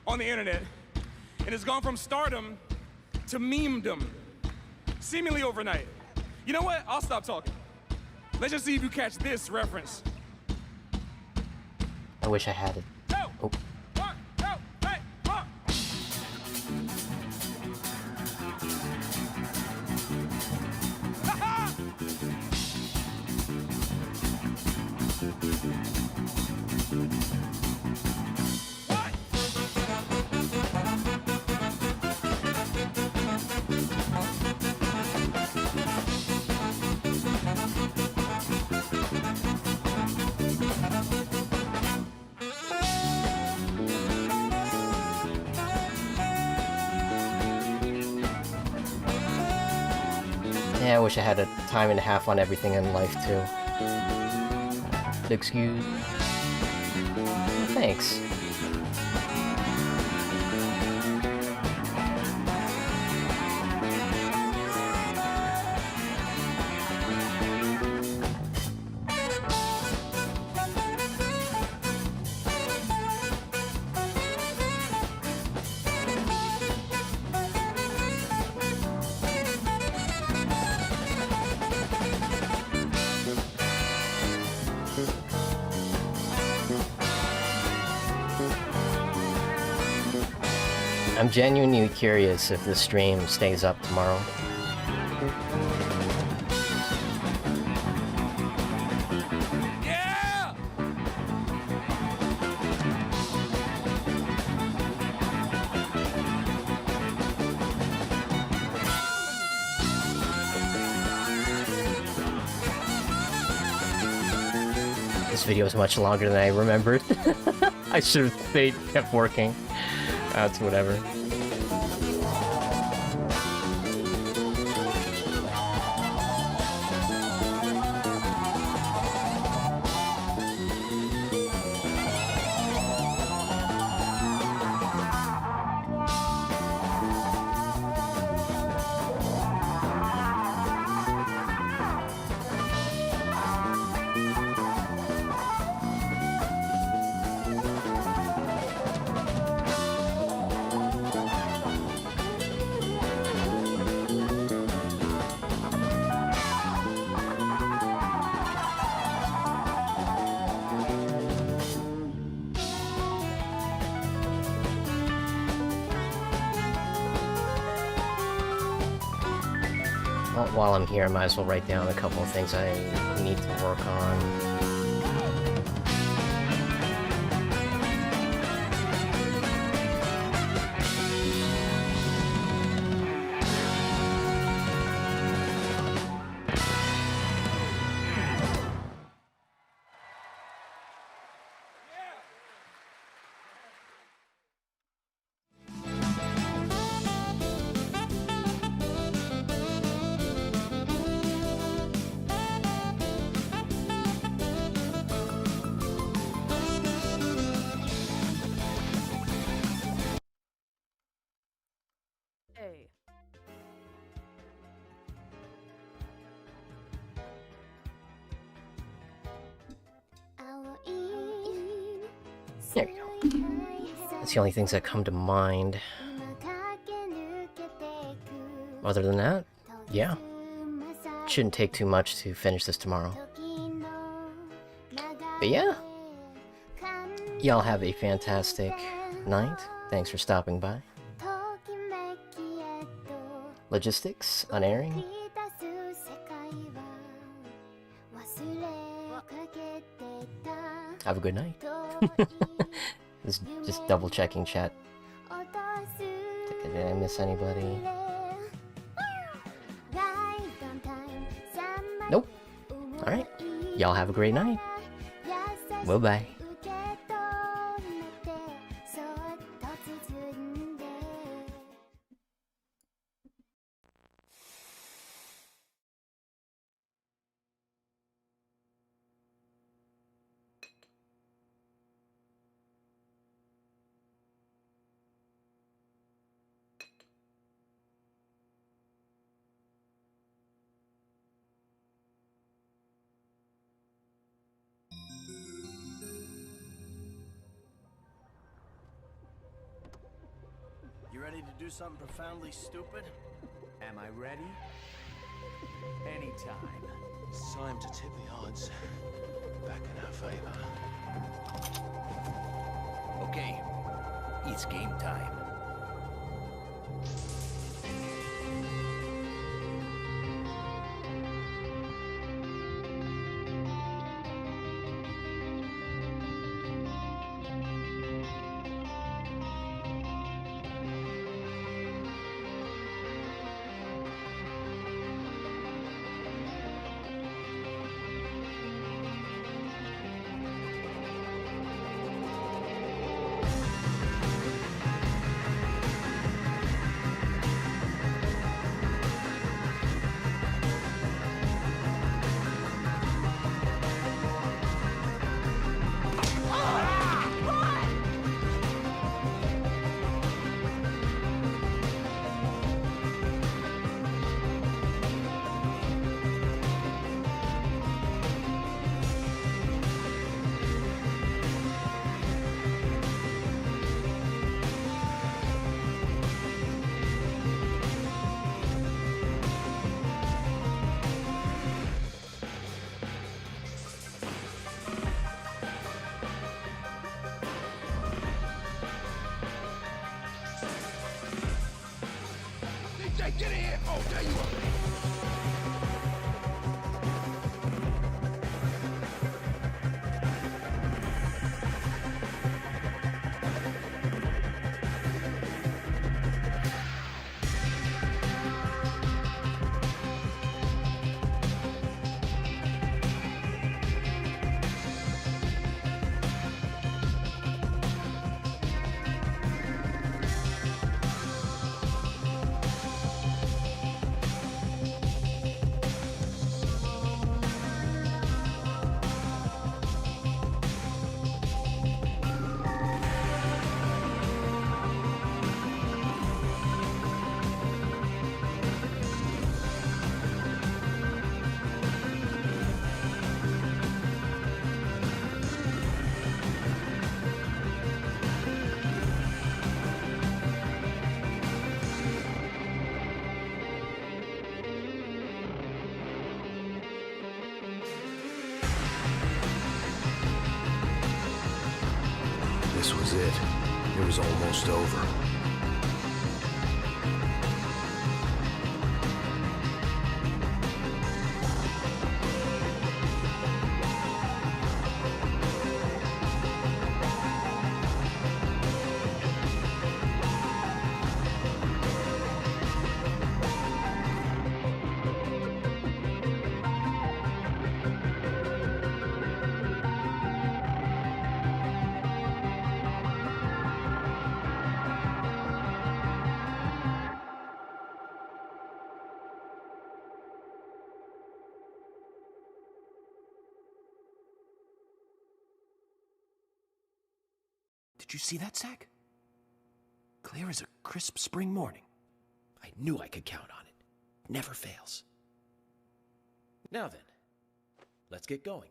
Speaker 8: on the internet. And it's gone from stardom to memedom, seemingly overnight. You know what? I'll stop talking. Let's just see if you catch this reference.
Speaker 1: I wish I had it.
Speaker 8: Two,
Speaker 1: Oh.
Speaker 8: 1, 2, 3, 4. Ha-ha!
Speaker 1: Yeah, I wish I had a time and a half on everything in life too. Excuse. Thanks. I'm genuinely curious if this stream stays up tomorrow.
Speaker 8: Yeah!
Speaker 1: This video is much longer than I remembered. I should have stayed, kept working. That's whatever. Well, while I'm here, I might as well write down a couple of things I need to work on. There you go. That's the only things that come to mind. Other than that, yeah. Shouldn't take too much to finish this tomorrow. But yeah. Y'all have a fantastic night. Thanks for stopping by. Logistics, unairing. Have a good night. Just double checking chat. Did I miss anybody? Nope. Alright. Y'all have a great night. Bye-bye.
Speaker 9: ready to do something profoundly stupid?
Speaker 10: Am I ready? Anytime.
Speaker 11: It's time to tip the odds back in our favor.
Speaker 10: Okay, it's game time.
Speaker 11: Get in here! Oh, there you are!
Speaker 12: This was it. It was almost over.
Speaker 10: Did you see that, Zack? Clear as a crisp spring morning. I knew I could count on it. Never fails. Now then, let's get going.